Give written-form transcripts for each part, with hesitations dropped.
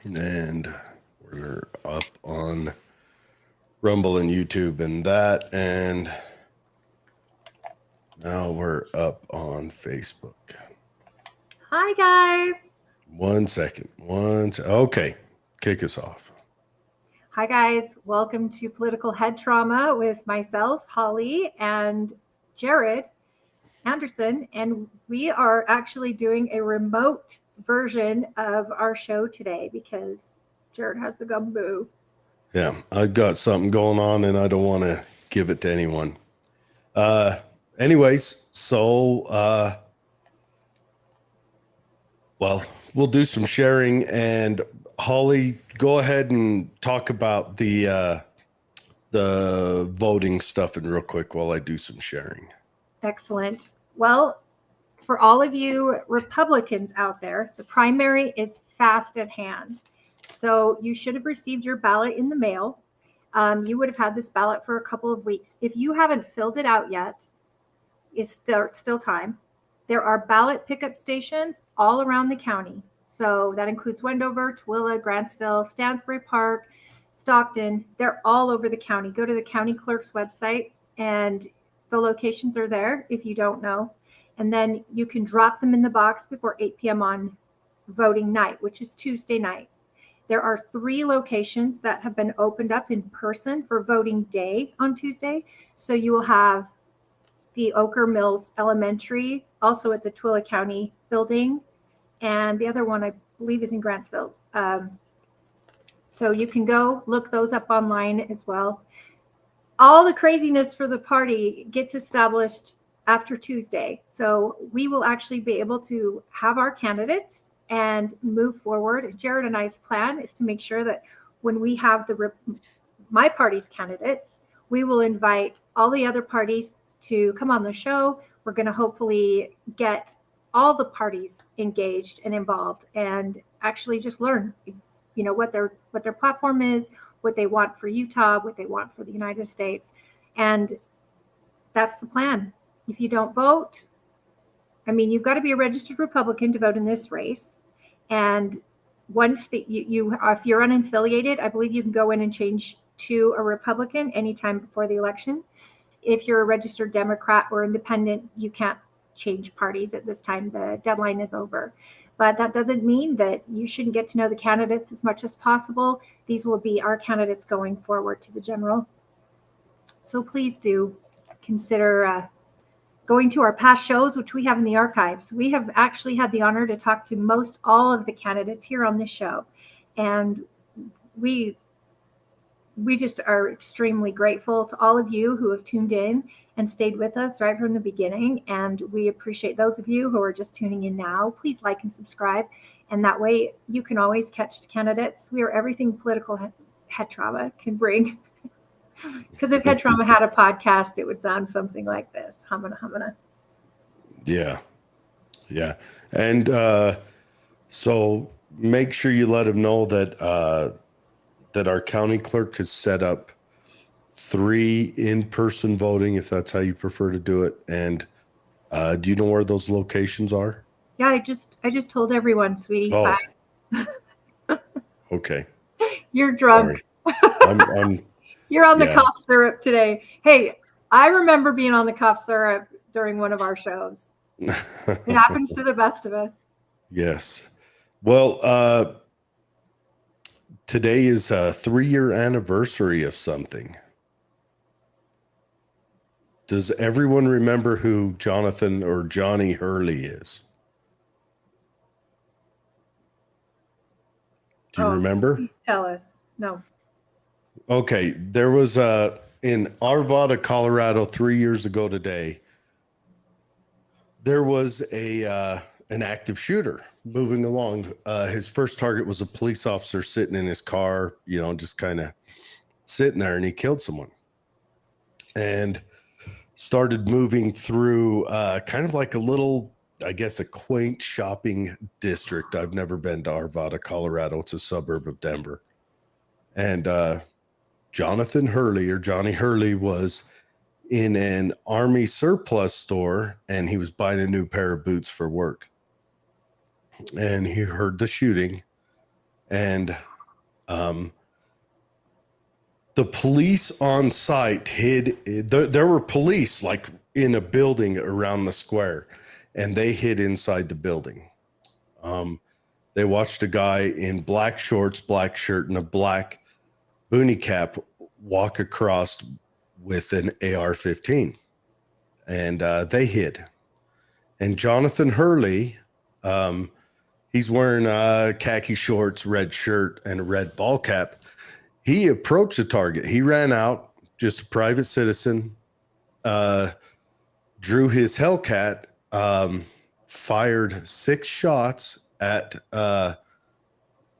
And we're up on Rumble and YouTube and that. And now we're up on Facebook. Hi, guys. 1 second. Okay. Kick us off. Hi, guys. Welcome to Political Head Trauma with myself, Holly, and Jared Anderson. And we are actually doing a remote version of our show today because Jared has the gumbo. Yeah, I've got something going on and I don't want to give it to anyone. Anyways, well, we'll do some sharing, and Holly, go ahead and talk about the voting stuff and real quick while I do some sharing. Excellent. Well, for all of you Republicans out there, the primary is fast at hand. So you should have received your ballot in the mail. You would have had this ballot for a couple of weeks. If you haven't filled it out yet, it's still time. There are ballot pickup stations all around the county. So that includes Wendover, Tooele, Grantsville, Stansbury Park, Stockton. They're all over the county. Go to the county clerk's website and the locations are there if you don't know. And then you can drop them in the box before 8 p.m. on voting night, which is Tuesday night. There are 3 locations that have been opened up in person for voting day on Tuesday. So you will have the Oker Mills Elementary, also at the Tooele County building, and the other one I believe is in Grantsville. So you can go look those up online as well. All the craziness for the party gets established after Tuesday. So we will actually be able to have our candidates and move forward. Jared and I's plan is to make sure that when we have my party's candidates, we will invite all the other parties to come on the show. We're going to hopefully get all the parties engaged and involved and actually just learn, what their platform is, what they want for Utah, what they want for the United States. And that's the plan. If you don't vote, you've got to be a registered Republican to vote in this race. And once that you if you're unaffiliated, I believe you can go in and change to a Republican anytime before the election. If you're a registered Democrat or independent, you can't change parties at this time. The deadline is over. But that doesn't mean that you shouldn't get to know the candidates as much as possible. These will be our candidates going forward to the general. So please do consider going to our past shows, which we have in the archives. We have actually had the honor to talk to most all of the candidates here on this show. And we just are extremely grateful to all of you who have tuned in and stayed with us right from the beginning. And we appreciate those of you who are just tuning in now. Please like and subscribe. And that way you can always catch the candidates. We are everything political head trauma can bring. Because if Head Trauma had a podcast, it would sound something like this. Humana. Yeah. And so make sure you let them know that that our county clerk has set up 3 in-person voting, if that's how you prefer to do it. And do you know where those locations are? Yeah, I just told everyone, sweetie. Oh. Bye. Okay. You're drunk. I'm You're on the cough syrup today. Hey, I remember being on the cough syrup during one of our shows. It happens to the best of us. Yes. Well, today is a 3-year anniversary of something. Does everyone remember who Jonathan or Johnny Hurley is? Do you remember? Please tell us. No. Okay. There was in Arvada, Colorado, 3 years ago today, there was an active shooter moving along. His first target was a police officer sitting in his car, just kind of sitting there, and he killed someone and started moving through kind of like a little, I guess, a quaint shopping district. I've never been to Arvada, Colorado. It's a suburb of Denver. And Jonathan Hurley, or Johnny Hurley, was in an Army surplus store, and he was buying a new pair of boots for work. And he heard the shooting, And the police on site hid. There were police like in a building around the square, and they hid inside the building. They watched a guy in black shorts, black shirt, and a black boonie cap walk across with an AR-15, and they hid. And Jonathan Hurley, he's wearing khaki shorts, red shirt, and a red ball cap. He approached the target. He ran out, just a private citizen, drew his Hellcat, fired 6 shots at the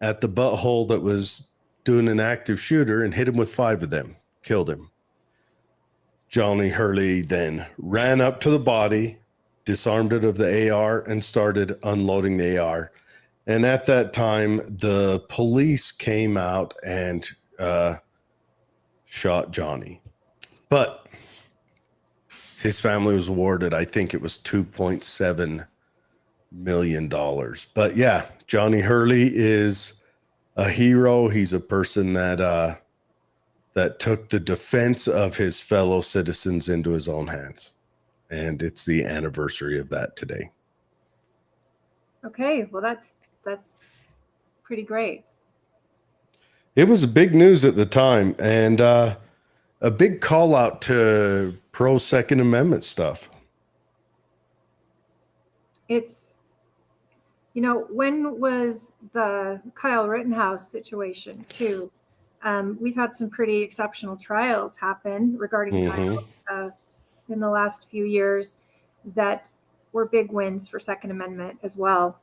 butthole that was doing an active shooter and hit him with 5 of them, killed him. Johnny Hurley then ran up to the body, disarmed it of the AR, and started unloading the AR. And at that time, the police came out and shot Johnny. But his family was awarded, I think it was $2.7 million. But yeah, Johnny Hurley is a hero. He's a person that took the defense of his fellow citizens into his own hands. And it's the anniversary of that today. Okay, well, that's pretty great. It was big news at the time, and a big call out to pro Second Amendment stuff. It's, when was the Kyle Rittenhouse situation too? We've had some pretty exceptional trials happen regarding Kyle in the last few years that were big wins for Second Amendment as well.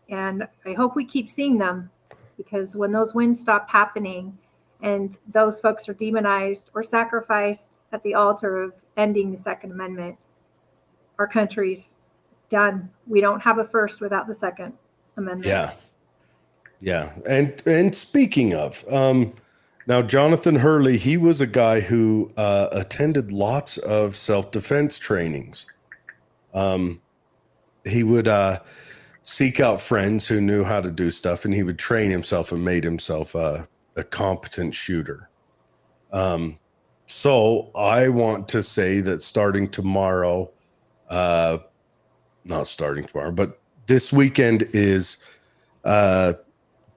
And I hope we keep seeing them, because when those wins stop happening and those folks are demonized or sacrificed at the altar of ending the Second Amendment, our country's done. We don't have a first without the Second Amendment. Yeah. And speaking of, now Jonathan Hurley, he was a guy who attended lots of self-defense trainings. He would seek out friends who knew how to do stuff, and he would train himself and made himself a competent shooter. So I want to say that starting tomorrow, not starting tomorrow, but this weekend is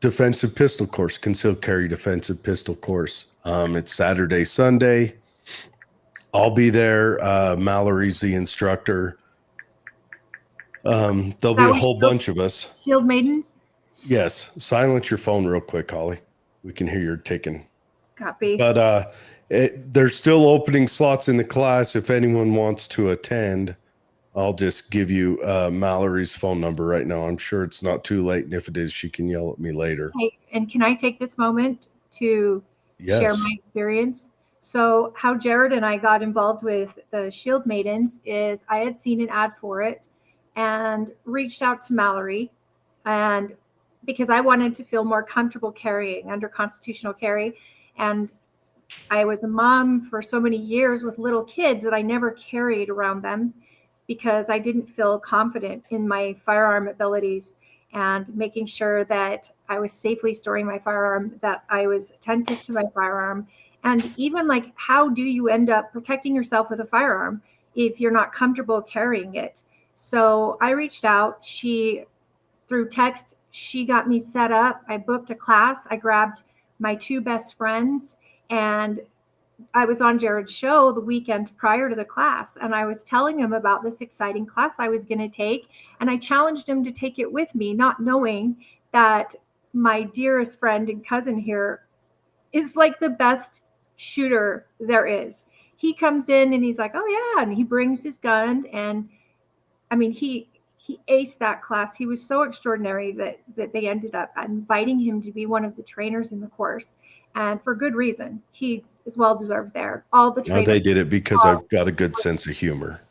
defensive pistol course, concealed carry defensive pistol course. It's Saturday, Sunday. I'll be there. Mallory's the instructor. There'll be a whole bunch of us. Shield Maidens? Yes. Silence your phone real quick, Holly. We can hear your ticking. Copy. But there's still opening slots in the class. If anyone wants to attend, I'll just give you Mallory's phone number right now. I'm sure it's not too late. And if it is, she can yell at me later. Hey, and can I take this moment to share my experience? So how Jared and I got involved with the Shield Maidens is I had seen an ad for it and reached out to Mallory, and because I wanted to feel more comfortable carrying under constitutional carry. And I was a mom for so many years with little kids that I never carried around them because I didn't feel confident in my firearm abilities and making sure that I was safely storing my firearm, that I was attentive to my firearm. And even like, how do you end up protecting yourself with a firearm if you're not comfortable carrying it? So I reached out. Through text, she got me set up. I booked a class. I grabbed my 2 best friends, and I was on Jared's show the weekend prior to the class, and I was telling him about this exciting class I was going to take, and I challenged him to take it with me, not knowing that my dearest friend and cousin here is like the best shooter there is. He comes in and he's like, oh yeah, and he brings his gun, and I mean, he aced that class. He was so extraordinary that they ended up inviting him to be one of the trainers in the course, and for good reason. He is well deserved there. All the trainers. No, they did it because I've got a good sense of humor.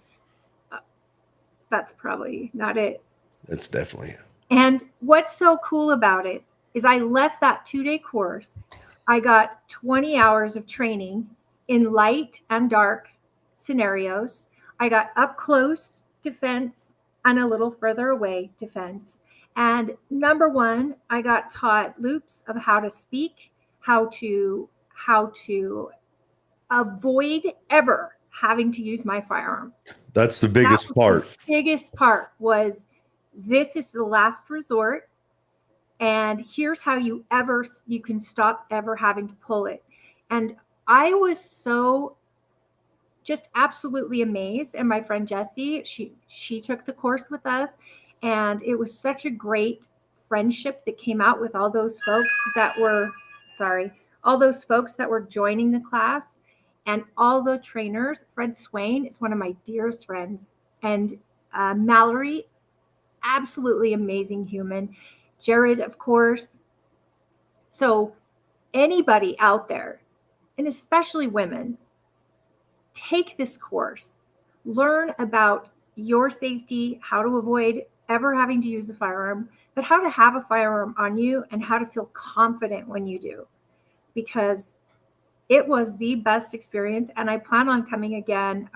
That's probably not it. It's definitely it. And what's so cool about it is I left that 2-day course. I got 20 hours of training in light and dark scenarios. I got up close defense and a little further away defense. And number one, I got taught loops of how to speak, how to avoid ever having to use my firearm. That's the That biggest was part. the biggest part was this is the last resort, and here's how you can stop ever having to pull it. And I was so just absolutely amazed. And my friend Jessie, she took the course with us, and it was such a great friendship that came out with all those folks that were joining the class, and all the trainers. Fred Swain is one of my dearest friends, and Mallory, absolutely amazing human. Jared, of course. So anybody out there, and especially women, take this course, learn about your safety, how to avoid ever having to use a firearm, but how to have a firearm on you and how to feel confident when you do, because it was the best experience. And I plan on coming again.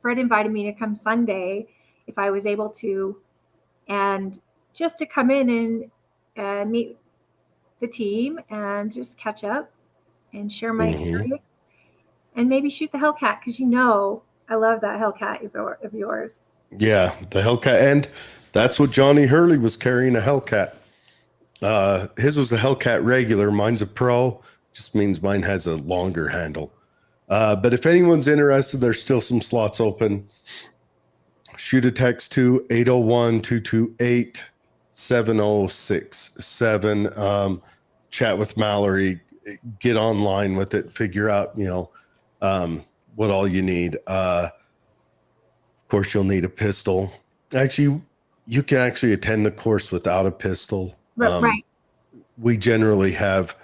Fred invited me to come Sunday if I was able to, and just to come in and meet the team and just catch up and share my experience, and maybe shoot the Hellcat, because I love that Hellcat of yours. Yeah, the Hellcat. And that's what Johnny Hurley was carrying, a Hellcat. His was a Hellcat regular. Mine's a Pro. Just means mine has a longer handle. But if anyone's interested, there's still some slots open. Shoot a text to 801-228-7067. Chat with Mallory. Get online with it. Figure out, what all you need. Of course, you'll need a pistol. Actually, you can actually attend the course without a pistol. Right. We generally have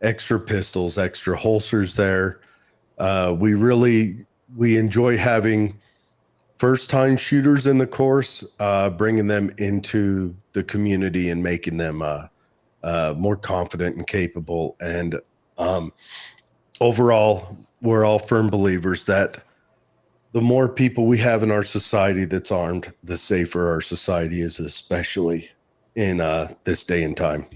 extra pistols, extra holsters there. We enjoy having first-time shooters in the course, bringing them into the community and making them more confident and capable. And overall, we're all firm believers that the more people we have in our society that's armed, the safer our society is, especially in this day and time.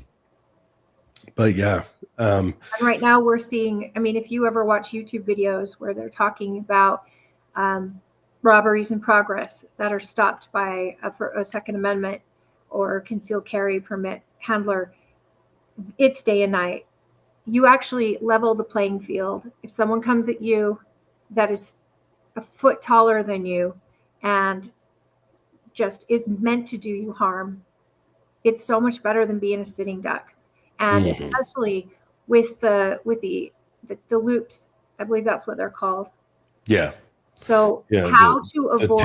But yeah. And right now we're seeing, if you ever watch YouTube videos where they're talking about robberies in progress that are stopped by a Second Amendment or concealed carry permit handler, it's day and night. You actually level the playing field. If someone comes at you that is a foot taller than you and just is meant to do you harm, it's so much better than being a sitting duck. And especially with the loops, I believe that's what they're called. Yeah. So Yeah, how to avoid the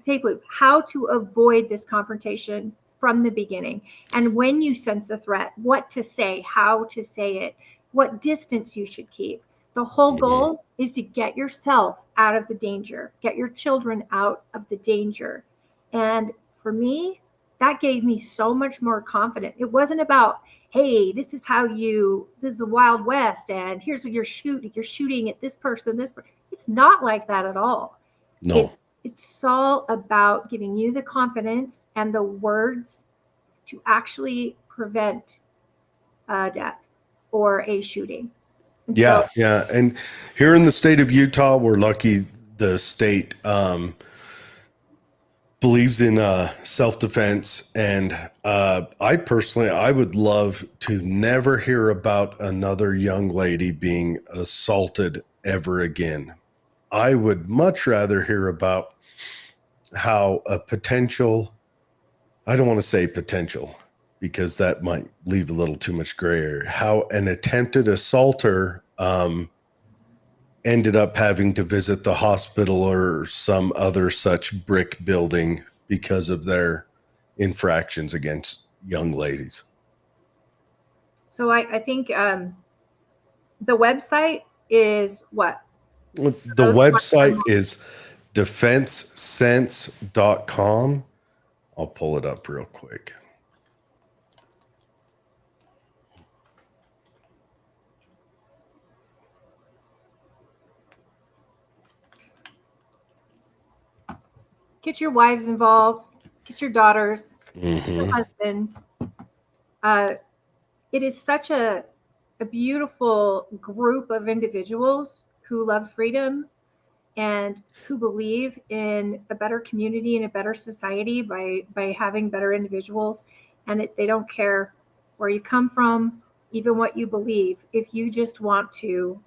tape loop, how to avoid this confrontation from the beginning. And when you sense a threat, what to say, how to say it, what distance you should keep. The whole goal is to get yourself out of the danger, get your children out of the danger. And for me, that gave me so much more confidence. It wasn't about, hey, this is the Wild West, and here's what you're shooting at this person, It's not like that at all. No. It's all about giving you the confidence and the words to actually prevent death or a shooting. And yeah. And here in the state of Utah, we're lucky. The state believes in self-defense, and I would love to never hear about another young lady being assaulted ever again. I would much rather hear about how a potential, I don't want to say potential because that might leave a little too much gray area, how an attempted assaulter ended up having to visit the hospital or some other such brick building because of their infractions against young ladies. So I think the website is what? The website is defensesense.com. I'll pull it up real quick. Get your wives involved, get your daughters, Mm-hmm. husbands. Uh, it is such a beautiful group of individuals who love freedom and who believe in a better community and a better society by having better individuals. And they don't care where you come from, even what you believe. If you just want to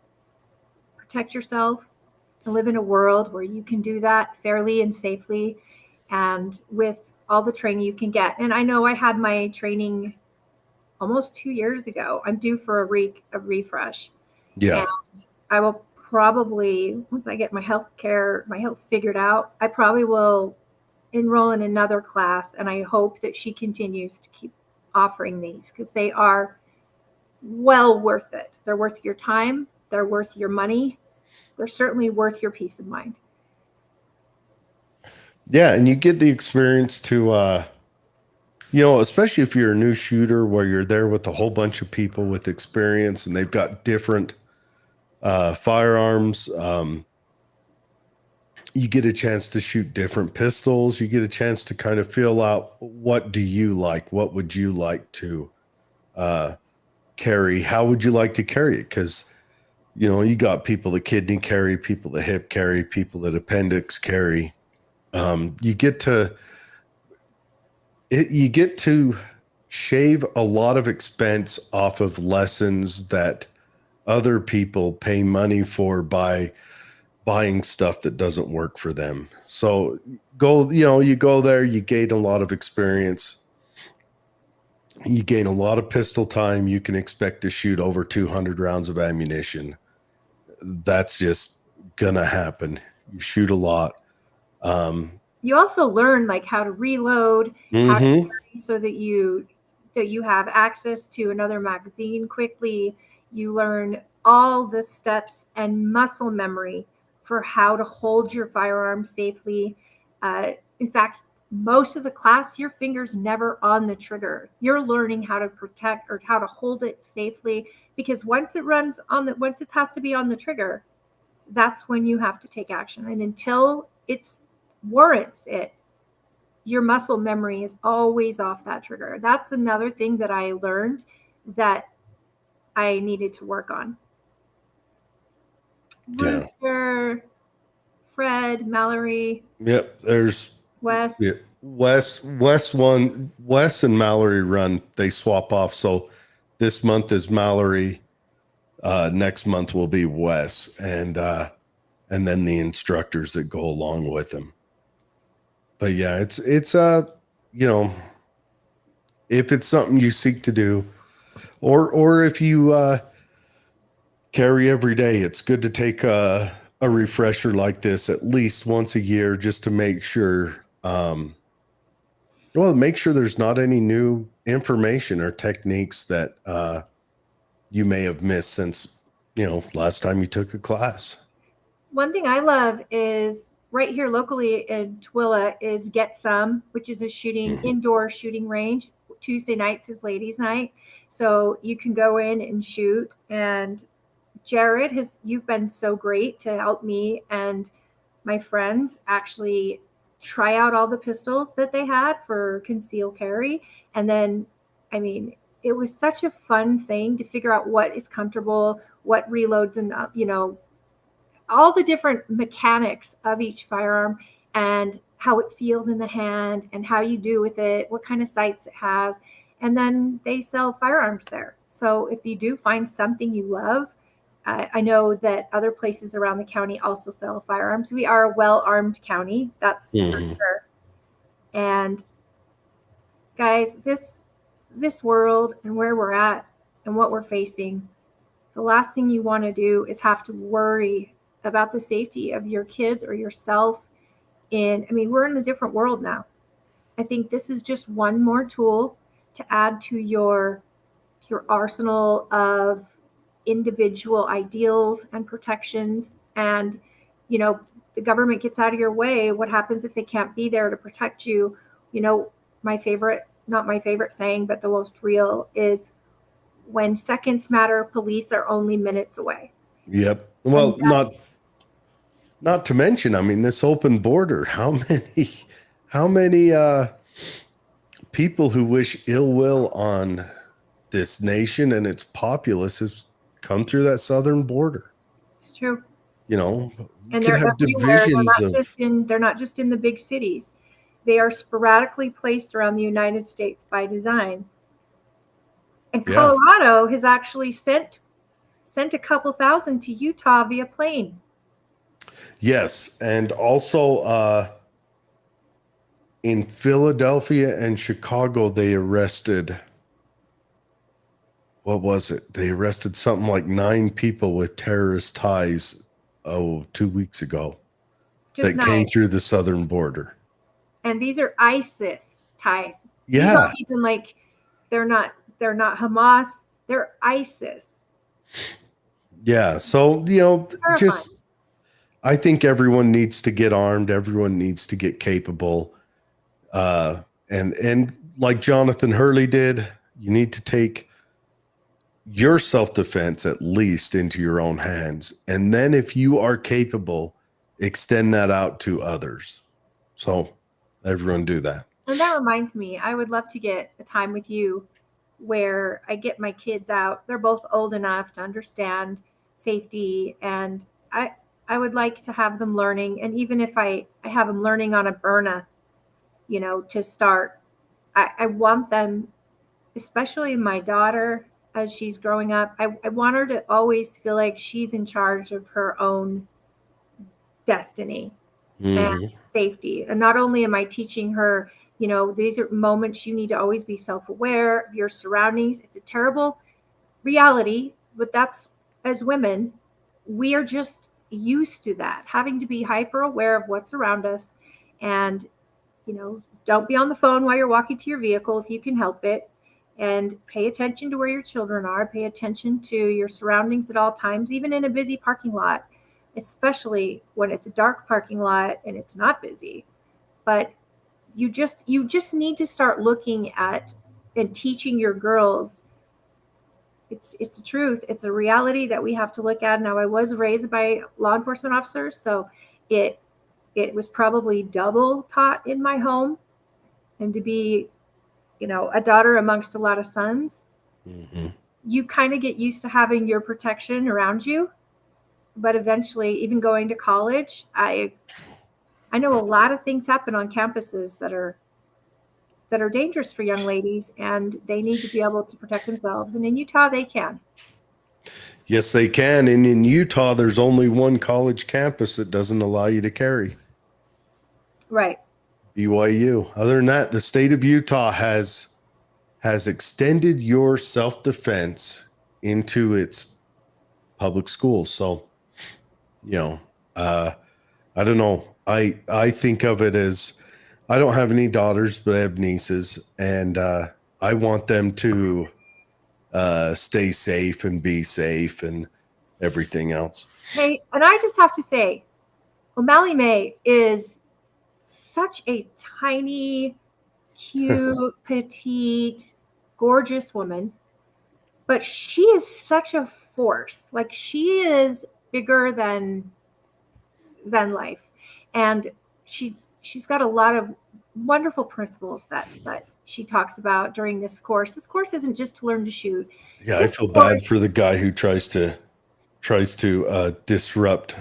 protect yourself and live in a world where you can do that fairly and safely and with all the training you can get. And I know I had my training almost 2 years ago. I'm due for a refresh. Yeah. And I will probably, once I get my health figured out, I probably will enroll in another class. And I hope that she continues to keep offering these because they are well worth it. They're worth your time. They're worth your money. They're certainly worth your peace of mind. Yeah. And you get the experience to, especially if you're a new shooter where you're there with a whole bunch of people with experience and they've got different firearms. You get a chance to shoot different pistols. You get a chance to kind of feel out what do you like? What would you like to carry? How would you like to carry it? Because, you got people that kidney carry, people that hip carry, people that appendix carry. You get to shave a lot of expense off of lessons that other people pay money for by buying stuff that doesn't work for them. So you go there, you gain a lot of experience. You gain a lot of pistol time. You can expect to shoot over 200 rounds of ammunition. That's just gonna happen. You shoot a lot. You also learn like how to reload, how to Mm-hmm. carry so that you have access to another magazine quickly. You learn all the steps and muscle memory for how to hold your firearm safely. In fact, most of the class, your finger's never on the trigger. You're learning how to protect or how to hold it safely because once it has to be on the trigger, that's when you have to take action. And until it's warrants it, your muscle memory is always off that trigger. That's another thing that I learned that I needed to work on. Yeah. Rooster, Fred, Mallory, Yep. There's Wes. yeah, Wes and Mallory run. They swap off. So this month is Mallory. Next month will be Wes, and then the instructors that go along with him. But yeah, it's if it's something you seek to do, or if you carry every day, it's good to take a refresher like this at least once a year just to make sure. Make sure there's not any new information or techniques that you may have missed since last time you took a class. One thing I love is right here locally in Tooele is Get Some, which is a indoor shooting range. Tuesday nights is ladies' night. So you can go in and shoot. And Jared, you've been so great to help me and my friends actually try out all the pistols that they had for concealed carry. And then, it was such a fun thing to figure out what is comfortable, what reloads, and all the different mechanics of each firearm and how it feels in the hand and how you do with it, what kind of sights it has. And then they sell firearms there. So if you do find something you love, I know that other places around the county also sell firearms. We are a well-armed county, that's for sure. And guys, this world and where we're at and what we're facing, the last thing you want to do is have to worry about the safety of your kids or yourself. We're in a different world now. I think this is just one more tool to add to your arsenal of individual ideals and protections. And the government gets out of your way. What happens if they can't be there to protect you? Not my favorite saying, but the most real is, when seconds matter, police are only minutes away. Yep. Well, not to mention, this open border, how many people who wish ill will on this nation and its populace has come through that southern border. It's true. You know, you And could they're have everywhere. divisions of. They're not just in the big cities. They are sporadically placed around the United States by design. And Yeah. Colorado has actually sent a couple thousand to Utah via plane. Yes, and also in Philadelphia and Chicago, they arrested. What was it? They arrested something like 9 people with terrorist ties. 2 weeks ago, Just that came nice. through the southern border. And these are ISIS ties. Yeah. These aren't even like they're not Hamas. They're ISIS. Yeah. So, Terrifying. just I think everyone needs to get armed. Everyone needs to get capable. And like Jonathan Hurley did, you need to take your self-defense at least into your own hands. And then if you are capable, extend that out to others. So everyone do that. And that reminds me, I would love to get a time with you where I get my kids out. They're both old enough to understand safety, and I would like to have them learning. And even if I have them learning on a Byrna, to start, I want them, especially my daughter, as she's growing up, I want her to always feel like she's in charge of her own destiny and safety. And not only am I teaching her, these are moments you need to always be self-aware of your surroundings. It's a terrible reality, but that's, as women, we are just used to that, having to be hyper aware of what's around us. And, don't be on the phone while you're walking to your vehicle if you can help it. And pay attention to where your children are. Pay attention to your surroundings at all times, even in a busy parking lot, especially when it's a dark parking lot and it's not busy. But you just need to start looking at and teaching your girls. It's a truth. It's a reality that we have to look at. Now, I was raised by law enforcement officers, so it was probably double taught in my home. And to be a daughter amongst a lot of sons, you kind of get used to having your protection around you. But eventually, even going to college, I know a lot of things happen on campuses that are dangerous for young ladies, and they need to be able to protect themselves. And in Utah, they can. Yes, they can. And in Utah, there's only one college campus that doesn't allow you to carry. Right. BYU. Other than that, the state of Utah has extended your self-defense into its public schools. So, I don't know. I think of it as, I don't have any daughters, but I have nieces, and I want them to stay safe and be safe and everything else. Hey, and I just have to say, O'Malley May is such a tiny, cute, petite, gorgeous woman, but she is such a force. Like, she is bigger than life, and she's got a lot of wonderful principles that she talks about during this course. This course isn't just to learn to shoot. Yeah, I feel bad for the guy who tries to disrupt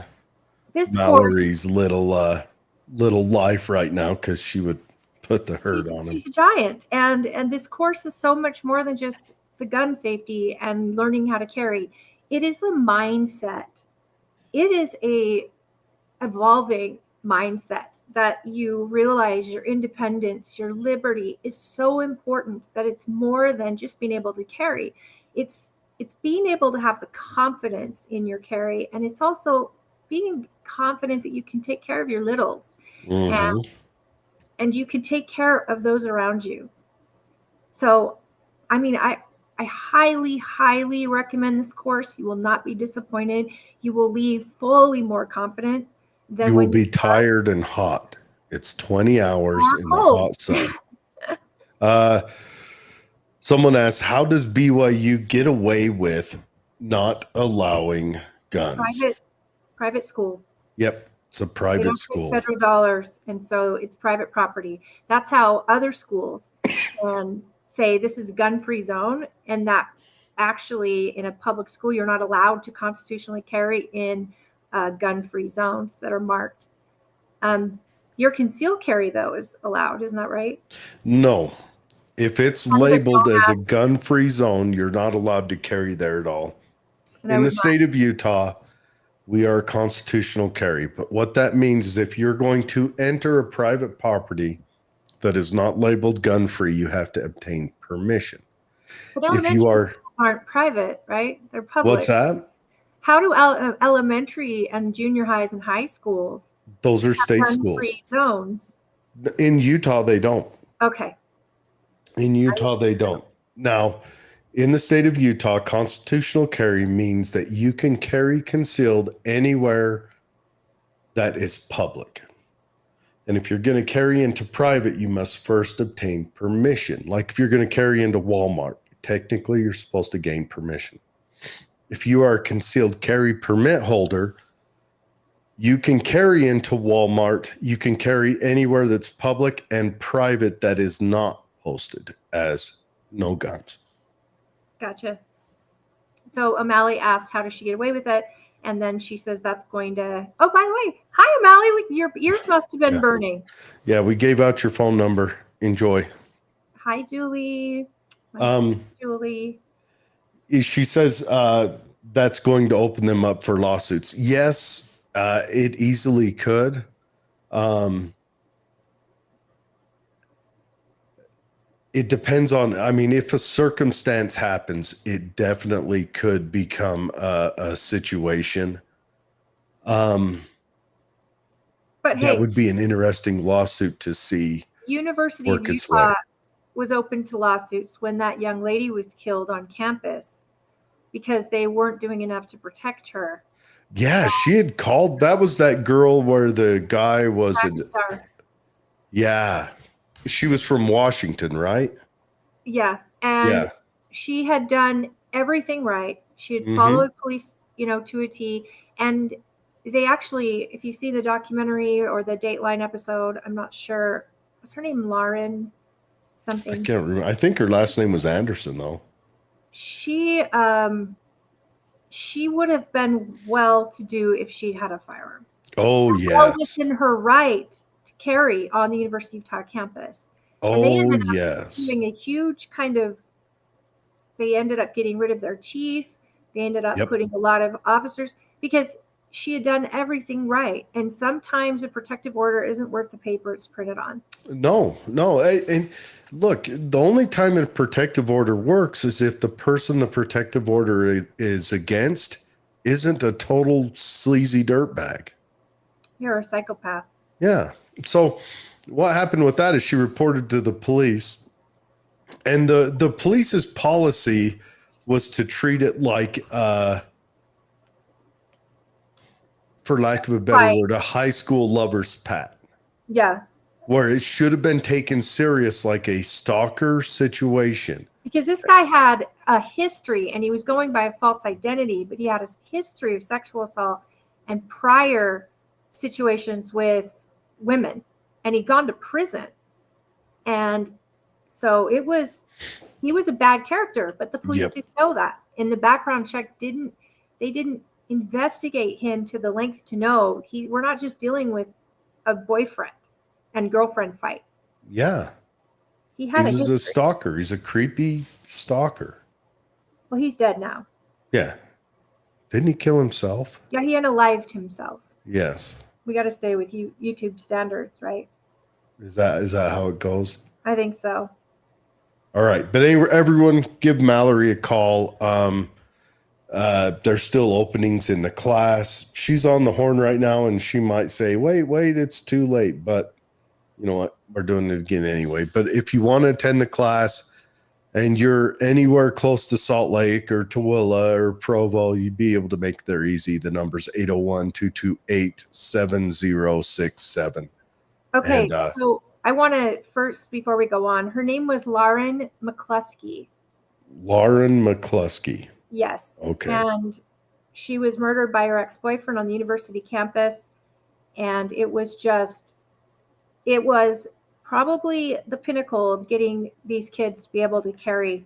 Valerie's little life right now, because she would put the hurt on him. She's a giant, and this course is so much more than just the gun safety and learning how to carry. It is a mindset. It is a evolving mindset that you realize your independence, your liberty is so important, that it's more than just being able to carry. It's being able to have the confidence in your carry, and it's also being confident that you can take care of your littles, and you can take care of those around you. So, I mean, I highly, highly recommend this course. You will not be disappointed. You will leave fully more confident than You will be tired and hot. It's 20 hours in the hot sun. Someone asked, how does BYU get away with not allowing guns? Private school. Yep. It's a They private don't school. take federal dollars, and so it's private property. That's how other schools can say this is a gun-free zone, and that actually in a public school you're not allowed to constitutionally carry in gun-free zones that are marked. Your concealed carry though is allowed, isn't that right? No. If it's That's what labeled Don't as a ask, gun-free zone, you're not allowed to carry there at all. and I In the would not. state of Utah, we are constitutional carry. But what that means is if you're going to enter a private property that is not labeled gun-free, you have to obtain permission. But If you elementary are, schools aren't private, right? They're what's public. that? How do elementary and junior highs and high schools Those are state schools. gun-free zones? In Utah, they don't. Okay. In Utah, they don't. Now, in the state of Utah, constitutional carry means that you can carry concealed anywhere that is public. And if you're going to carry into private, you must first obtain permission. Like if you're going to carry into Walmart, technically you're supposed to gain permission. If you are a concealed carry permit holder, you can carry into Walmart. You can carry anywhere that's public and private that is not posted as no guns. Gotcha. So O'Malley asked, how does she get away with it? And then she says that's going to, oh, by the way, hi, O'Malley. Your ears must have been burning. Yeah, we gave out your phone number. Enjoy. Hi, Julie. Julie. She says that's going to open them up for lawsuits. Yes, it easily could. It depends on, I mean, if a circumstance happens, it definitely could become a situation. But that hey, would be an interesting lawsuit to see. University of work its Utah way. was open to lawsuits when that young lady was killed on campus because they weren't doing enough to protect her. Yeah, she had called. That was that girl where the guy was. Yeah, she was from Washington, right? Yeah, and she had done everything right. She had followed police, to a T. And they actually, if you see the documentary or the Dateline episode, I'm not sure. Was her name Lauren something? I can't remember. I think her last name was Anderson, though. She would have been well to do if she'd had a firearm. Oh, yes. Well within her right to carry on the University of Utah campus. And they ended up doing a huge they ended up getting rid of their chief. They ended up putting a lot of officers because she had done everything right. And sometimes a protective order isn't worth the paper it's printed on. No. And look, the only time a protective order works is if the person the protective order is against isn't a total sleazy dirtbag. You're a psychopath. Yeah. So what happened with that is she reported to the police, and the police's policy was to treat it like, for lack of a better word, a high school lover's pat. Yeah. Where it should have been taken serious like a stalker situation. Because this guy had a history, and he was going by a false identity, but he had a history of sexual assault and prior situations with women, and he'd gone to prison. And so he was a bad character, but the police didn't know that. And the background check didn't investigate him to the length to know we're not just dealing with a boyfriend and girlfriend fight. Yeah. He was a stalker. He's a creepy stalker. Well, he's dead now. Yeah. Didn't he kill himself? Yeah, he unalived himself. Yes. We got to stay with YouTube standards, right? Is that how it goes? I think so. All right. But anyway, everyone give Mallory a call. There's still openings in the class. She's on the horn right now, and she might say, wait, it's too late. But you know what? We're doing it again anyway. But if you want to attend the class and you're anywhere close to Salt Lake or Tooele or Provo, you'd be able to make it there easy. The number's 801-228-7067. Okay, and, so I want to first, before we go on, her name was Lauren McCluskey. Lauren McCluskey. Yes. Okay. And she was murdered by her ex-boyfriend on the university campus. And it was probably the pinnacle of getting these kids to be able to carry,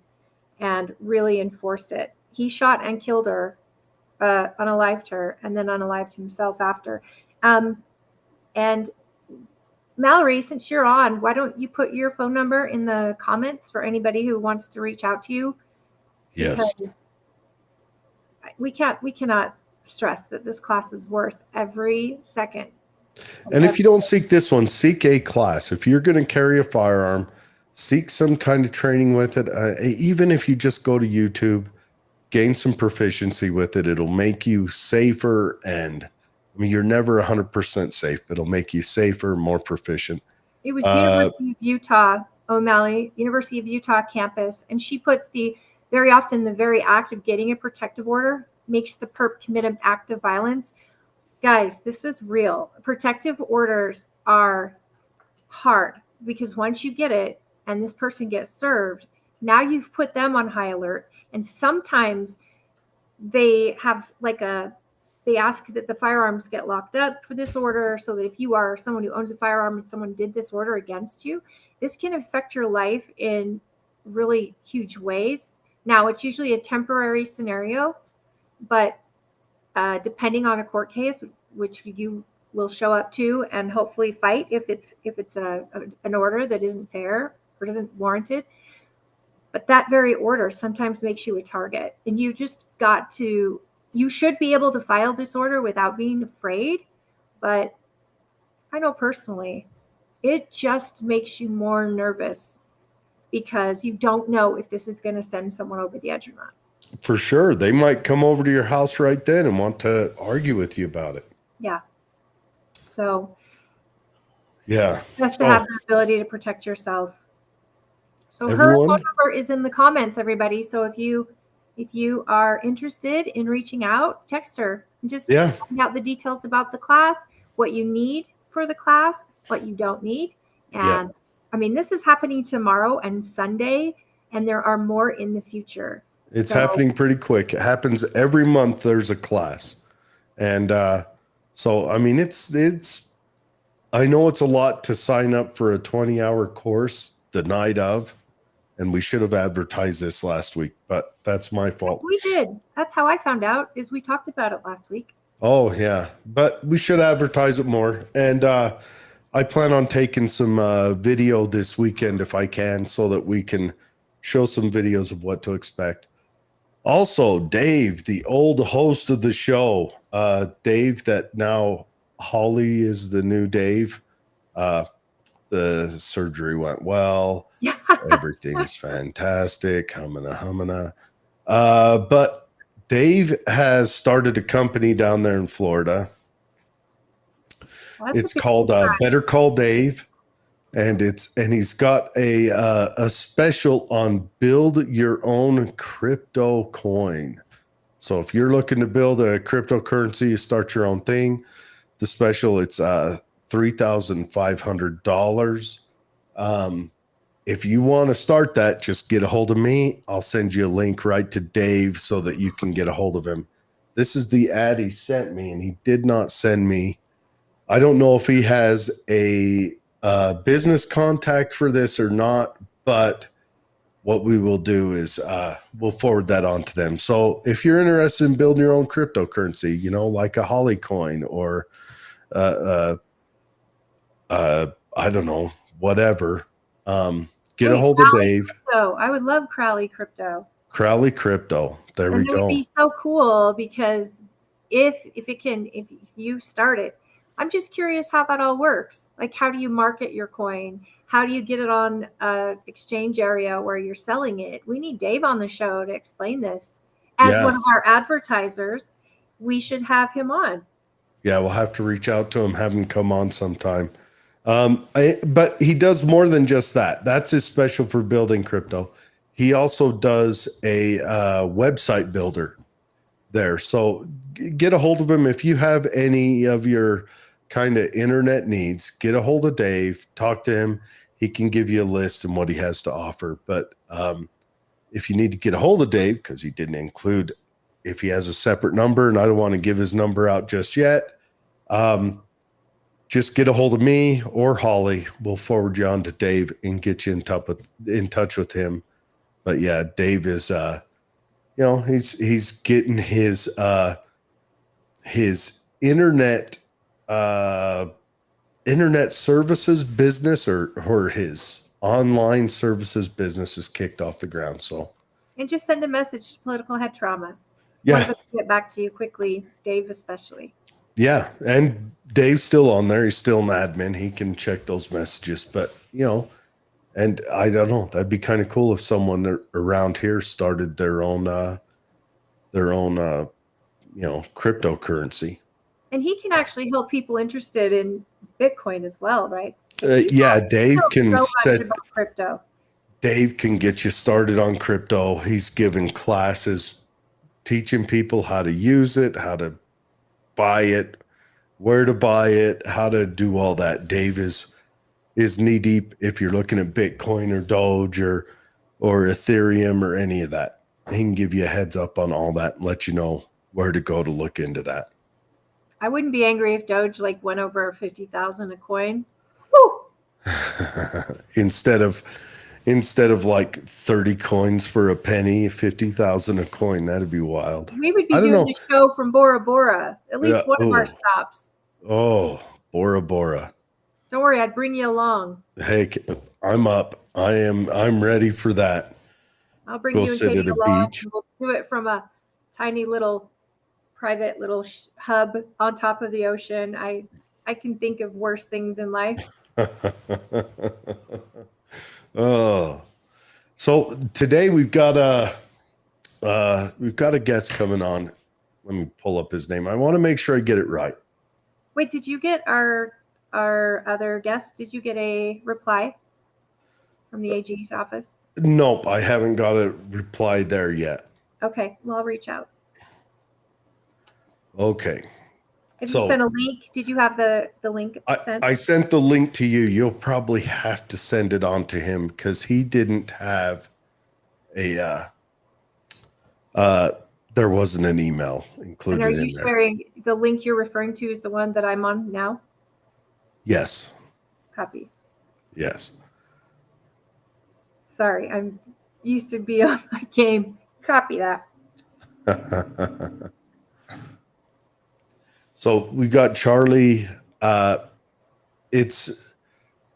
and really enforced it. He shot and killed her, unalived her, and then unalived himself after. And Mallory, since you're on, why don't you put your phone number in the comments for anybody who wants to reach out to you? Yes. Because we cannot stress that this class is worth every second. And if you don't seek this one, seek a class. If you're going to carry a firearm, seek some kind of training with it. Even if you just go to YouTube, gain some proficiency with it, it'll make you safer. And I mean, you're never 100% safe, but it'll make you safer, more proficient. It was University of Utah, O'Malley, University of Utah campus. And she puts very often the very act of getting a protective order makes the perp commit an act of violence. Guys, this is real. Protective orders are hard because once you get it and this person gets served, now you've put them on high alert. And sometimes they have they ask that the firearms get locked up for this order, so that if you are someone who owns a firearm and someone did this order against you, this can affect your life in really huge ways. Now, it's usually a temporary scenario, but depending on a court case, which you will show up to and hopefully fight if it's an order that isn't fair or isn't warranted. But that very order sometimes makes you a target, and you should be able to file this order without being afraid. But I know personally, it just makes you more nervous because you don't know if this is going to send someone over the edge or not. For sure. They might come over to your house right then and want to argue with you about it. Yeah. So, yeah. Just to have the ability to protect yourself. So her phone number is in the comments, everybody. So if you are interested in reaching out, text her and just find out the details about the class, what you need for the class, what you don't need. And I mean, this is happening tomorrow and Sunday, and there are more in the future. It's happening pretty quick. It happens every month. There's a class. And so, I mean, I know it's a lot to sign up for a 20-hour course the night of, and we should have advertised this last week, but that's my fault. We did. That's how I found out, is we talked about it last week. Oh, yeah. But we should advertise it more. And I plan on taking some video this weekend if I can, so that we can show some videos of what to expect. Also, Dave, the old host of the show, Dave, that now Holly is the new Dave. The surgery went well. Yeah. Everything's fantastic. Humana. But Dave has started a company down there in Florida. It's called Better Call Dave. And he's got a special on build your own crypto coin. So if you're looking to build a cryptocurrency, you start your own thing. The special, it's $3,500. If you want to start that, just get a hold of me. I'll send you a link right to Dave so that you can get a hold of him. This is the ad he sent me, and he did not send me. I don't know if he has a business contact for this or not, but what we will do is we'll forward that on to them. So if you're interested in building your own cryptocurrency, like a Holly coin or I don't know, whatever, get a hold of Dave. Crypto. I would love Crowley Crypto. Crowley Crypto. There we go. It would be so cool because if you start it, I'm just curious how that all works. Like, how do you market your coin? How do you get it on an exchange area where you're selling it? We need Dave on the show to explain this. As one of our advertisers, we should have him on. Yeah, we'll have to reach out to him, have him come on sometime. But he does more than just that. That's his special for building crypto. He also does a website builder there. So get a hold of him. If you have any of your kind of internet needs, get a hold of Dave, talk to him. He can give you a list and what he has to offer. But if you need to get a hold of Dave, because he didn't include if he has a separate number, and I don't want to give his number out just yet, just get a hold of me or Holly. We'll forward you on to Dave and get you in touch with him. But yeah, Dave is, he's getting his internet services business or his online services business is kicked off the ground. So, and just send a message to Political Head Trauma. yeah, one of us will get back to you quickly, Dave especially. Yeah, and Dave's still on there. He's still an admin. He can check those messages. But and I don't know. That'd be kind of cool if someone around here started their own cryptocurrency. And he can actually help people interested in Bitcoin as well, right? Yeah, Dave can set about crypto. Dave can get you started on crypto. He's given classes teaching people how to use it, how to buy it, where to buy it, how to do all that. Dave is knee deep if you're looking at Bitcoin or Doge or Ethereum or any of that. He can give you a heads up on all that and let you know where to go to look into that. I wouldn't be angry if Doge went over 50,000 a coin. Woo! Instead of like 30 coins for a penny, 50,000 a coin, that'd be wild. We would be doing the show from Bora Bora, at least one of our stops. Oh, Bora Bora. Don't worry, I'd bring you along. Hey, I'm up. I'm ready for that. I'll bring you and Katie along. Beach. We'll do it from a tiny little private little hub on top of the ocean. I can think of worse things in life. Oh, so today we've got a guest coming on. Let me pull up his name. I want to make sure I get it right. Wait, did you get our other guest? Did you get a reply from the AG's office? Nope, I haven't got a reply there yet. Okay, well, I'll reach out. Okay. If you sent a link, did you have the link sent? I sent the link to you. You'll probably have to send it on to him because he didn't have there wasn't an email included in there. And are you sharing the link you're referring to is the one that I'm on now? Yes. Copy. Yes. Sorry, I'm used to be on my game. Copy that. So we got Charlie. It's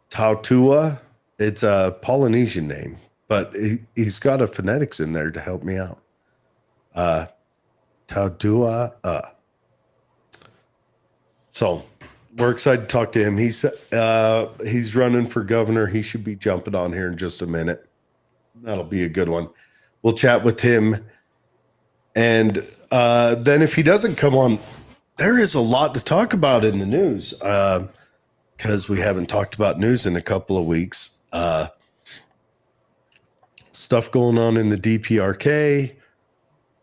Tautuaa. It's a Polynesian name, but he's got a phonetics in there to help me out. Tautuaa. So we're excited to talk to him. He's running for governor. He should be jumping on here in just a minute. That'll be a good one. We'll chat with him. And then if he doesn't come on, there is a lot to talk about in the news because we haven't talked about news in a couple of weeks. Stuff going on in the DPRK.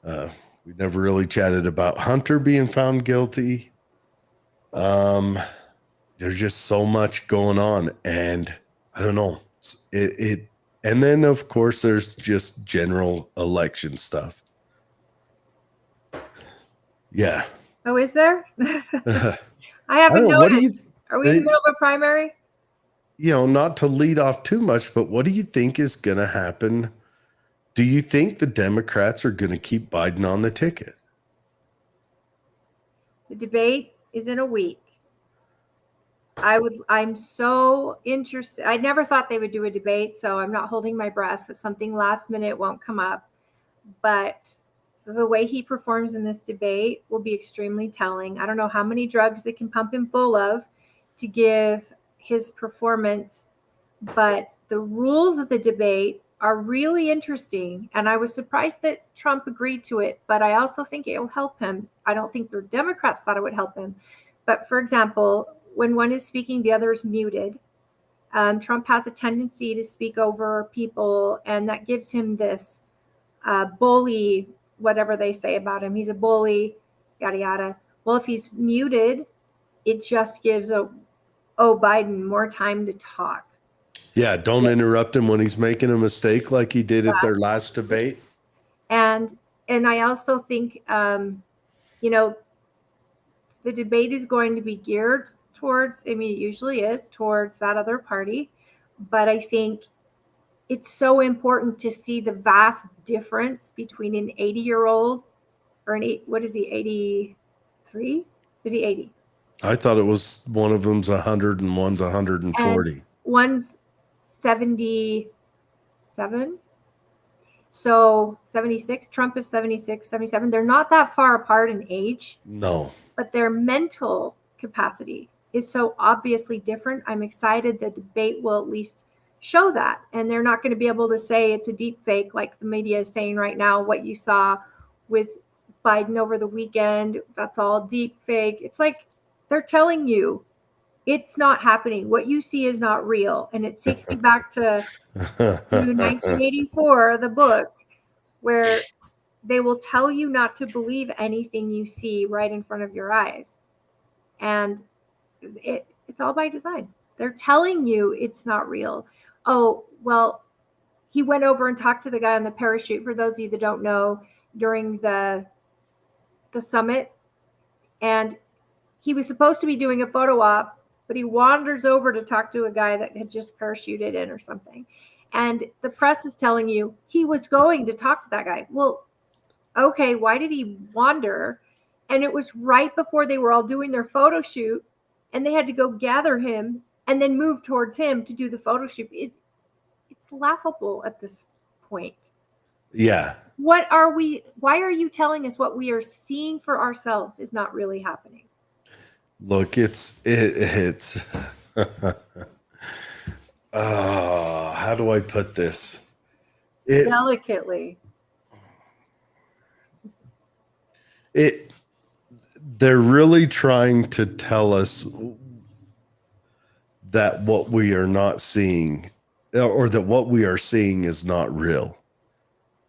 We never really chatted about Hunter being found guilty. There's just so much going on, and I don't know. And then, of course, there's just general election stuff. Yeah. Oh, is there? I haven't noticed. Are we in the middle of a primary? Not to lead off too much, but what do you think is going to happen? Do you think the Democrats are going to keep Biden on the ticket? The debate is in a week. I'm so interested. I never thought they would do a debate, so I'm not holding my breath that something last minute won't come up. But the way he performs in this debate will be extremely telling. I don't know how many drugs they can pump him full of to give his performance, but the rules of the debate are really interesting. And I was surprised that Trump agreed to it, but I also think it will help him. I don't think the Democrats thought it would help him. But for example, when one is speaking, the other is muted. Trump has a tendency to speak over people, and that gives him this bully, whatever they say about him. He's a bully, yada, yada. Well, if he's muted, it just gives Biden more time to talk. Yeah, don't interrupt him when he's making a mistake like he did at their last debate. And I also think, the debate is going to be geared towards, I mean, it usually is towards that other party, but I think it's so important to see the vast difference between an 80-year-old or what is he, 83? Is he 80? I thought it was one of them's 100 and one's 140. And one's 77. So 76, Trump is 76, 77. They're not that far apart in age. No. But their mental capacity is so obviously different. I'm excited the debate will at least show that. And they're not going to be able to say it's a deep fake like the media is saying right now, what you saw with Biden over the weekend, that's all deep fake. It's like they're telling you it's not happening. What you see is not real. And it takes me back to 1984, the book, where they will tell you not to believe anything you see right in front of your eyes. And it's all by design. They're telling you it's not real. Oh, well, he went over and talked to the guy on the parachute. For those of you that don't know, during the summit, and he was supposed to be doing a photo op, but he wanders over to talk to a guy that had just parachuted in or something. And the press is telling you he was going to talk to that guy. Well, okay, why did he wander? And it was right before they were all doing their photo shoot, and they had to go gather him and then move towards him to do the photo shoot. It's laughable at this point. Yeah. Why are you telling us what we are seeing for ourselves is not really happening? Look, it's how do I put this? Delicately. They're really trying to tell us that what we are not seeing, or that what we are seeing is not real.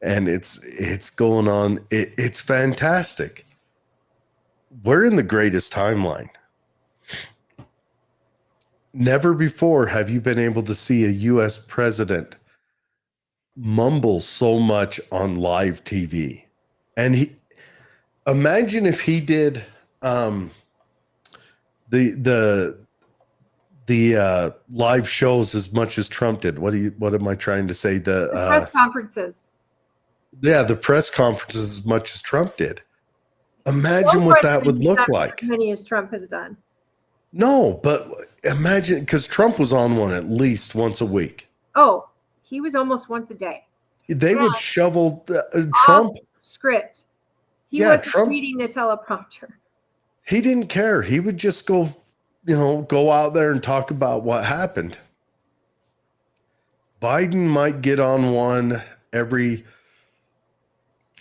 And it's going on. It's fantastic. We're in the greatest timeline. Never before have you been able to see a U.S. president mumble so much on live TV. And imagine if he did the live shows as much as Trump did. What am I trying to say? The press conferences. Yeah, the press conferences as much as Trump did. Imagine what that would look like. As many as Trump has done. No, but imagine, because Trump was on one at least once a week. Oh, he was almost once a day. They would shovel Trump script. He wasn't reading the teleprompter. He didn't care. He would just go out there and talk about what happened. Biden might get on one every,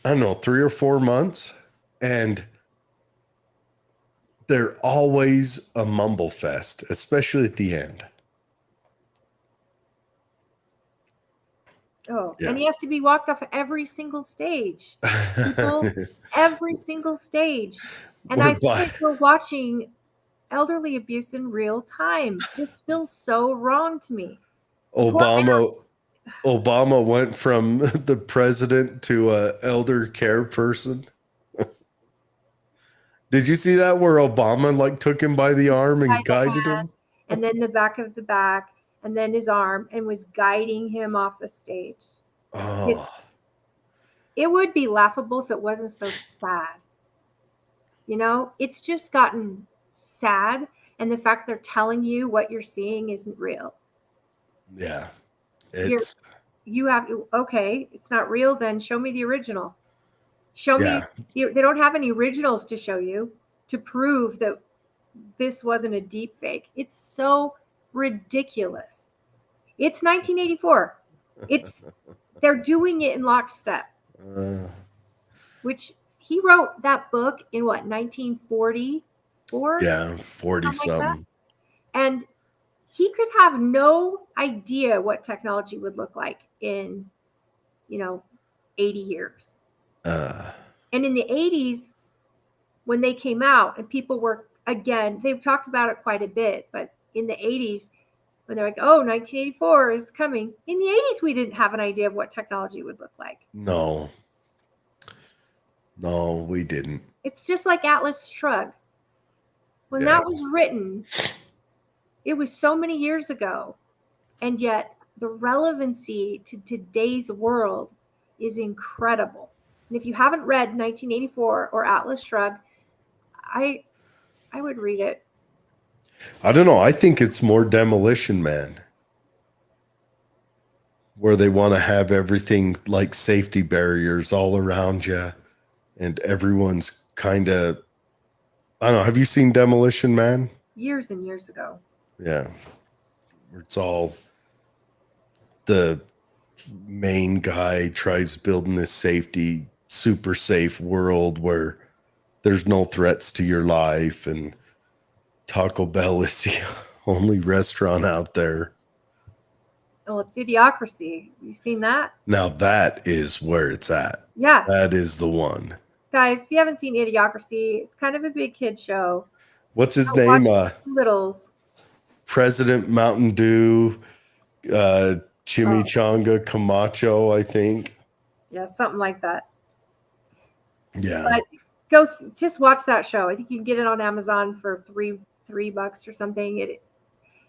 3 or 4 months, and they're always a mumble fest, especially at the end. Oh, yeah. And he has to be walked off every single stage. People, every single stage. And I think we're watching elderly abuse in real time. This feels so wrong to me. Obama went from the president to an elder care person. Did you see that where Obama took him by the arm and guided him? And then the back of the back, and then his arm, and was guiding him off the stage. Oh. It would be laughable if it wasn't so sad. It's just gotten sad, and the fact they're telling you what you're seeing isn't real. Yeah. You have to, okay, it's not real, then show me the original. Show me. They don't have any originals to show you to prove that this wasn't a deep fake. It's so ridiculous. It's 1984. They're doing it in lockstep. Which he wrote that book in 1944? Yeah, 40 something. And he could have no idea what technology would look like in 80 years. And in the 80s, when they came out, and people were, again, they've talked about it quite a bit, but in the 80s, when they're like, 1984 is coming. In the 80s, we didn't have an idea of what technology would look like. No, we didn't. It's just like Atlas Shrugged. When Yeah. that was written, it was so many years ago. And yet the relevancy to today's world is incredible. And if you haven't read 1984 or Atlas Shrugged, I would read it. I don't know. I think it's more Demolition Man, where they want to have everything like safety barriers all around you, and everyone's kind of, I don't know. Have you seen Demolition Man? Years and years ago. Yeah. It's all the main guy tries building this safety, super safe world where there's no threats to your life, and Taco Bell is the only restaurant out there. Well, it's Idiocracy. You seen that? Now that is where it's at. Yeah. That is the one. Guys, if you haven't seen Idiocracy, it's kind of a big kid show. What's his Go name? watch Littles. President Mountain Dew, Chimichanga Camacho, I think. Yeah, something like that. Yeah. But just watch that show. I think you can get it on Amazon for $3 or something.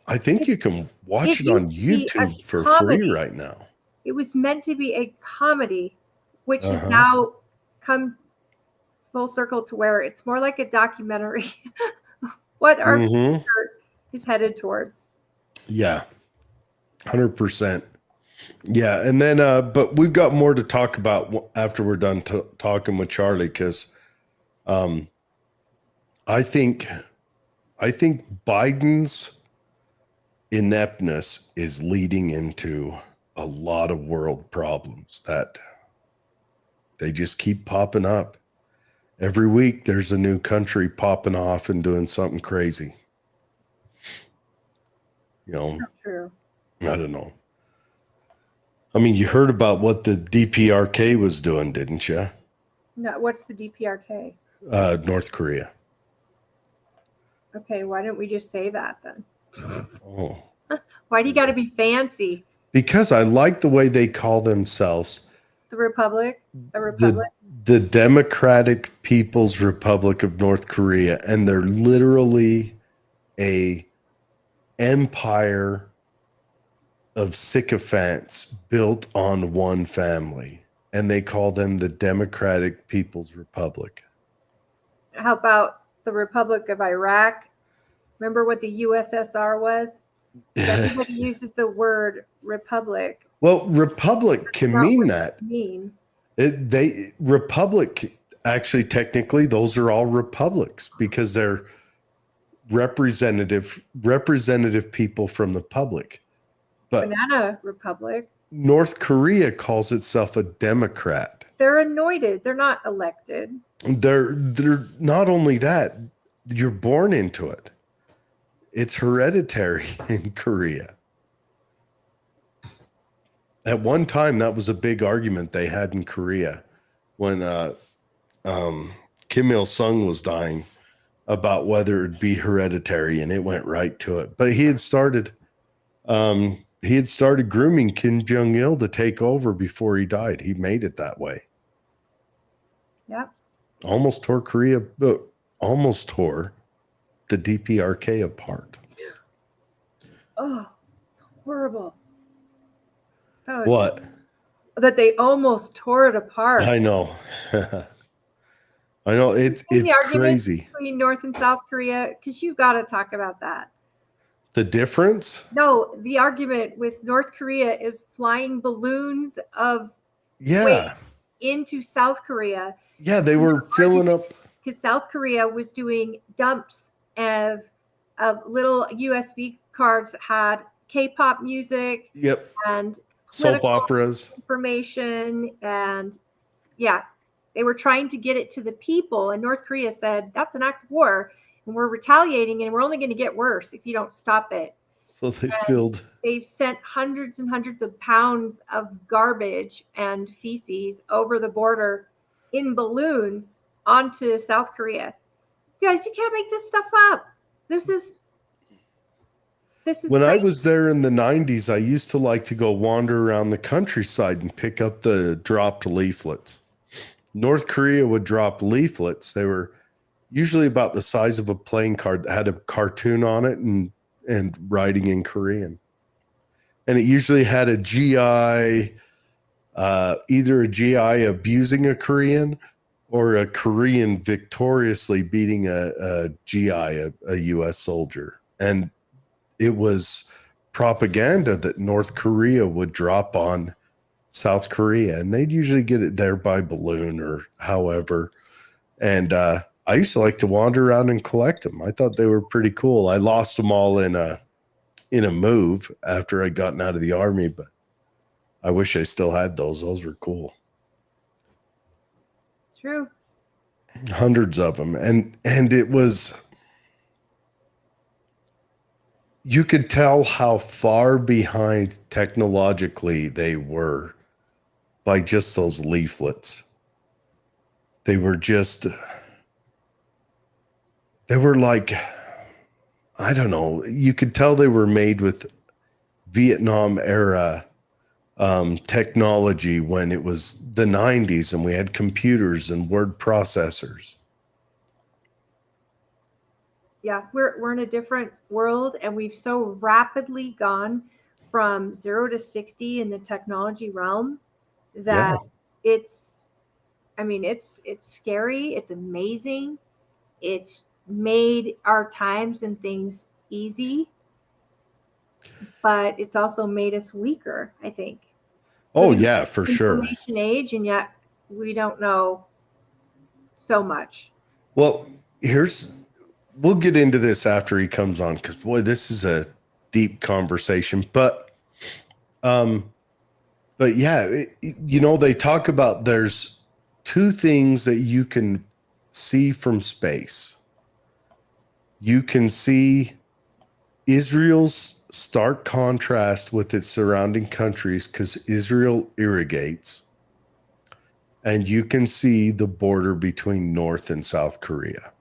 I think you can watch it on YouTube for free right now. It was meant to be a comedy, which has Uh-huh. now come full circle to where it's more like a documentary. What our future is headed towards. Yeah. 100%. Yeah. And then, but we've got more to talk about after we're done talking with Charlie, because I think Biden's ineptness is leading into a lot of world problems that they just keep popping up. Every week there's a new country popping off and doing something crazy. You know, Not true. I don't know. I mean, you heard about what the DPRK was doing, didn't you? No, what's the DPRK? North Korea. Okay, why didn't we just say that then? Oh. Why do you got to be fancy? Because I like the way they call themselves. The Republic? The Republic? The Democratic People's Republic of North Korea. And they're literally a empire of sycophants built on one family. And they call them the Democratic People's Republic. How about the Republic of Iraq? Remember what the USSR was? Everybody uses the word republic. Well, republic can mean that. Republic, actually, technically, those are all republics because they're representative people from the public. But Banana Republic. North Korea calls itself a democrat. They're anointed. They're not elected. They're not only that, you're born into it. It's hereditary in Korea. At one time, that was a big argument they had in Korea when Kim Il-sung was dying about whether it'd be hereditary, and it went right to it. But he had started grooming Kim Jong-il to take over before he died. He made it that way. Yep. Almost tore Korea, but almost tore the DPRK apart. Oh, it's horrible. What? That they almost tore it apart. I know. I know. It's crazy. Between North and South Korea, because you got to talk about that. The difference? No, the argument with North Korea is flying balloons of waste into South Korea. Yeah, they were filling up. Because South Korea was doing dumps of little USB cards that had K-pop music. Yep. And soap operas. Information. And yeah, they were trying to get it to the people. And North Korea said, that's an act of war. And we're retaliating, and we're only going to get worse if you don't stop it. So they've sent hundreds and hundreds of pounds of garbage and feces over the border in balloons onto South Korea. You guys, you can't make this stuff up. This is when crazy. I was there in the 90s, I used to like to go wander around the countryside and pick up the dropped leaflets. North Korea would drop leaflets. They were usually about the size of a playing card that had a cartoon on it and writing in Korean. And it usually had a GI, either a GI abusing a Korean or a Korean victoriously beating a GI, a US soldier. And it was propaganda that North Korea would drop on South Korea, and they'd usually get it there by balloon or however. And I used to like to wander around and collect them. I thought they were pretty cool. I lost them all in a move after I'd gotten out of the Army, but I wish I still had those. Those were cool. True. Hundreds of them. And it was, you could tell how far behind technologically they were by just those leaflets. They were like, I don't know, you could tell they were made with Vietnam era technology when it was the 90s and we had computers and word processors. Yeah, we're in a different world, and we've so rapidly gone from 0 to 60 in the technology realm that it's scary, it's amazing. It's made our times and things easy, but it's also made us weaker, I think. Oh, yeah, for sure. Information age, and yet we don't know so much. Well, we'll get into this after he comes on, because boy, this is a deep conversation. But yeah, they talk about there's two things that you can see from space. You can see Israel's stark contrast with its surrounding countries because Israel irrigates. And you can see the border between North and South Korea.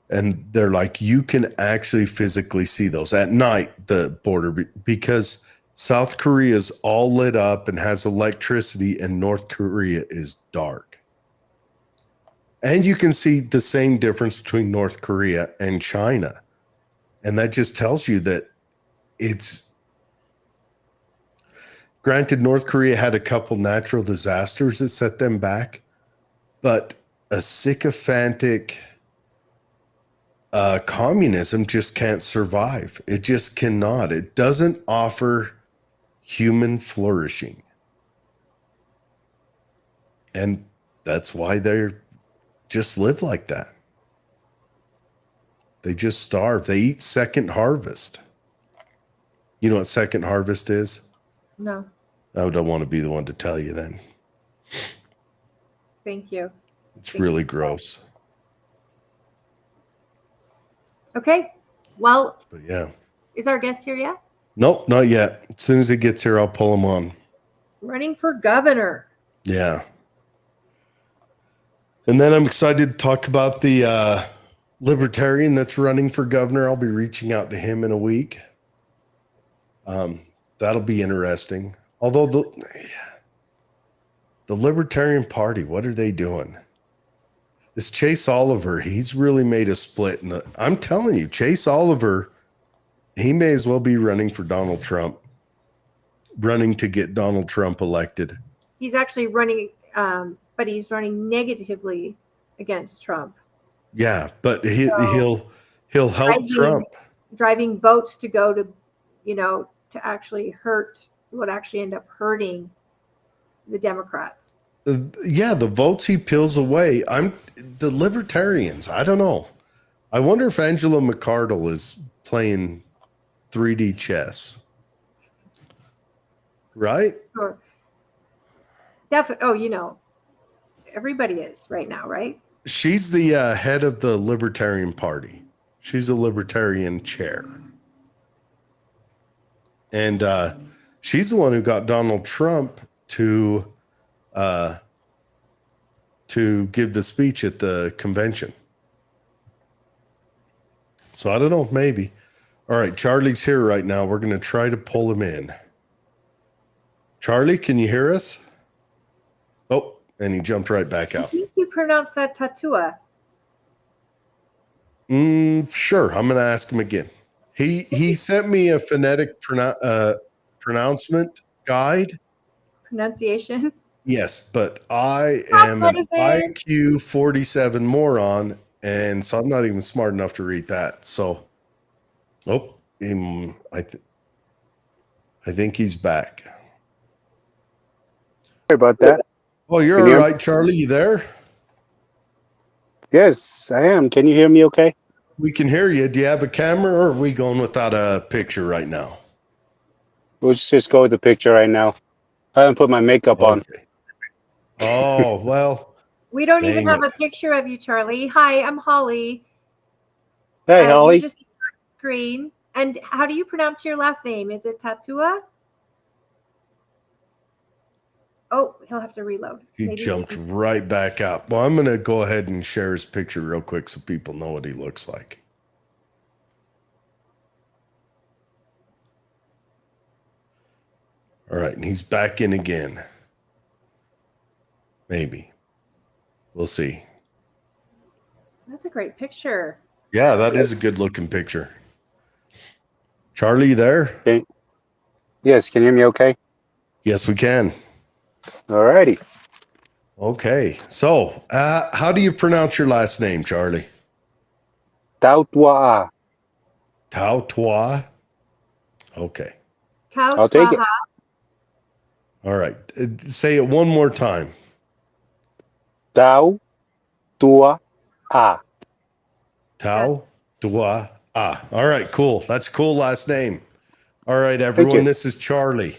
And they're like, you can actually physically see those at night, the border, because South Korea is all lit up and has electricity, and North Korea is dark. And you can see the same difference between North Korea and China. And that just tells you that it's, granted, North Korea had a couple natural disasters that set them back, but a sycophantic communism just can't survive. It just cannot. It doesn't offer human flourishing. And that's why they just live like that. They just starve. They eat second harvest. You know what second harvest is? No. I don't want to be the one to tell you then. Thank you. It's really gross. Okay. Well, But yeah. Is our guest here yet? Nope, not yet. As soon as he gets here, I'll pull him on. Running for governor. Yeah. And then I'm excited to talk about the libertarian that's running for governor. I'll be reaching out to him in a week. That'll be interesting. Although the Libertarian Party, what are they doing? This Chase Oliver, he's really made a split. I'm telling you, Chase Oliver, he may as well be running for Donald Trump, running to get Donald Trump elected. He's actually running, but he's running negatively against Trump. Yeah, but he'll help Trump. Driving votes to go to, to actually hurt, would actually end up hurting the Democrats. Yeah, the votes he peels away. The libertarians. I don't know. I wonder if Angela McArdle is playing 3D chess. Right? Sure. Definitely. Oh, everybody is right now, right? She's the head of the Libertarian Party. She's a Libertarian chair. And she's the one who got Donald Trump to give the speech at the convention. So I don't know, maybe. All right, Charlie's here right now. We're going to try to pull him in. Charlie, can you hear us? Oh, and he jumped right back out. I think you pronounced that Tautuaa. Sure. I'm going to ask him again. He sent me a phonetic pronouncement guide. Pronunciation. Yes, but I Cough am an medicine. IQ 47 moron, and so I'm not even smart enough to read that. So, I think he's back. Sorry about that. Oh, you're Can all you hear me? right, Charlie. You there? Yes, I am. Can you hear me okay? We can hear you. Do you have a camera, or are we going without a picture right now? Let's just go with the picture right now. I haven't put my makeup on. Okay. Oh, well, We don't even dang have a it. picture of you, Charlie. Hi, I'm Holly. Hey, You're Holly. just on the screen. And how do you pronounce your last name? Is it Tautuaa? Oh, he'll have to reload. He Maybe jumped right back out. Well, I'm going to go ahead and share his picture real quick so people know what he looks like. All right, and he's back in again. Maybe. We'll see. That's a great picture. Yeah, that is a good looking picture. Charlie, you there? Yes, can you hear me okay? Yes, we can. Alrighty. Okay. So, how do you pronounce your last name, Charlie? Tautuaa. Tautuaa? Okay. I'll take it. Tautuaa. All right. Say it one more time. Tautuaa. Tautuaa. All right, cool. That's a cool last name. All right, everyone, this is Charlie.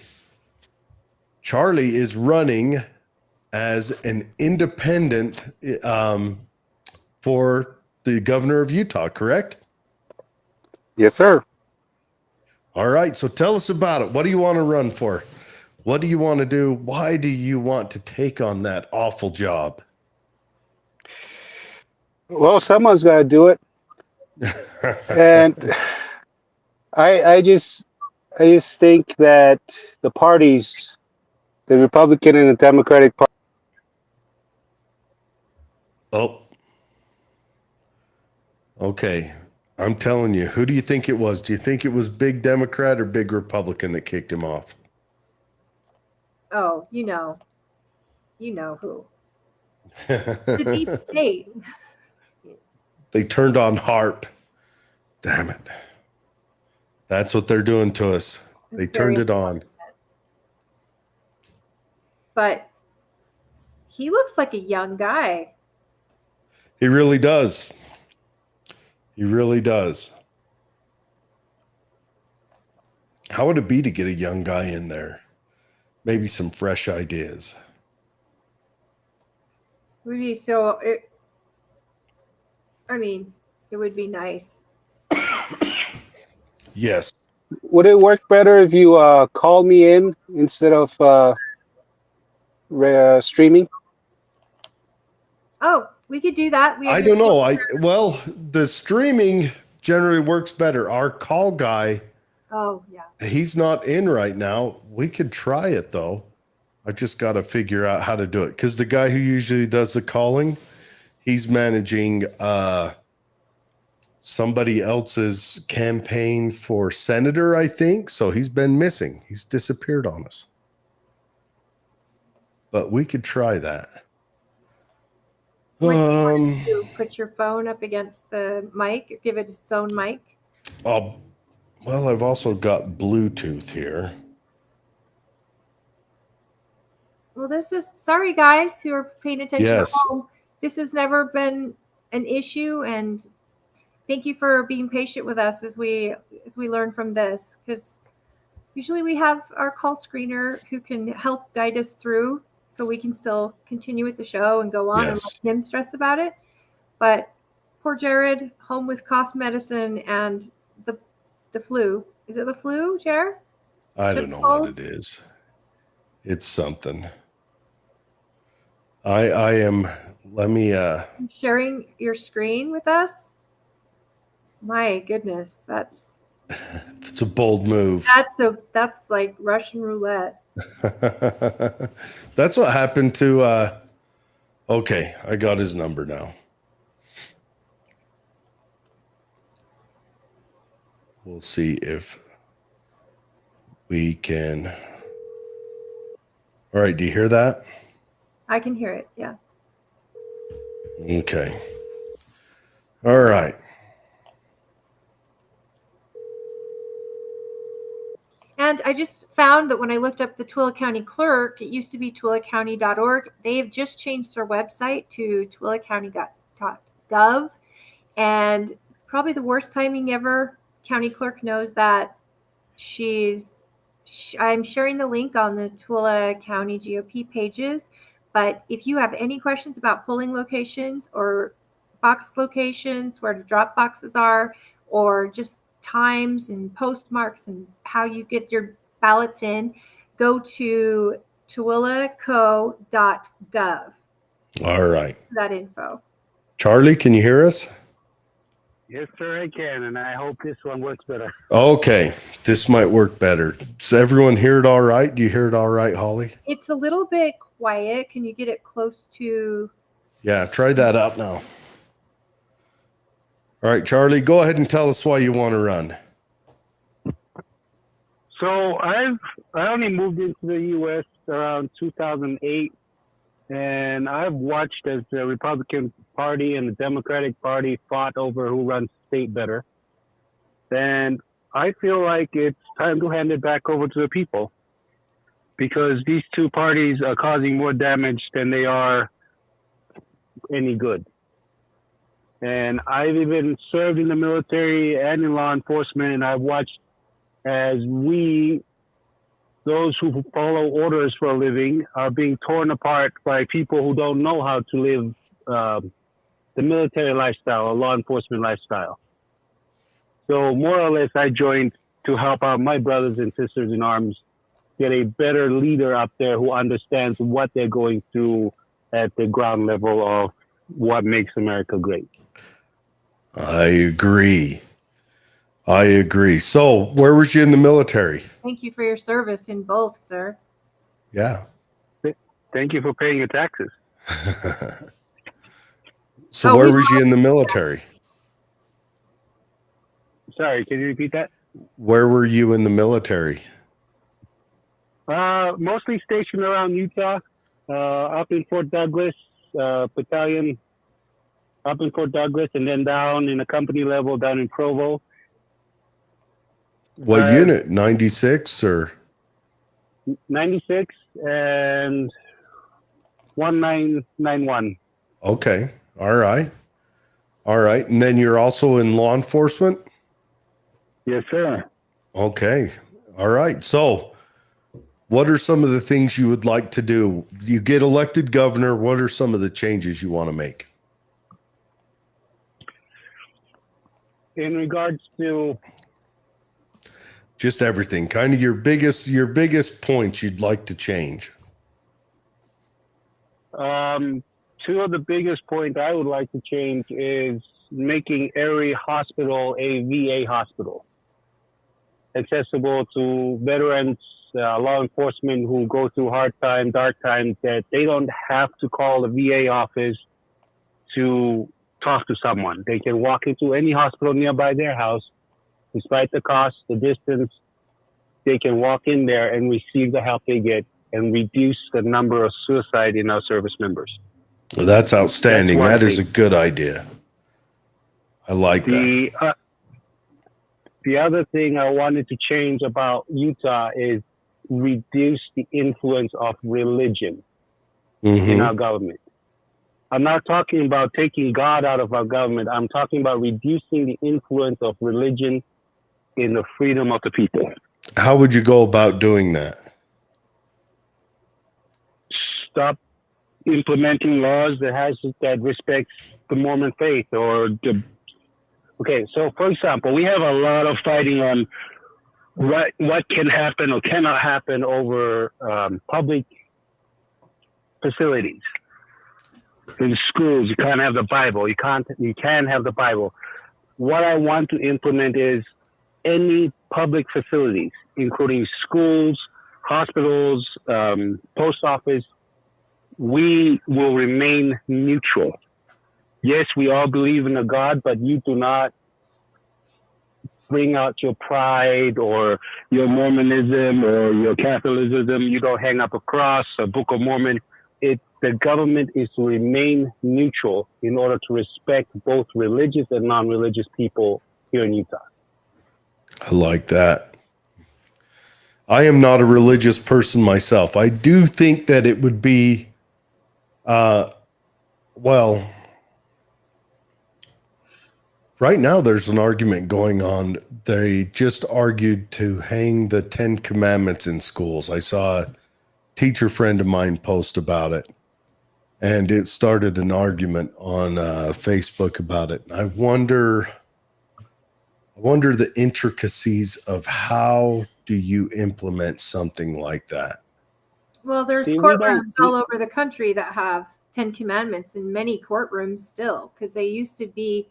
Charlie is running as an independent for the governor of Utah, correct? Yes, sir. All right, so tell us about it. What do you want to run for? What do you want to do? Why do you want to take on that awful job? Well, someone's got to do it. And I just think that the parties, the Republican and the Democratic Party. Oh. Okay. I'm telling you, who do you think it was? Do you think it was big Democrat or big Republican that kicked him off? Oh, you know who. The deep state. They turned on HARP. Damn it. That's what they're doing to us. They turned it on. But he looks like a young guy. He really does. He really does. How would it be to get a young guy in there? Maybe some fresh ideas. Would be so. It would be nice. Yes. Would it work better if you call me in instead of streaming? Oh, we could do that. I don't know. Well, the streaming generally works better. Our call guy, oh yeah, he's not in right now. We could try it though. I just got to figure out how to do it because the guy who usually does the calling, he's managing somebody else's campaign for senator, I think. So he's been missing. He's disappeared on us. But we could try that. What do you want to do? Put your phone up against the mic, give it its own mic. Well, I've also got Bluetooth here. Well, sorry guys who are paying attention Yes. at home. This has never been an issue, and thank you for being patient with us as we learn from this, because usually we have our call screener who can help guide us through so we can still continue with the show and go on and let him stress about it. But poor Jared, home with cough medicine and the flu. Is it the flu, Jared? I don't know what it is. It's something. I am, let me sharing your screen with us. My goodness, that's a bold move. That's like Russian roulette. That's what happened to okay, I got his number now. We'll see if we can. All right. Do you hear that? I can hear it. Yeah. Okay. All right. And I just found that when I looked up the Tooele County Clerk, it used to be TooeleCounty.org. They have just changed their website to TooeleCounty.gov. And it's probably the worst timing ever. County Clerk knows that. I'm sharing the link on the Tooele County GOP pages. But if you have any questions about polling locations or box locations, where the drop boxes are, or just times and postmarks and how you get your ballots in, go to tooeleco.gov. All right. That info. Charlie, can you hear us? Yes, sir, I can, and I hope this one works better. Okay. This might work better. Does everyone hear it all right? Do you hear it all right, Holly? It's a little bit quiet. Can you get it close to? Yeah, try that out now. All right, Charlie, go ahead and tell us why you want to run. So I only moved into the U.S. around 2008, and I've watched as the Republican Party and the Democratic Party fought over who runs the state better. And I feel like it's time to hand it back over to the people, because these two parties are causing more damage than they are any good. And I've even served in the military and in law enforcement, and I've watched as those who follow orders for a living, are being torn apart by people who don't know how to live the military lifestyle or law enforcement lifestyle. So more or less, I joined to help out my brothers and sisters in arms get a better leader up there who understands what they're going through at the ground level of what makes America great. I agree. So, where was you in the military? Thank you for your service in both, sir. Yeah. Thank you for paying your taxes. So, where was you in the military? Sorry, can you repeat that? Where were you in the military? Mostly stationed around Utah, up in Fort Douglas, battalion up in Fort Douglas, and then down in a company level down in Provo. What unit? 96 or? 96 and 1991. Okay. All right. And then you're also in law enforcement? Yes, sir. Okay. All right. So, what are some of the things you would like to do? You get elected governor. What are some of the changes you want to make? In regards to just everything, kind of your biggest points you'd like to change. two of the biggest points I would like to change is making every hospital a VA hospital, accessible to veterans, law enforcement who go through hard times, dark times, that they don't have to call the VA office to talk to someone. They can walk into any hospital nearby their house, despite the cost, the distance. They can walk in there and receive the help they get and reduce the number of suicide in our service members. Well, that's outstanding. That is a thing. good idea. I like that. The other thing I wanted to change about Utah is reduce the influence of religion in our government. I'm not talking about taking God out of our government. I'm talking about reducing the influence of religion in the freedom of the people. How would you go about doing that? Stop implementing laws that respects the Mormon faith Okay, so for example, we have a lot of fighting on what can happen or cannot happen over public facilities. In schools, you can't have the Bible. You can have the Bible. What I want to implement is any public facilities, including schools, hospitals, post office, we will remain neutral. Yes, we all believe in a God, but you do not bring out your pride or your Mormonism or your Catholicism. You don't hang up a cross, a Book of Mormon. The government is to remain neutral in order to respect both religious and non-religious people here in Utah. I like that. I am not a religious person myself. I do think that it would be, well, right now there's an argument going on. They just argued to hang the 10 Commandments in schools. I saw a teacher friend of mine post about it, and it started an argument on Facebook about it. I wonder the intricacies of how do you implement something like that? Well, there's See, we courtrooms don't- all over the country that have 10 Commandments in many courtrooms still, because they used to be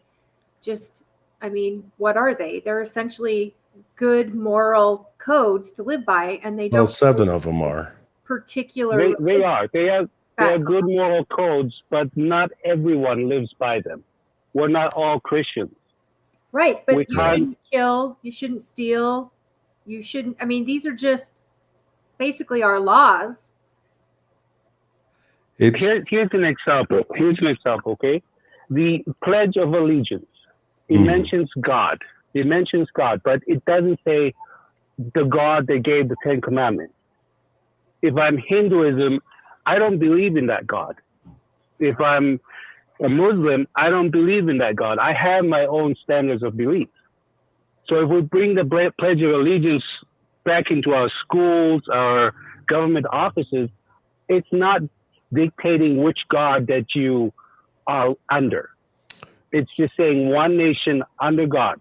just, I mean, what are they? They're essentially good moral codes to live by, and they Well, don't 7 of them are. particular. They are. They are good moral codes, but not everyone lives by them. We're not all Christians. Right, but We you can't- shouldn't kill, you shouldn't steal, you shouldn't. I mean, these are just basically our laws. It's Here's an example. Okay? The Pledge of Allegiance. It mentions God. It mentions God, but it doesn't say the God that gave the 10 Commandments. If I'm Hinduism, I don't believe in that God. If I'm a Muslim, I don't believe in that God. I have my own standards of belief. So if we bring the Pledge of Allegiance back into our schools, our government offices, it's not dictating which God that you are under. It's just saying one nation under God.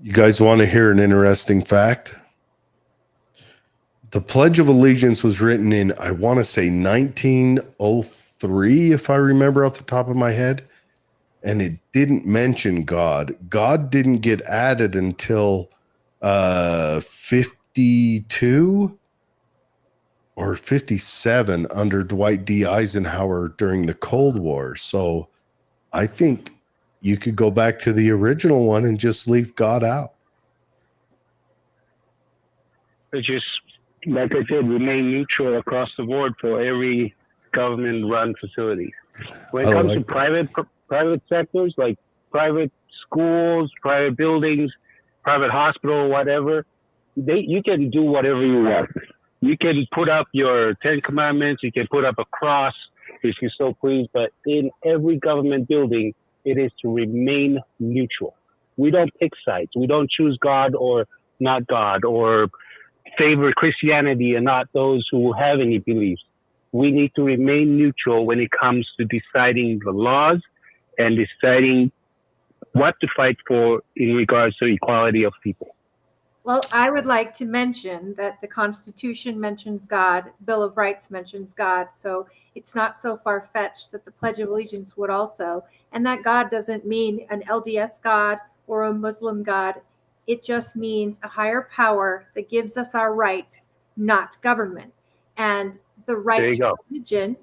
You guys want to hear an interesting fact? The Pledge of Allegiance was written in, I want to say 1903, if I remember off the top of my head. And it didn't mention God. God didn't get added until 52 or 57 under Dwight D. Eisenhower during the Cold War. So I think you could go back to the original one and just leave God out. It's just, like I said, remain neutral across the board for every government-run facility. When it I comes like to that. private sectors, like private schools, private buildings, private hospital, whatever, you can do whatever you want. You can put up your 10 Commandments, you can put up a cross if you so please, but in every government building, it is to remain neutral. We don't pick sides. We don't choose God or not God, or favor Christianity and not those who have any beliefs. We need to remain neutral when it comes to deciding the laws and deciding what to fight for in regards to equality of people. Well, I would like to mention that the Constitution mentions God, Bill of Rights mentions God, so it's not so far-fetched that the Pledge of Allegiance would also. And that God doesn't mean an LDS God or a Muslim God. It just means a higher power that gives us our rights, not government. And the There right you to go. religion,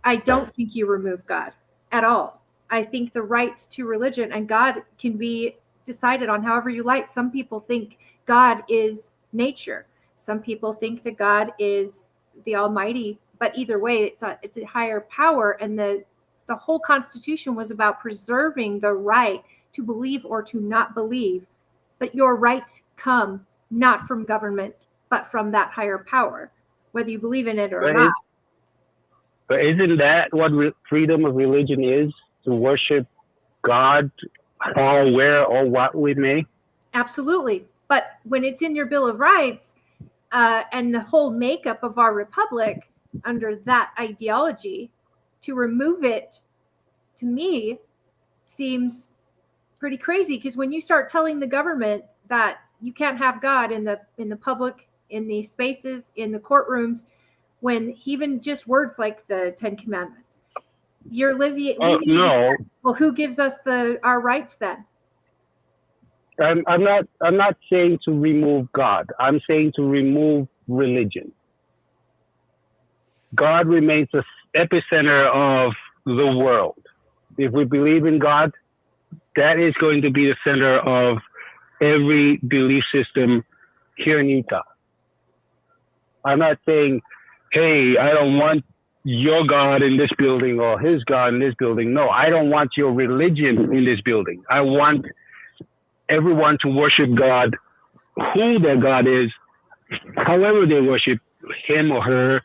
I don't think you remove God at all. I think the right to religion and God can be decided on however you like. Some people think God is nature. Some people think that God is the Almighty. But either way, it's a higher power. And the whole Constitution was about preserving the right to believe or to not believe. But your rights come not from government, but from that higher power, whether you believe in it or not. But isn't that what freedom of religion is? To worship God how, where, or what we may? Absolutely. But when it's in your Bill of Rights and the whole makeup of our republic under that ideology, to remove it, to me, seems pretty crazy. Because when you start telling the government that you can't have God in the public, in the spaces, in the courtrooms, when even just words like the 10 Commandments, you're leaving. No. Well, who gives us our rights then? I'm not saying to remove God. I'm saying to remove religion. God remains the epicenter of the world. If we believe in God, that is going to be the center of every belief system here in Utah. I'm not saying, hey, I don't want your God in this building or his God in this building. No, I don't want your religion in this building. I want everyone to worship God, who their God is, however they worship him or her,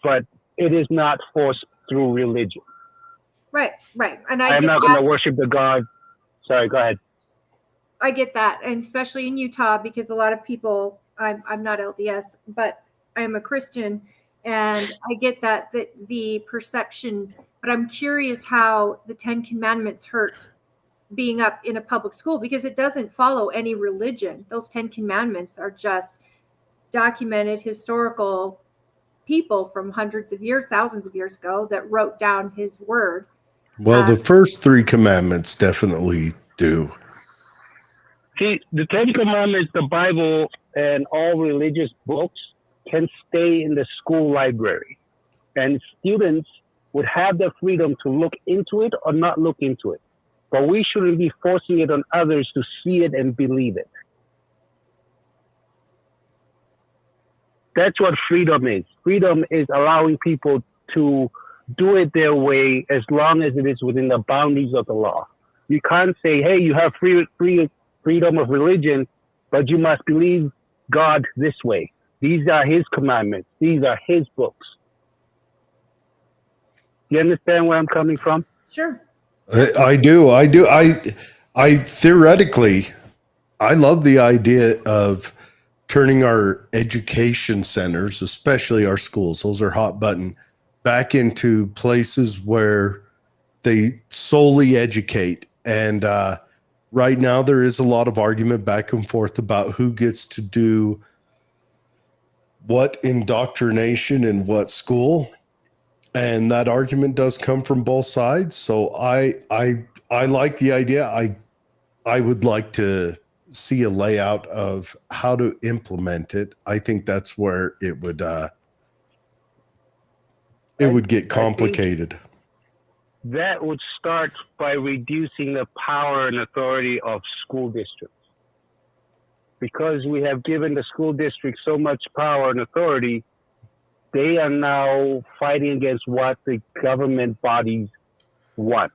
but it is not forced through religion. Right. And I'm not going to worship the God. Sorry, go ahead. I get that. And especially in Utah, because a lot of people, I'm not LDS, but I'm a Christian. And I get that the perception, but I'm curious how the 10 Commandments hurt being up in a public school, because it doesn't follow any religion. Those 10 Commandments are just documented historical people from hundreds of years, thousands of years ago that wrote down his word. Well, the first 3 commandments definitely do. See, the 10 Commandments, the Bible, and all religious books can stay in the school library. And students would have the freedom to look into it or not look into it. But we shouldn't be forcing it on others to see it and believe it. That's what freedom is. Freedom is allowing people to do it their way as long as it is within the boundaries of the law. You can't say, hey, you have freedom of religion, but you must believe God this way. These are his commandments. These are his books. You understand where I'm coming from? Sure. I do. I theoretically, I love the idea of turning our education centers, especially our schools, those are hot button, back into places where they solely educate. And right now there is a lot of argument back and forth about who gets to do what indoctrination in what school. And that argument does come from both sides. So I like the idea. I would like to see a layout of how to implement it. I think that's where it would get complicated. That would start by reducing the power and authority of school districts. Because we have given the school district so much power and authority, they are now fighting against what the government bodies want.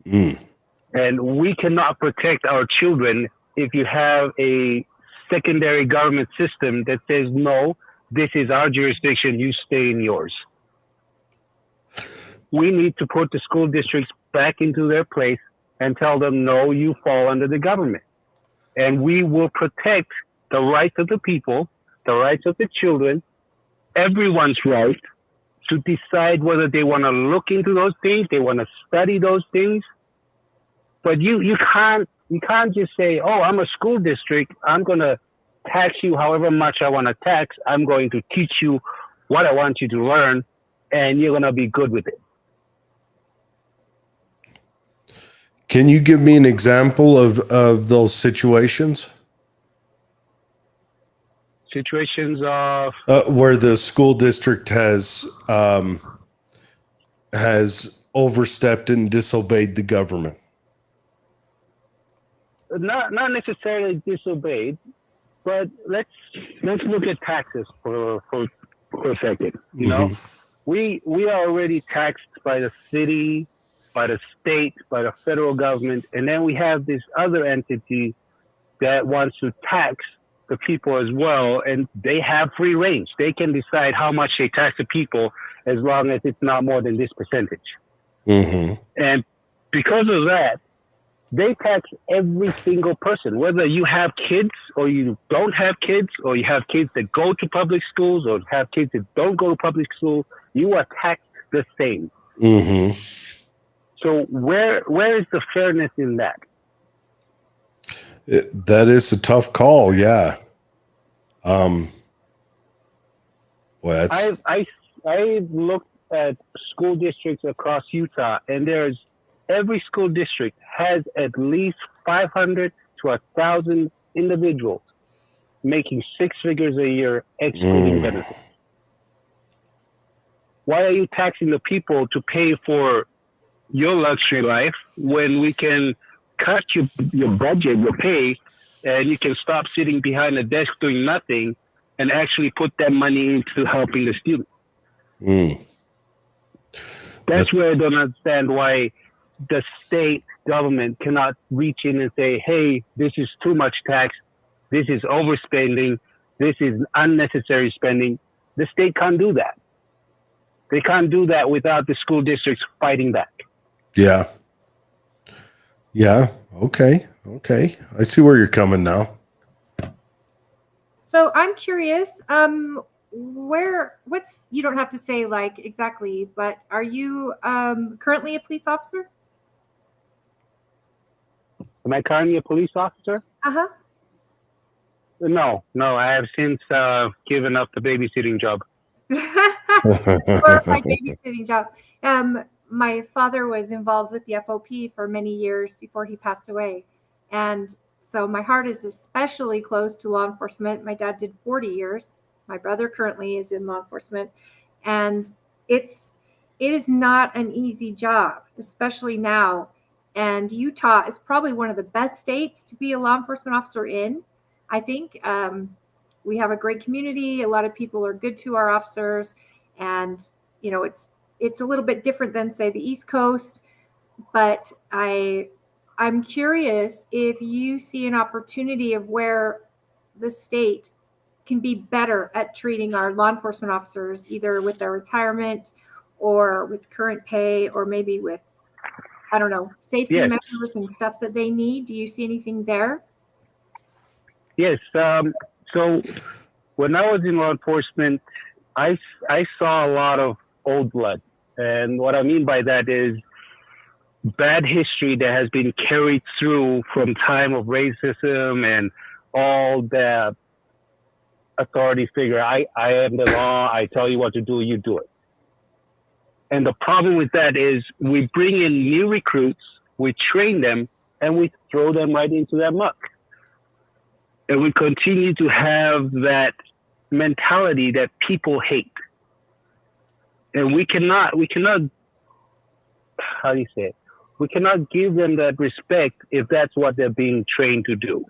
And we cannot protect our children if you have a secondary government system that says, no, this is our jurisdiction, you stay in yours. We need to put the school districts back into their place and tell them, no, you fall under the government. And we will protect the rights of the people, the rights of the children, everyone's right to decide whether they want to look into those things, they want to study those things. But you can't just say, oh, I'm a school district, I'm going to tax you however much I want to tax, I'm going to teach you what I want you to learn, and you're going to be good with it. Can you give me an example of those situations? Situations of where the school district has overstepped and disobeyed the government. Not necessarily disobeyed, but let's look at taxes for a second. You know, we are already taxed by the city, by the state, by the federal government, and then we have this other entity that wants to tax the people as well, and they have free range. They can decide how much they tax the people as long as it's not more than this percentage. And because of that, they tax every single person, whether you have kids or you don't have kids, or you have kids that go to public schools or have kids that don't go to public school, you are taxed the same. So where is the fairness in that? That is a tough call. Yeah. Well, I've looked at school districts across Utah, and every school district has at least 500 to 1,000 individuals making 6 figures a year, excluding benefits. Why are you taxing the people to pay for your luxury life when we can cut your budget, your pay, and you can stop sitting behind a desk doing nothing and actually put that money into helping the student. That's where I don't understand why the state government cannot reach in and say, hey, this is too much tax. This is overspending. This is unnecessary spending. The state can't do that. They can't do that without the school districts fighting back. Yeah. Yeah. Okay. I see where you're coming now. So I'm curious, you don't have to say like exactly, but are you currently a police officer? Am I currently a police officer? Uh-huh. No, I have since given up the babysitting job. Or my babysitting job. My father was involved with the FOP for many years before he passed away. And so my heart is especially close to law enforcement. My dad did 40 years. My brother currently is in law enforcement. And it is not an easy job, especially now. And Utah is probably one of the best states to be a law enforcement officer in. I think we have a great community. A lot of people are good to our officers. And, you know, it's a little bit different than, say, the East Coast. But I'm curious if you see an opportunity of where the state can be better at treating our law enforcement officers, either with their retirement or with current pay, or maybe with, I don't know, safety measures and stuff that they need. Do you see anything there? Yes. So when I was in law enforcement, I saw a lot of old blood. And what I mean by that is bad history that has been carried through from time of racism and all the authority figure. I am the law. I tell you what to do, you do it. And the problem with that is we bring in new recruits, we train them, and we throw them right into that muck. And we continue to have that mentality that people hate. And we cannot, how do you say it? We cannot give them that respect if that's what they're being trained to do.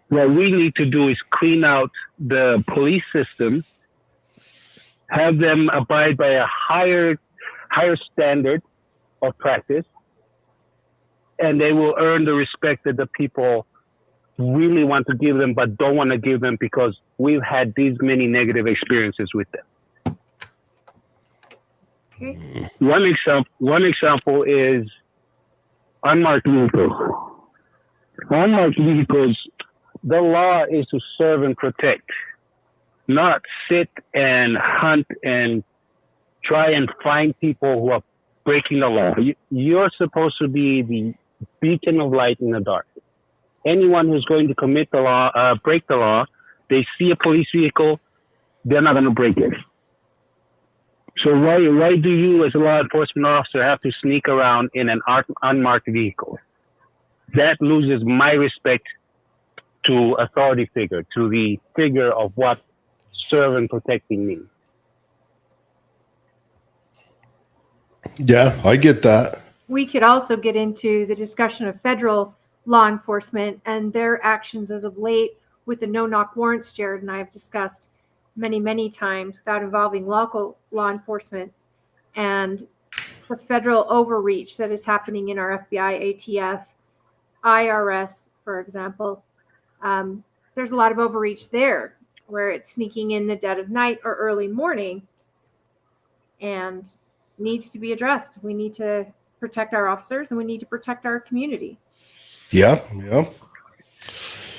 What we need to do is clean out the police system, have them abide by a higher standard of practice, and they will earn the respect that the people really want to give them, but don't want to give them because we've had these many negative experiences with them. Okay. One example is unmarked vehicles. Unmarked vehicles, the law is to serve and protect, not sit and hunt and try and find people who are breaking the law. You're supposed to be the beacon of light in the dark. Anyone who's going to commit the law, break the law, they see a police vehicle, they're not going to break it. So why do you as a law enforcement officer have to sneak around in an unmarked vehicle? That loses my respect to authority figure, to the figure of what serve and protecting means. Yeah, I get that. We could also get into the discussion of federal law enforcement and their actions as of late with the no-knock warrants Jared and I have discussed many, many times without involving local law enforcement, and the federal overreach that is happening in our FBI, ATF, IRS, for example. There's a lot of overreach there where it's sneaking in the dead of night or early morning and needs to be addressed. We need to protect our officers and we need to protect our community. Yeah.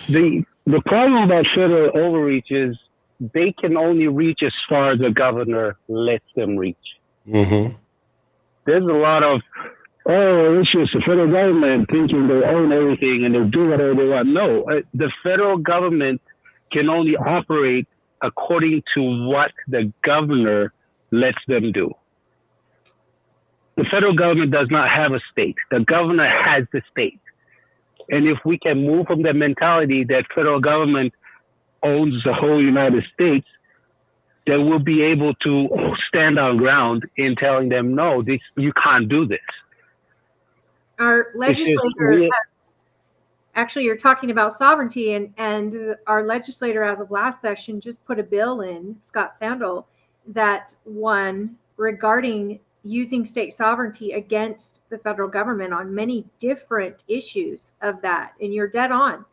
The problem about federal overreach is they can only reach as far as the governor lets them reach. Mm-hmm. There's a lot of, it's just the federal government thinking they own everything and they do whatever they want. No, the federal government can only operate according to what the governor lets them do. The federal government does not have a state. The governor has the state. And if we can move from the mentality that federal government owns the whole United States, then we'll be able to stand our ground in telling them, no, you can't do this. Our legislature actually, you're talking about sovereignty, and our legislator, as of last session, just put a bill in, Scott Sandel, that won regarding using state sovereignty against the federal government on many different issues of that. And you're dead on.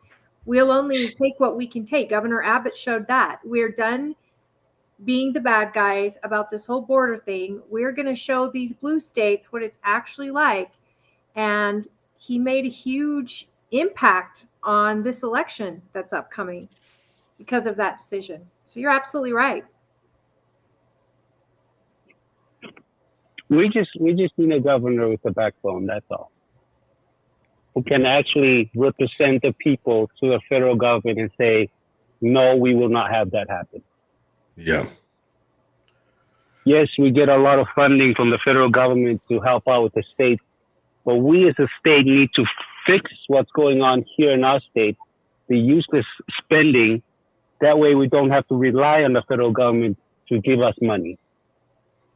We'll only take what we can take. Governor Abbott showed that. We're done being the bad guys about this whole border thing. We're going to show these blue states what it's actually like. And he made a huge impact on this election that's upcoming because of that decision. So you're absolutely right. We just need a governor with a backbone. That's all. Who can actually represent the people to the federal government and say, no, we will not have that happen. Yeah. Yes, we get a lot of funding from the federal government to help out with the state, but we as a state need to fix what's going on here in our state, the useless spending. That way we don't have to rely on the federal government to give us money,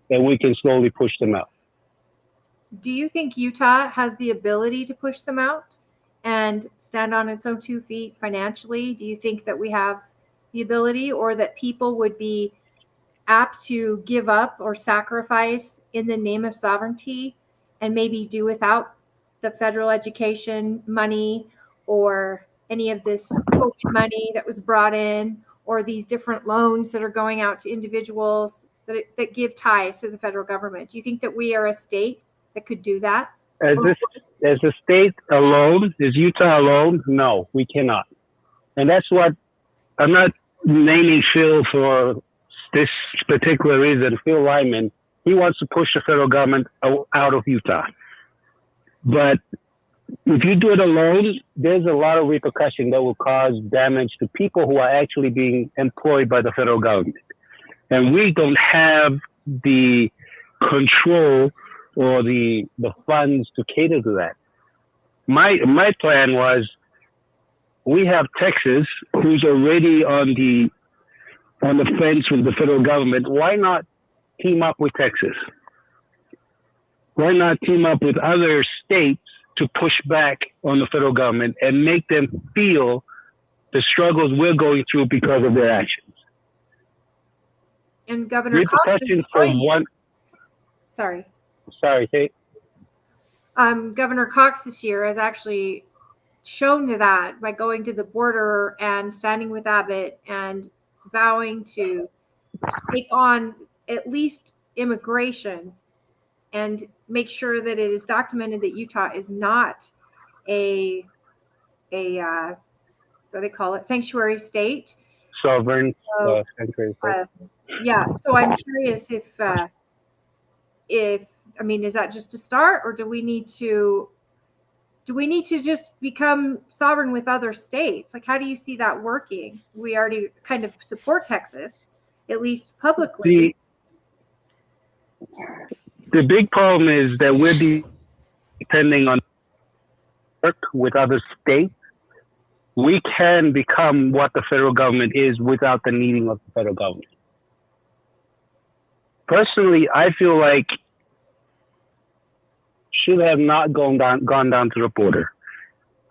and we can slowly push them out. Do you think Utah has the ability to push them out and stand on its own 2 feet financially? Do you think that we have the ability, or that people would be apt to give up or sacrifice in the name of sovereignty and maybe do without the federal education money or any of this COVID money that was brought in, or these different loans that are going out to individuals that give ties to the federal government? Do you think that we are a state that could do that? As a state alone, as Utah alone, no, we cannot. And that's what, I'm not naming Phil for this particular reason. Phil Lyman, he wants to push the federal government out of Utah. But if you do it alone, there's a lot of repercussion that will cause damage to people who are actually being employed by the federal government. And we don't have the control or the funds to cater to that. My plan was, we have Texas, who's already on the fence with the federal government. Why not team up with Texas? Why not team up with other states to push back on the federal government and make them feel the struggles we're going through because of their actions? And Governor Cox is Governor Cox this year has actually shown that by going to the border and standing with Abbott and vowing to take on at least immigration and make sure that it is documented that Utah is not a what do they call it, sanctuary state, sovereign sanctuary state. Yeah, so I'm curious if I mean, is that just a start, or do we need to just become sovereign with other states? Like, how do you see that working? We already kind of support Texas, at least publicly. The big problem is that we're depending on work with other states. We can become what the federal government is without the needing of the federal government. Personally, I feel like should have not gone down to the border.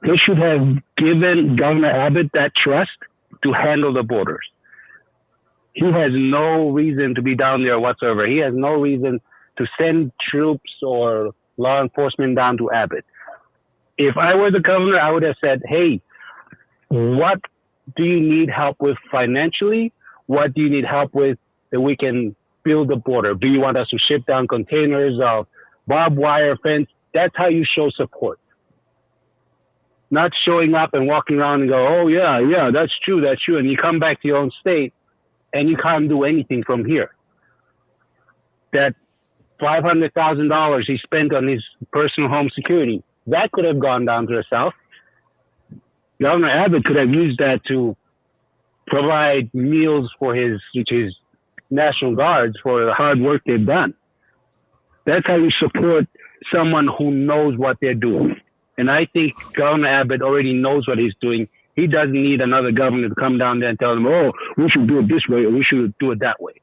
They should have given Governor Abbott that trust to handle the borders. He has no reason to be down there whatsoever. He has no reason to send troops or law enforcement down to Abbott. If I were the governor, I would have said, hey, what do you need help with financially? What do you need help with that we can build the border? Do you want us to ship down containers of barbed wire fence? That's how you show support. Not showing up and walking around and go, oh, yeah, that's true. And you come back to your own state and you can't do anything from here. That $500,000 he spent on his personal home security, that could have gone down to the south. Governor Abbott could have used that to provide meals for his National Guards for the hard work they've done. That's how you support someone who knows what they're doing. And I think Governor Abbott already knows what he's doing. He doesn't need another governor to come down there and tell him, oh, we should do it this way or we should do it that way.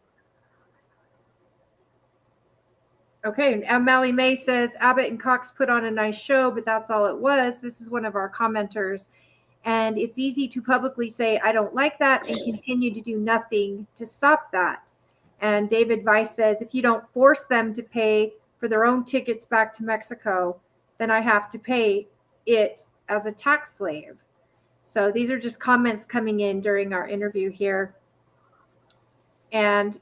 Okay, and Melly May says Abbott and Cox put on a nice show, but that's all it was. This is one of our commenters. And it's easy to publicly say, I don't like that, and continue to do nothing to stop that. And David Weiss says, if you don't force them to pay for their own tickets back to Mexico, then I have to pay it as a tax slave. So these are just comments coming in during our interview here. And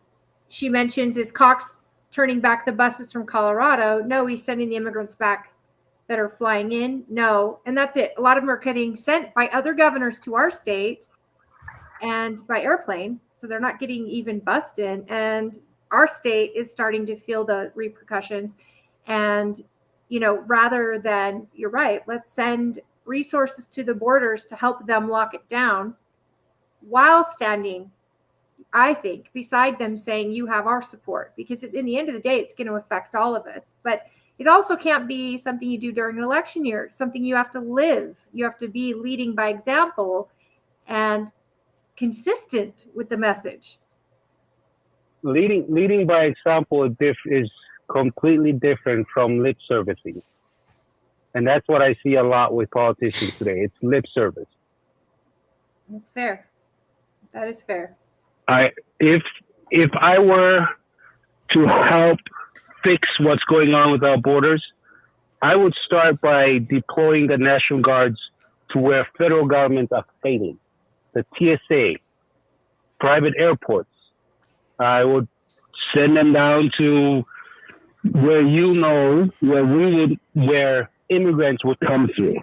she mentions, is Cox turning back the buses from Colorado? No, he's sending the immigrants back that are flying in. No, and that's it. A lot of them are getting sent by other governors to our state and by airplane, so they're not getting even bussed in. And our state is starting to feel the repercussions. And, you know, rather than, you're right, let's send resources to the borders to help them lock it down while standing, I think, beside them, saying you have our support, because in the end of the day, it's going to affect all of us. But it also can't be something you do during an election year. It's something you have to live. You have to be leading by example and consistent with the message. Leading by example is completely different from lip servicing. And that's what I see a lot with politicians today. It's lip service. That's fair. That is fair. If I were to help fix what's going on with our borders, I would start by deploying the National Guards to where federal governments are failing. The TSA, private airports. I would send them down to where immigrants would come through.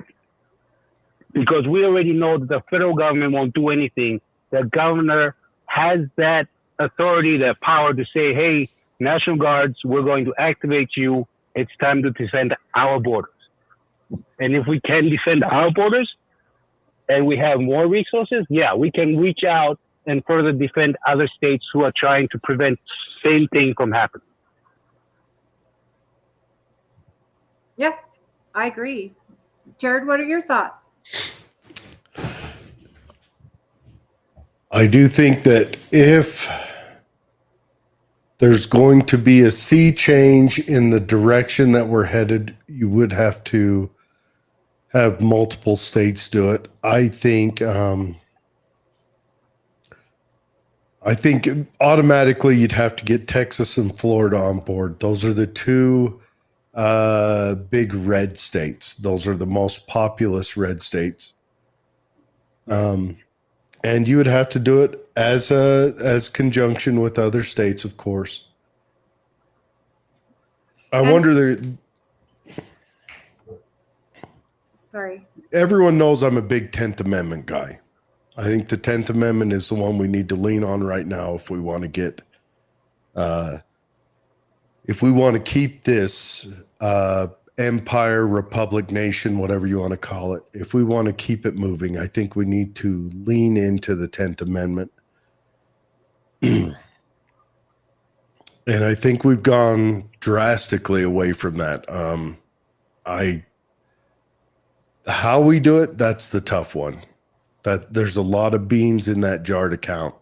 Because we already know that the federal government won't do anything. The governor has that authority, that power to say, hey, National Guards, we're going to activate you. It's time to defend our borders. And if we can defend our borders and we have more resources, yeah, we can reach out and further defend other states who are trying to prevent the same thing from happening. Yeah, I agree. Jared, what are your thoughts? I do think that if there's going to be a sea change in the direction that we're headed, you would have to have multiple states do it. I think automatically you'd have to get Texas and Florida on board. Those are the two big red states. Those are the most populous red states. And you would have to do it as conjunction with other states, of course. Sorry. Everyone knows I'm a big 10th Amendment guy. I think the 10th Amendment is the one we need to lean on right now if we want to get, if we want to keep this empire, republic, nation, whatever you want to call it, if we want to keep it moving, I think we need to lean into the 10th Amendment. And I think we've gone drastically away from that. How we do it, that's the tough one. That there's a lot of beans in that jar to count.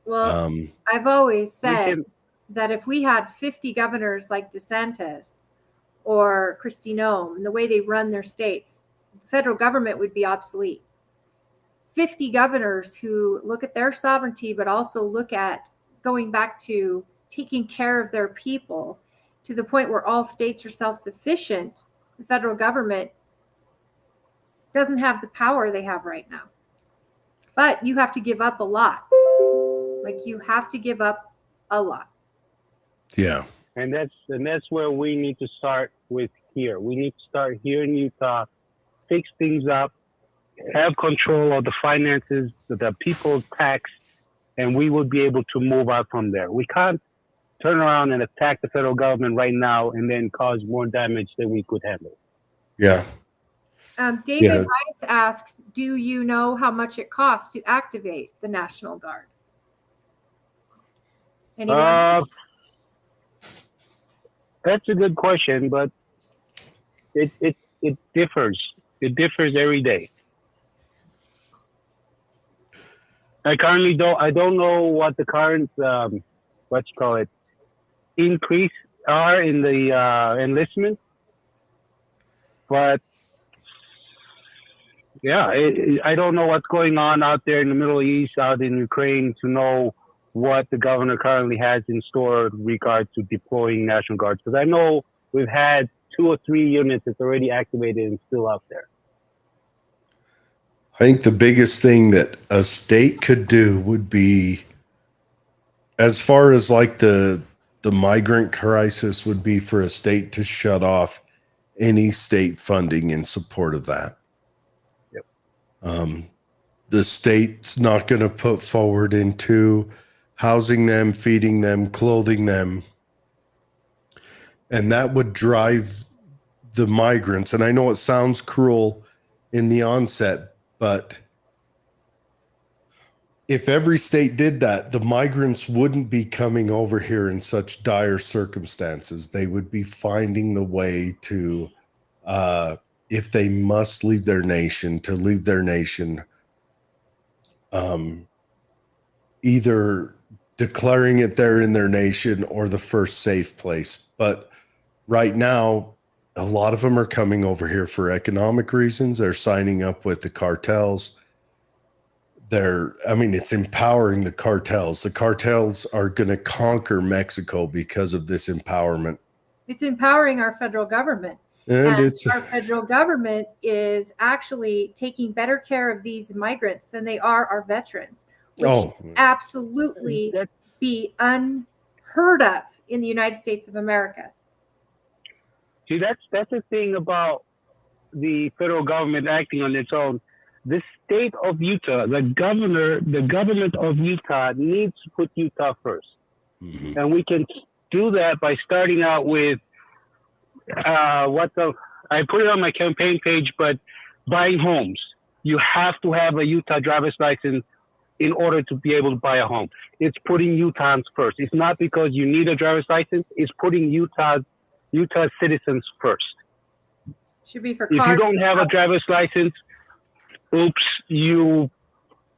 Well, I've always said that if we had 50 governors like DeSantis or Kristi Noem, the way they run their states, the federal government would be obsolete. 50 governors who look at their sovereignty, but also look at going back to taking care of their people to the point where all states are self-sufficient. The federal government doesn't have the power they have right now. But you have to give up a lot. Like, you have to give up a lot. Yeah. And that's where we need to start with here. We need to start here in Utah, fix things up, have control of the finances, the people's tax, and we will be able to move out from there. We can't turn around and attack the federal government right now and then cause more damage than we could handle. Yeah. David Weiss asks, do you know how much it costs to activate the National Guard? Anyone? That's a good question, but it differs. It differs every day. I don't know what the current increase are in the enlistment, but yeah, I don't know what's going on out there in the Middle East, out in Ukraine, to know what the governor currently has in store in regard to deploying National Guards. Because I know we've had 2 or 3 units that's already activated and still out there. I think the biggest thing that a state could do would be, as far as like the migrant crisis, would be for a state to shut off any state funding in support of that. Yep. The state's not going to put forward into housing them, feeding them, clothing them. And that would drive the migrants. And I know it sounds cruel in the onset, but if every state did that, the migrants wouldn't be coming over here in such dire circumstances. They would be finding the way to, if they must leave their nation, to leave their nation, either declaring it there in their nation or the first safe place. But right now, a lot of them are coming over here for economic reasons. They're signing up with the cartels. It's empowering the cartels. The cartels are going to conquer Mexico because of this empowerment. It's empowering our federal government. And our federal government is actually taking better care of these migrants than they are our veterans, which absolutely be unheard of in the United States of America. See, that's the thing about the federal government acting on its own. The state of Utah, the government of Utah needs to put Utah first. Mm-hmm. And we can do that by starting out with I put it on my campaign page, but buying homes. You have to have a Utah driver's license in order to be able to buy a home. It's putting Utahns first. It's not because you need a driver's license. It's putting Utah citizens first. Should be for cars. If you don't have a driver's license, oops, you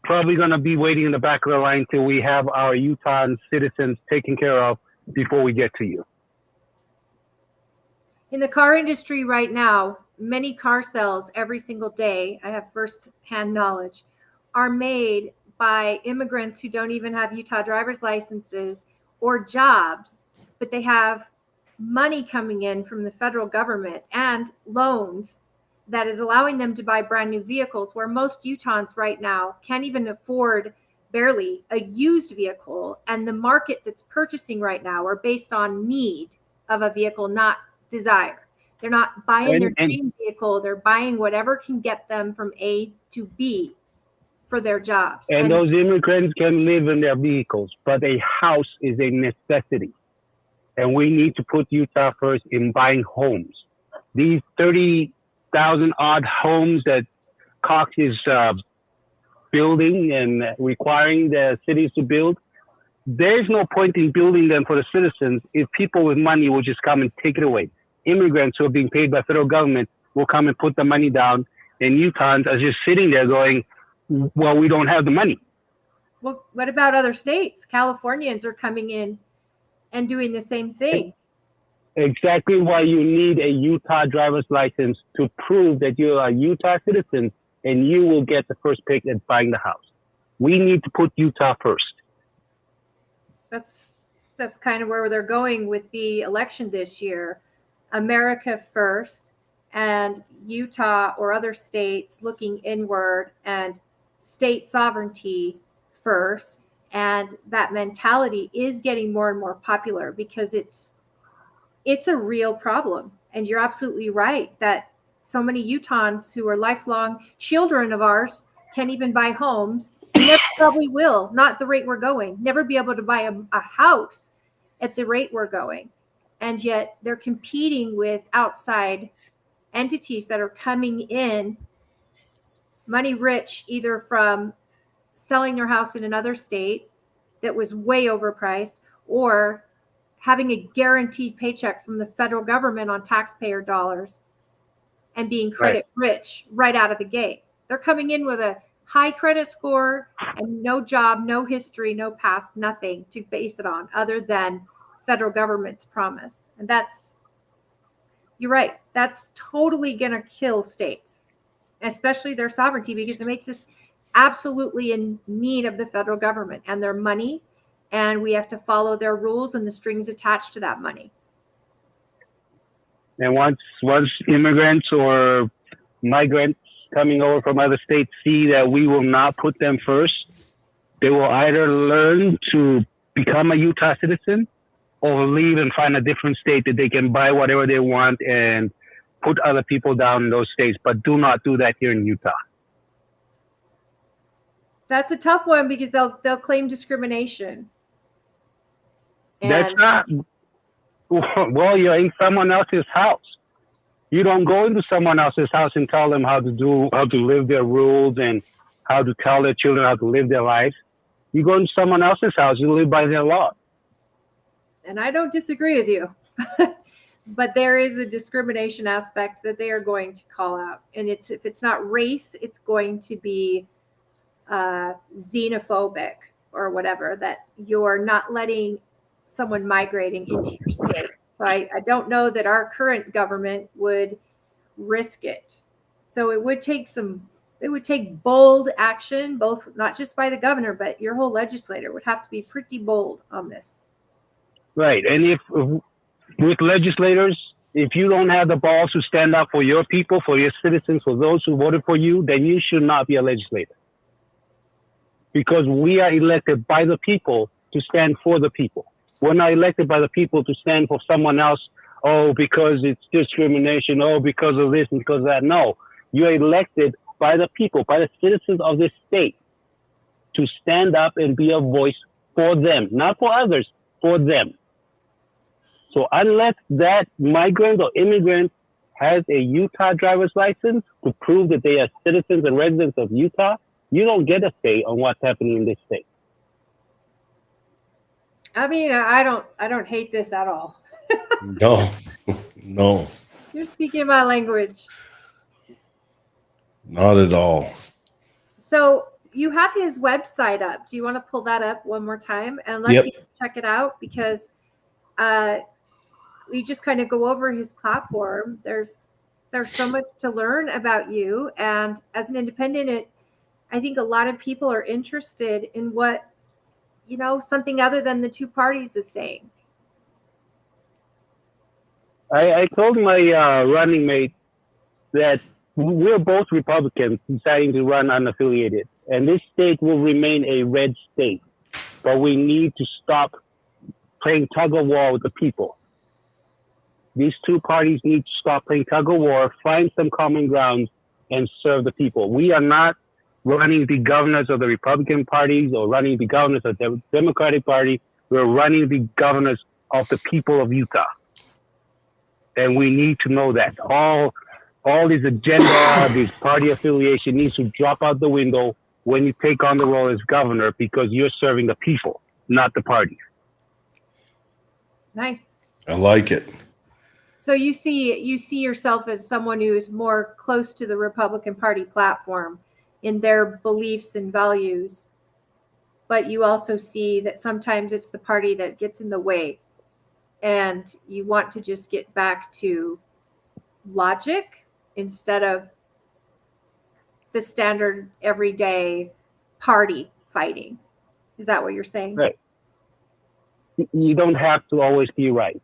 probably going to be waiting in the back of the line till we have our Utah citizens taken care of before we get to you. In the car industry right now, many car sales every single day, I have first-hand knowledge, are made by immigrants who don't even have Utah driver's licenses or jobs, but they have money coming in from the federal government and loans that is allowing them to buy brand new vehicles, where most Utahns right now can't even afford barely a used vehicle. And the market that's purchasing right now are based on need of a vehicle, not desire. They're not buying their dream vehicle. They're buying whatever can get them from A to B for their jobs. And those immigrants can live in their vehicles, but a house is a necessity. And we need to put Utah first in buying homes. These 30,000 odd homes that Cox is building and requiring the cities to build, there's no point in building them for the citizens if people with money will just come and take it away. Immigrants who are being paid by federal government will come and put the money down, and Utahns are just sitting there going, well, we don't have the money. Well, what about other states? Californians are coming in and doing the same thing. Exactly why you need a Utah driver's license to prove that you're a Utah citizen, and you will get the first pick at buying the house. We need to put Utah first. That's kind of where they're going with the election this year. America first, and Utah or other states looking inward, and state sovereignty first. And that mentality is getting more and more popular because it's a real problem. And you're absolutely right that so many Utahns who are lifelong children of ours can't even buy homes. Never probably will, not at the rate we're going. Never be able to buy a house at the rate we're going. And yet they're competing with outside entities that are coming in money rich, either from selling their house in another state that was way overpriced, or having a guaranteed paycheck from the federal government on taxpayer dollars and being credit rich right out of the gate. They're coming in with a high credit score and no job, no history, no past, nothing to base it on other than federal government's promise. And you're right, that's totally going to kill states, especially their sovereignty, because it makes us absolutely in need of the federal government and their money. And we have to follow their rules and the strings attached to that money. And once immigrants or migrants coming over from other states see that we will not put them first, they will either learn to become a Utah citizen or leave and find a different state that they can buy whatever they want and put other people down in those states. But do not do that here in Utah. That's a tough one because they'll claim discrimination. That's not, well, you're in someone else's house. You don't go into someone else's house and tell them how to live their rules and how to tell their children how to live their lives. You go into someone else's house, you live by their law. And I don't disagree with you. But there is a discrimination aspect that they are going to call out. And if it's not race, it's going to be xenophobic or whatever, that you're not letting someone migrating into your state. So I don't know that our current government would risk it. So it would take bold action, both not just by the governor, but your whole legislator would have to be pretty bold on this. Right. And if with legislators, if you don't have the balls to stand up for your people, for your citizens, for those who voted for you, then you should not be a legislator. Because we are elected by the people to stand for the people. We're not elected by the people to stand for someone else, because it's discrimination, because of this and because of that. No, you're elected by the people, by the citizens of this state to stand up and be a voice for them, not for others, for them. So unless that migrant or immigrant has a Utah driver's license to prove that they are citizens and residents of Utah, you don't get a say on what's happening in this state. I mean, I don't hate this at all. No, You're speaking my language. not at all. So you have his website up. Do you want to pull that up one more time and let people check it out? Because we just kind of go over his platform. There's so much to learn about you. And as an independent, I think a lot of people are interested in what, something other than the two parties is saying. I told my running mate that we're both Republicans deciding to run unaffiliated, and this state will remain a red state, but we need to stop playing tug of war with the people. These two parties need to stop playing tug of war, find some common ground, and serve the people. We are not running the governors of the Republican parties or running the governors of the Democratic Party. We're running the governors of the people of Utah. And we need to know that. All this agenda, this party affiliation needs to drop out the window when you take on the role as governor, because you're serving the people, not the party. Nice. I like it. So you see yourself as someone who is more close to the Republican Party platform in their beliefs and values, but you also see that sometimes it's the party that gets in the way, and you want to just get back to logic instead of the standard everyday party fighting. Is that what you're saying? Right. You don't have to always be right.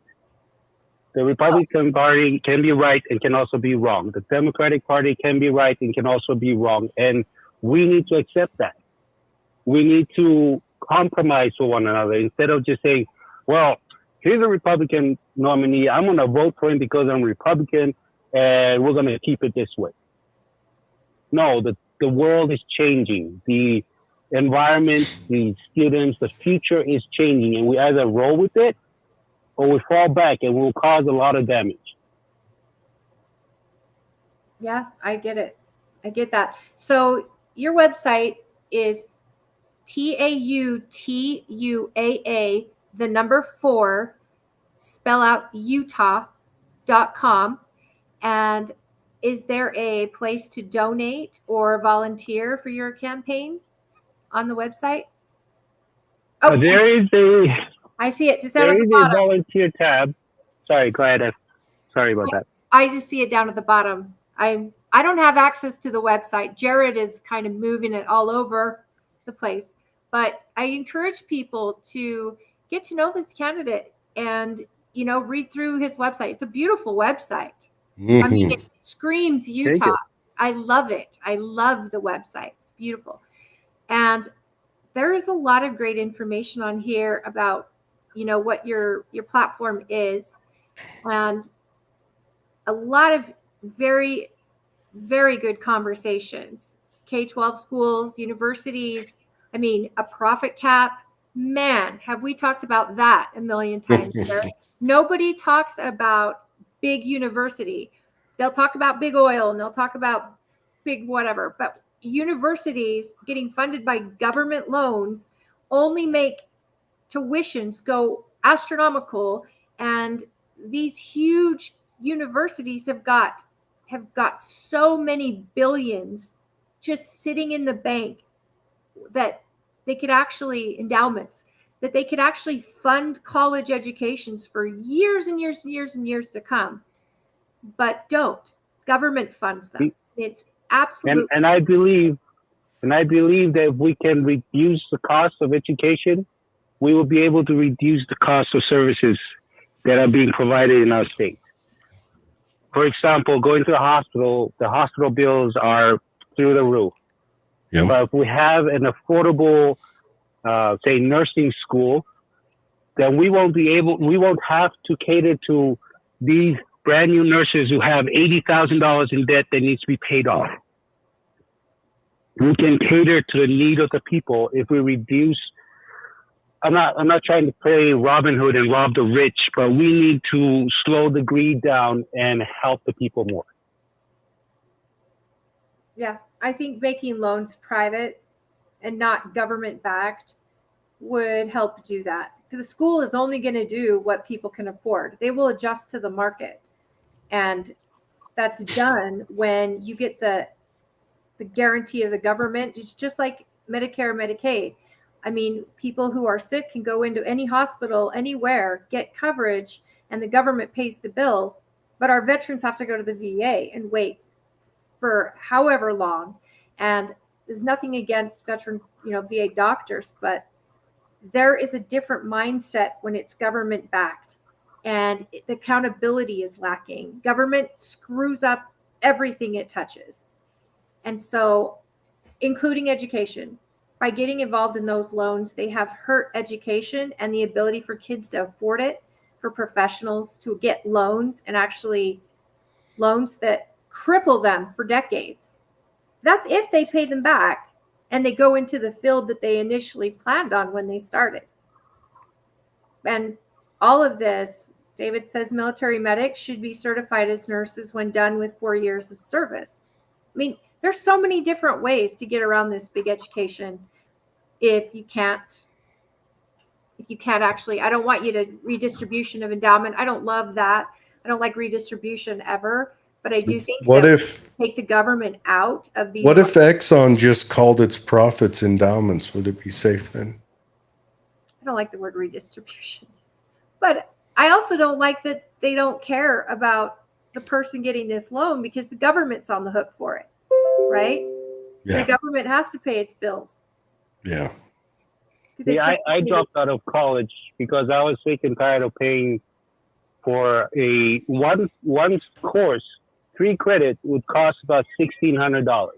The Republican Party can be right and can also be wrong. The Democratic Party can be right and can also be wrong. And we need to accept that. We need to compromise with one another instead of just saying, well, here's a Republican nominee. I'm going to vote for him because I'm Republican, and we're going to keep it this way. No, the world is changing. The environment, the students, the future is changing, and we either roll with it or we fall back, and we'll cause a lot of damage. Yeah, I get it. I get that. So your website is TAUTUAA, the number 4, spell out Utah.com. And is there a place to donate or volunteer for your campaign on the website? There is I see it just down There at the is a bottom. volunteer tab. Sorry, go ahead. Sorry about that. I just see it down at the bottom. I don't have access to the website. Jared is kind of moving it all over the place. But I encourage people to get to know this candidate and, read through his website. It's a beautiful website. I mean, it screams Utah. you. I love it. I love the website. It's beautiful. And there is a lot of great information on here about, what your platform is, and a lot of very, very good conversations. K-12 schools, universities, I mean, a profit cap. Man, have we talked about that a million times here. Nobody talks about big university. They'll talk about big oil and they'll talk about big whatever. But universities getting funded by government loans only make tuitions go astronomical. And these huge universities have got so many billions just sitting in the bank that they could actually, endowments, that they could actually fund college educations for years and years and years and years to come, but don't. Government funds them. It's absolutely. And I believe that if we can reduce the cost of education, we will be able to reduce the cost of services that are being provided in our state. For example, going to the hospital bills are through the roof. Yeah. But if we have an affordable, say, nursing school, then we won't have to cater to these brand new nurses who have $80,000 in debt that needs to be paid off. We can cater to the need of the people if we reduce. I'm not trying to play Robin Hood and rob the rich, but we need to slow the greed down and help the people more. Yeah, I think making loans private and not government backed would help do that. Because the school is only going to do what people can afford. They will adjust to the market. And that's done when you get the guarantee of the government. It's just like Medicare, Medicaid. I mean, people who are sick can go into any hospital, anywhere, get coverage, and the government pays the bill. But our veterans have to go to the VA and wait for however long. And there's nothing against veteran, VA doctors, but there is a different mindset when it's government backed, and the accountability is lacking. Government screws up everything it touches. And so, including education, by getting involved in those loans, they have hurt education and the ability for kids to afford it, for professionals to get loans, and actually loans that cripple them for decades. That's if they pay them back and they go into the field that they initially planned on when they started. And all of this, David says military medics should be certified as nurses when done with 4 years of service. I mean, there's so many different ways to get around this big education. If you can't actually, I don't want you to redistribution of endowment. I don't love that. I don't like redistribution ever, but I do think take the government out of these. What if Exxon just called its profits endowments? Would it be safe then? I don't like the word redistribution, but I also don't like that they don't care about the person getting this loan because the government's on the hook for it, right? Yeah. The government has to pay its bills. Yeah. Yeah, I dropped out of college because I was sick and tired of paying for a one course. 3 credits would cost about $1,600.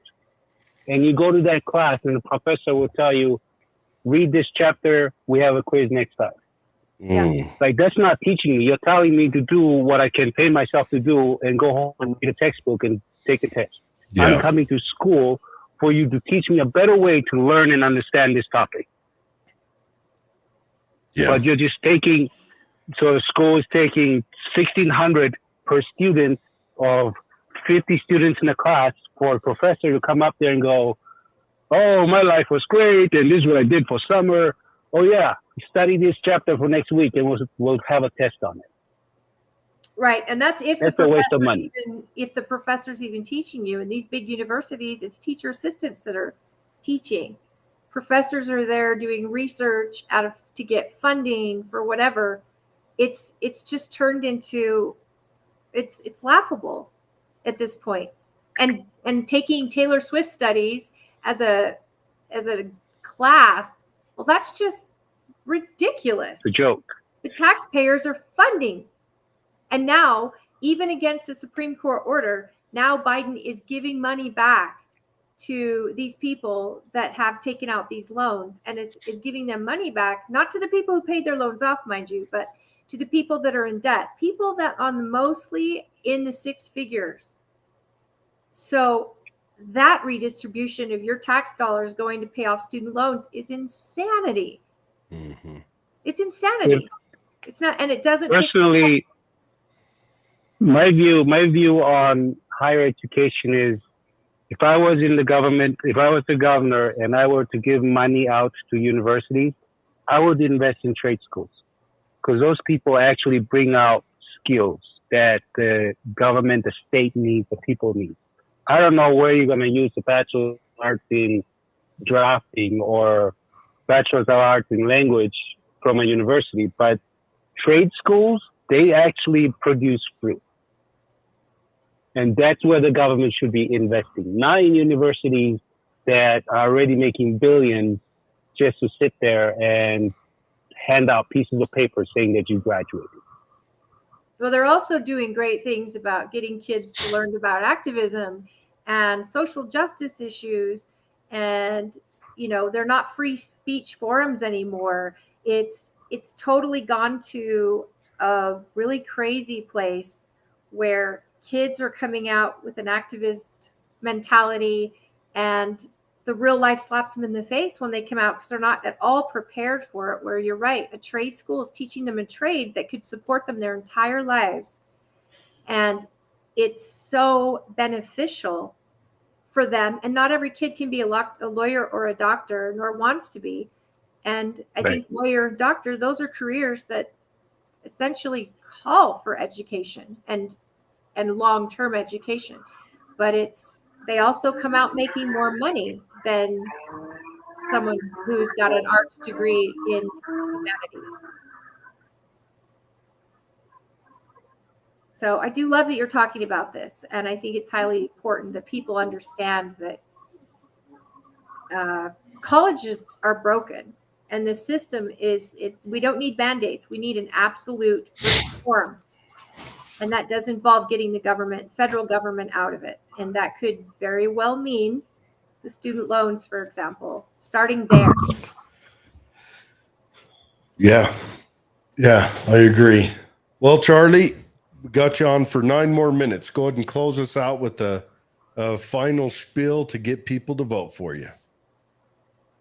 And you go to that class and the professor will tell you, read this chapter, we have a quiz next time. Yeah. Like, that's not teaching me. You're telling me to do what I can pay myself to do and go home and read a textbook and take a test. Yeah. I'm coming to school for you to teach me a better way to learn and understand this topic. Yeah. But you're just taking, so the school is taking $1,600 per student of 50 students in a class for a professor to come up there and go, oh, my life was great, and this is what I did for summer. Oh, yeah, study this chapter for next week, and we'll have a test on it. Right, and that's if That's a waste of money. If the professor's even teaching you. In these big universities, it's teacher assistants that are teaching. professors are there doing research to get funding for whatever. It's just turned into it's laughable at this point. And taking Taylor Swift studies as a class, well, that's just ridiculous. It's a joke. The taxpayers are funding. And now, even against a Supreme Court order, now Biden is giving money back to these people that have taken out these loans, and is giving them money back, not to the people who paid their loans off, mind you, but to the people that are in debt, people that on mostly in the six figures. So that redistribution of your tax dollars going to pay off student loans is insanity. Mm-hmm. It's insanity. It's not, and it doesn't. Personally, my view on higher education is, if I was in the government, if I was the governor and I were to give money out to universities, I would invest in trade schools, because those people actually bring out skills that the government, the state needs, the people need. I don't know where you're going to use the Bachelor of Arts in drafting or Bachelor of Arts in language from a university, but trade schools, they actually produce fruit. And that's where the government should be investing, not in universities that are already making billions just to sit there and hand out pieces of paper saying that you graduated. Well, they're also doing great things about getting kids to learn about activism and social justice issues. And, you know, they're not free speech forums anymore. It's totally gone to a really crazy place where kids are coming out with an activist mentality, and the real life slaps them in the face when they come out, because they're not at all prepared for it. Where you're right, a trade school is teaching them a trade that could support them their entire lives. And it's so beneficial for them. And not every kid can be a lawyer or a doctor, nor wants to be. And I think lawyer, doctor, those are careers that essentially call for education and long-term education. But they also come out making more money than someone who's got an arts degree in humanities. So I do love that you're talking about this, and I think it's highly important that people understand that colleges are broken, and the system we don't need band-aids. We need an absolute reform. And that does involve getting the federal government out of it. And that could very well mean the student loans, for example, starting there. Yeah, I agree. Well, Charlie, we got you on for 9 more minutes. Go ahead and close us out with a final spiel to get people to vote for you.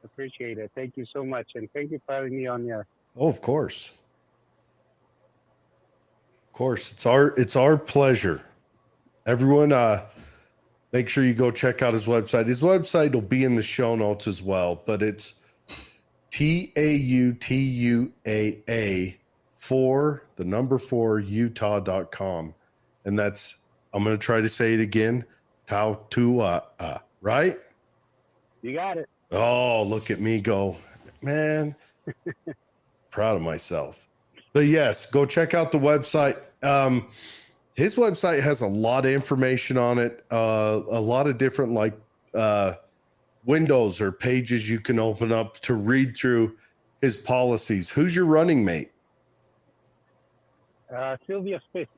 Appreciate it. Thank you so much. And thank you for having me on your. Oh, of course. Of course, it's our pleasure. Everyone, make sure you go check out his website. His website will be in the show notes as well, but it's TAUTUAA 4 Utah.com. And that's, I'm going to try to say it again, Tautuaa, right? You got it. Oh, look at me go, man. Proud of myself. But yes, go check out the website. His website has a lot of information on it. A lot of different windows or pages you can open up to read through his policies. Who's your running mate? Sylvia Fisk.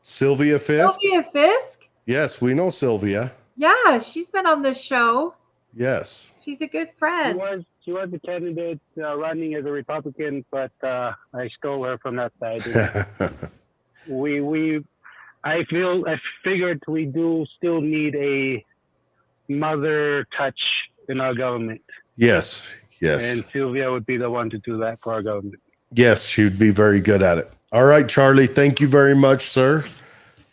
Sylvia Fisk? Sylvia Fisk? Yes, we know Sylvia. Yeah, she's been on this show. Yes. She's a good friend. She was the candidate running as a Republican, but I stole her from that side. I figured we do still need a mother touch in our government. Yes. And Sylvia would be the one to do that for our government. Yes, she would be very good at it. All right, Charlie, thank you very much, sir.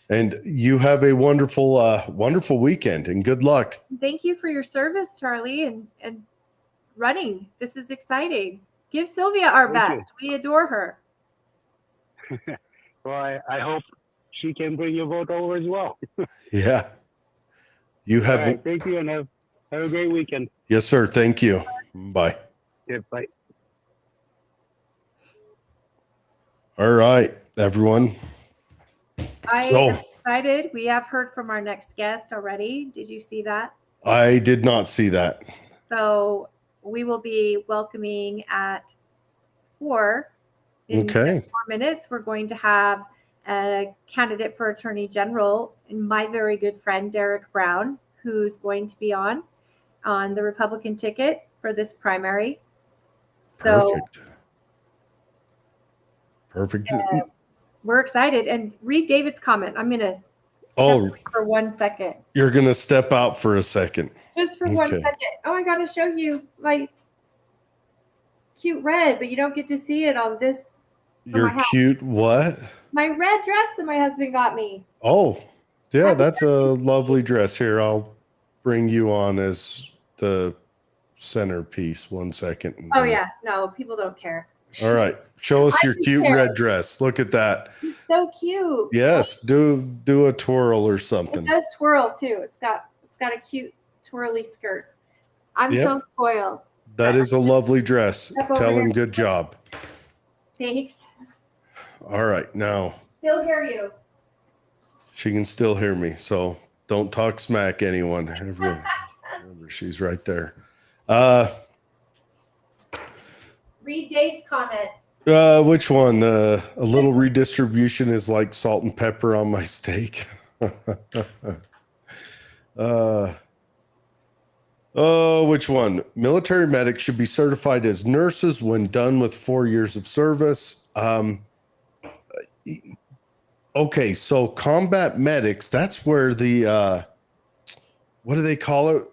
And you have a wonderful, wonderful weekend, and good luck. Thank you for your service, Charlie, and running. This is exciting. Give Sylvia our best. We adore her. Well, I hope she can bring your vote over as well. Yeah. You have. All right, thank you, and have a great weekend. Yes, sir. Thank you. Bye. Yeah, bye. All right, everyone. I So- am excited. We have heard from our next guest already. Did you see that? I did not see that. So we will be welcoming at 4 in Okay. 4 minutes. We're going to have a candidate for Attorney General, and my very good friend Derek Brown, who's going to be on the Republican ticket for this primary. So Perfect. we're excited. And read David's comment. I'm going to step away for 1 second. You're going to step out for a second. Just for 1 second. Oh, I got to show you my cute red, but you don't get to see it on this. Your cute what? My red dress that my husband got me. Oh, yeah, that's a lovely dress. Here, I'll bring you on as the centerpiece. 1 second. Oh, yeah. No, people don't care. All right. Show us your cute care. red dress. Look at that. It's so cute. Yes, do a twirl or something. It does swirl too. It's got a cute twirly skirt. I'm so spoiled. That is a lovely dress. Tell him good job. Thanks. All right, now Still hear you. she can still hear me, so don't talk smack anyone. Remember, she's right there. Read Dave's comment. Which one? A little redistribution is like salt and pepper on my steak. Which one? Military medics should be certified as nurses when done with 4 years of service. Okay, so combat medics, that's where the what do they call it?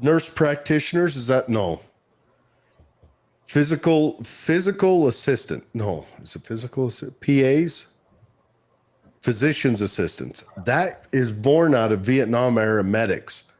Nurse practitioners, is that no? Physical assistant. No, is it physical assistant? PAs? Physician's assistants. That is born out of Vietnam era medics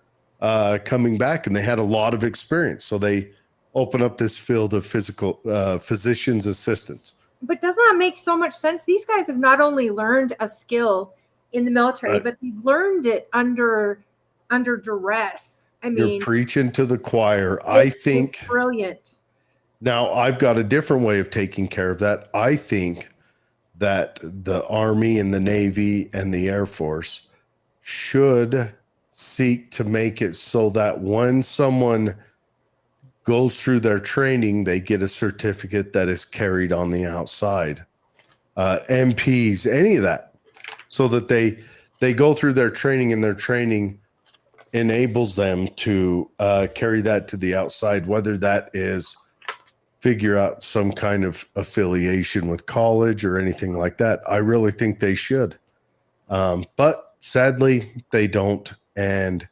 coming back, and they had a lot of experience. So they open up this field of physician's assistants. But doesn't that make so much sense? These guys have not only learned a skill in the military, but they've learned it under duress. I mean, you're preaching to the choir. I think it's brilliant. Now, I've got a different way of taking care of that. I think that the Army and the Navy and the Air Force should seek to make it so that when someone goes through their training, they get a certificate that is carried on the outside. MPs, any of that, so that they go through their training, and their training enables them to carry that to the outside, whether that is figure out some kind of affiliation with college or anything like that. I really think they should. But sadly, they don't. And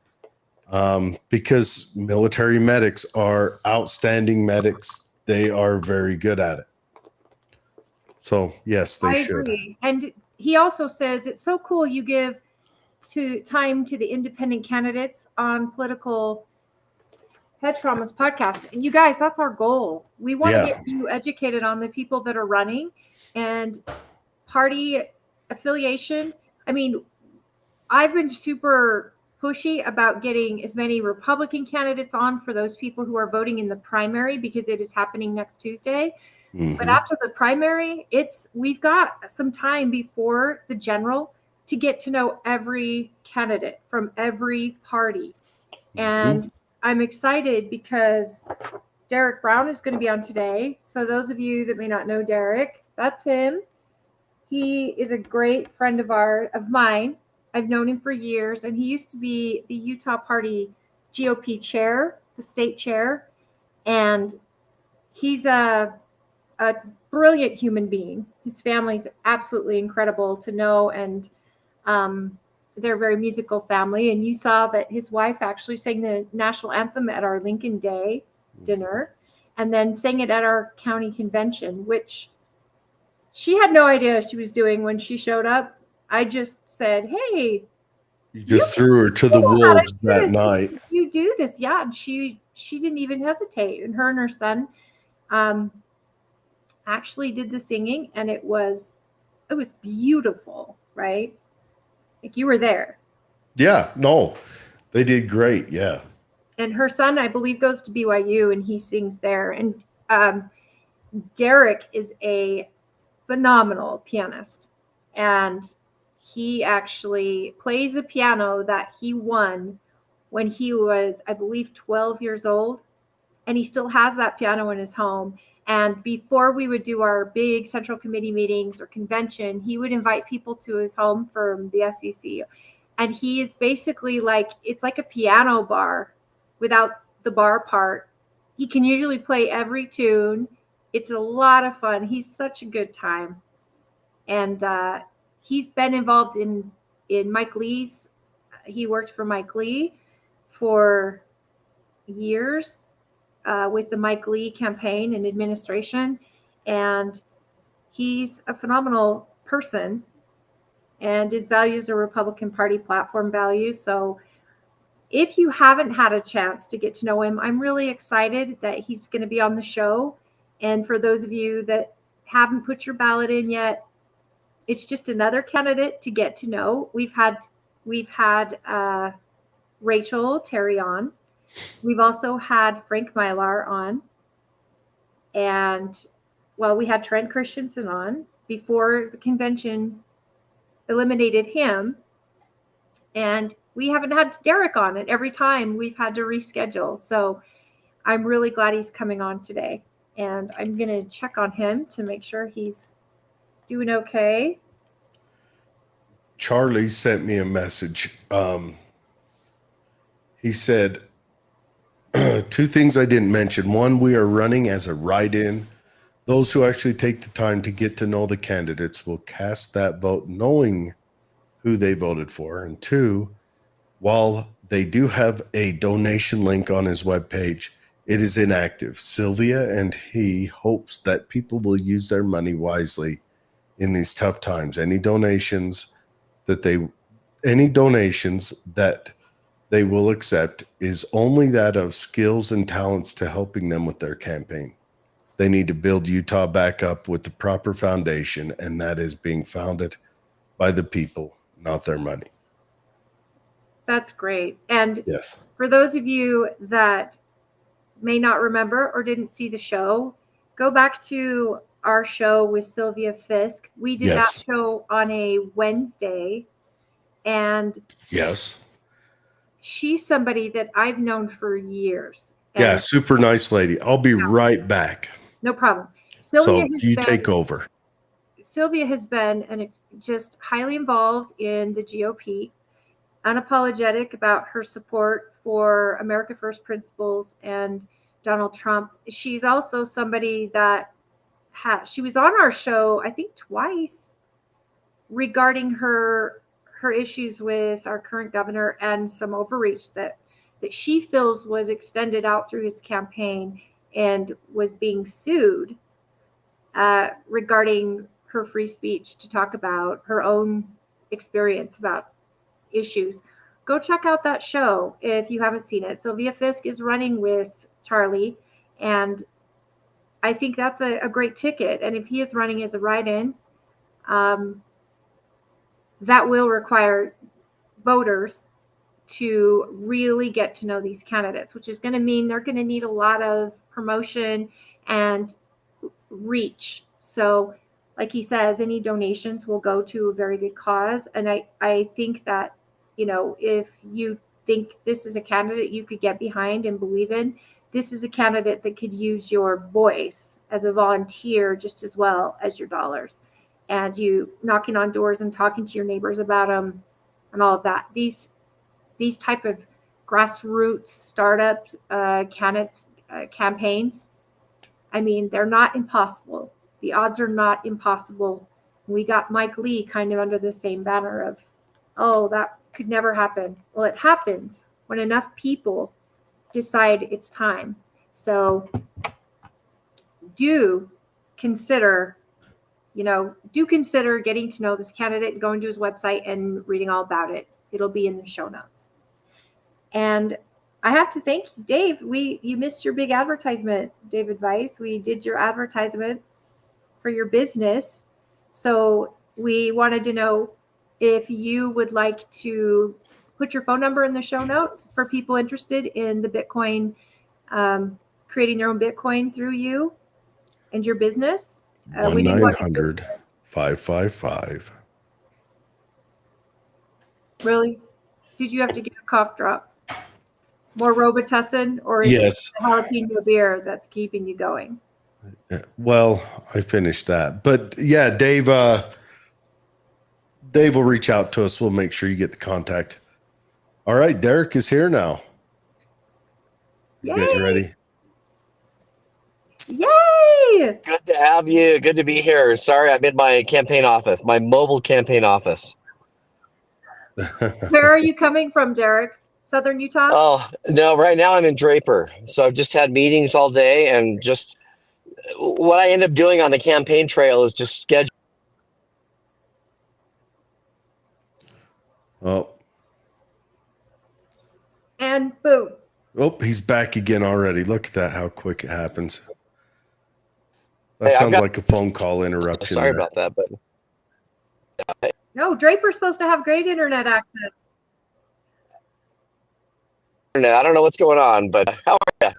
because military medics are outstanding medics, they are very good at it. So, yes, they should. Agree. And he also says it's so cool you give time to the independent candidates on Political Head Traumas podcast. And you guys, that's our goal. We want to get you educated on the people that are running and party affiliation. I mean, I've been super pushy about getting as many Republican candidates on for those people who are voting in the primary, because it is happening next Tuesday. Mm-hmm. But after the primary, we've got some time before the general to get to know every candidate from every party. And I'm excited because Derek Brown is going to be on today. So those of you that may not know Derek, that's him. He is a great friend of mine. I've known him for years, and he used to be the Utah Party GOP chair, the state chair. And he's a brilliant human being. His family's absolutely incredible to know, and they're a very musical family. And you saw that his wife actually sang the national anthem at our Lincoln Day dinner, and then sang it at our county convention, which she had no idea she was doing when she showed up. I just said, hey, you just threw her to the wolves that night. You do this. Yeah. And she didn't even hesitate. And her son actually did the singing, and it was beautiful, right? Like, you were there. Yeah, no, they did great. Yeah. and her son, I believe, goes to BYU and he sings there. And Derek is a phenomenal pianist, and he actually plays a piano that he won when he was, I believe, 12 years old, and he still has that piano in his home. And before we would do our big central committee meetings or convention, he would invite people to his home from the SEC. And he is basically like, it's like a piano bar without the bar part. He can usually play every tune. It's a lot of fun. He's such a good time. And he's been involved in Mike Lee's. He worked for Mike Lee for years with the Mike Lee campaign and administration. And he's a phenomenal person. And his values are Republican Party platform values. So if you haven't had a chance to get to know him, I'm really excited that he's going to be on the show. And for those of you that haven't put your ballot in yet, it's just another candidate to get to know. We've had Rachel Terry on. We've also had Frank Mylar on. And, well, we had Trent Christensen on before the convention eliminated him. And we haven't had Derek on, and every time we've had to reschedule. So I'm really glad he's coming on today. And I'm going to check on him to make sure he's doing okay. Charlie sent me a message. He said, 2 things I didn't mention. One, we are running as a write-in. Those who actually take the time to get to know the candidates will cast that vote knowing who they voted for. And 2, while they do have a donation link on his webpage, it is inactive. Sylvia and he hopes that people will use their money wisely in these tough times. Any donations that they will accept is only that of skills and talents to helping them with their campaign. They need to build Utah back up with the proper foundation, and that is being founded by the people, not their money. That's great. And yes, for those of you that may not remember or didn't see the show, go back to our show with Sylvia Fisk. We did yes, that show on a Wednesday, and yes, she's somebody that I've known for years. And yeah, super nice lady. I'll be right back. No problem. So you take over. Sylvia has been just highly involved in the GOP, unapologetic about her support for America First principles and Donald Trump. She's also somebody that she was on our show, I think twice, regarding her issues with our current governor and some overreach that she feels was extended out through his campaign and was being sued regarding her free speech to talk about her own experience about issues. Go check out that show if you haven't seen it. Sylvia Fisk is running with Charlie, and I think that's a great ticket. And if he is running as a write-in, that will require voters to really get to know these candidates, which is going to mean they're going to need a lot of promotion and reach. So like he says, any donations will go to a very good cause. And I think that, if you think this is a candidate you could get behind and believe in, this is a candidate that could use your voice as a volunteer just as well as your dollars, and you knocking on doors and talking to your neighbors about them and all of that. These type of grassroots startups, campaigns, I mean, they're not impossible. The odds are not impossible. We got Mike Lee kind of under the same banner of, oh, that could never happen. Well, it happens when enough people decide it's time. So do consider getting to know this candidate, going to his website and reading all about it. It'll be in the show notes. And I have to thank you, Dave. You missed your big advertisement, David Weiss. We did your advertisement for your business. So we wanted to know if you would like to put your phone number in the show notes for people interested in the Bitcoin, creating their own Bitcoin through you and your business. We didn't want you to- 1-900-555. Really? Did you have to get a cough drop? More Robitussin, or is Yes. it the jalapeno beer that's keeping you going? Well, I finished that. But yeah, Dave will reach out to us. We'll make sure you get the contact. All right, Derek is here now. You guys Yay! ready? Yay! Good to have you. Good to be here. Sorry, I'm in my campaign office, my mobile campaign office. Where are you coming from, Derek? Southern Utah? Oh, no, right now I'm in Draper. So I've just had meetings all day, and just what I end up doing on the campaign trail is just schedule. Oh, And boom. he's back again already. Look at that, how quick it happens. That Hey, I've sounds got- like a phone call interruption. Sorry there. about that, but No, Draper's supposed to have great internet access. I don't know what's going on, but how are you?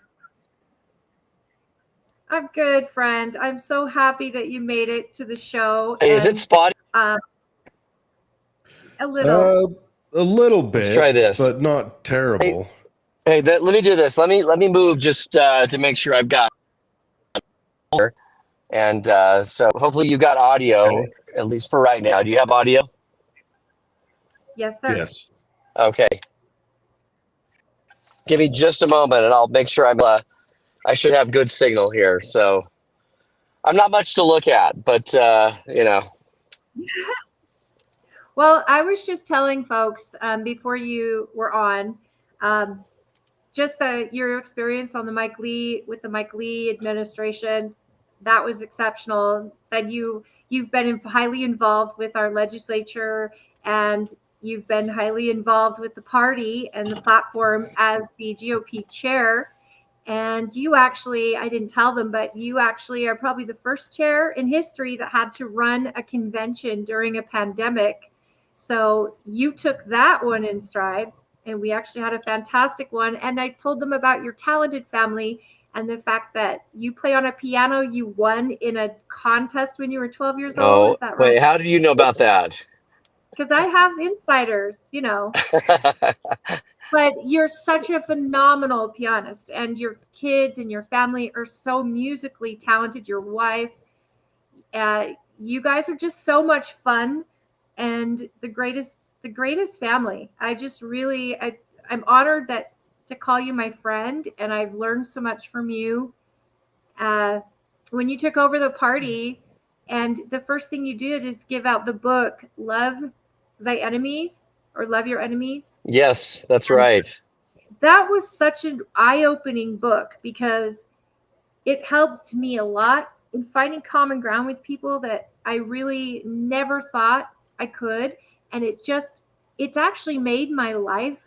I'm good, friend. I'm so happy that you made it to the show. Hey, is it spotty? A little. A little bit. Let's try this. But not terrible. Hey, let me do this. Let me move just to make sure I've got. And so hopefully you got audio, Okay. at least for right now. Do you have audio? Yes, sir. Yes. Okay. Give me just a moment, and I'll make sure I should have good signal here. So I'm not much to look at, but Well, I was just telling folks before you were on, just your experience on the Mike Lee administration, that was exceptional. That you've been highly involved with our legislature, and you've been highly involved with the party and the platform as the GOP chair. And you actually, I didn't tell them, but you actually are probably the first chair in history that had to run a convention during a pandemic. So you took that one in strides, and we actually had a fantastic one. And I told them about your talented family and the fact that you play on a piano. You won in a contest when you were 12 years old. oh, Is that right? wait, how do you know about that? Because I have insiders, But you're such a phenomenal pianist, and your kids and your family are so musically talented. Your wife, you guys are just so much fun, and the greatest family. I just really, I'm honored to call you my friend, and I've learned so much from you. When you took over the party, and the first thing you did is give out the book, Love Thy Enemies, or Love Your Enemies. Yes, that's right. That was such an eye-opening book, because it helped me a lot in finding common ground with people that I really never thought I could. And it's actually made my life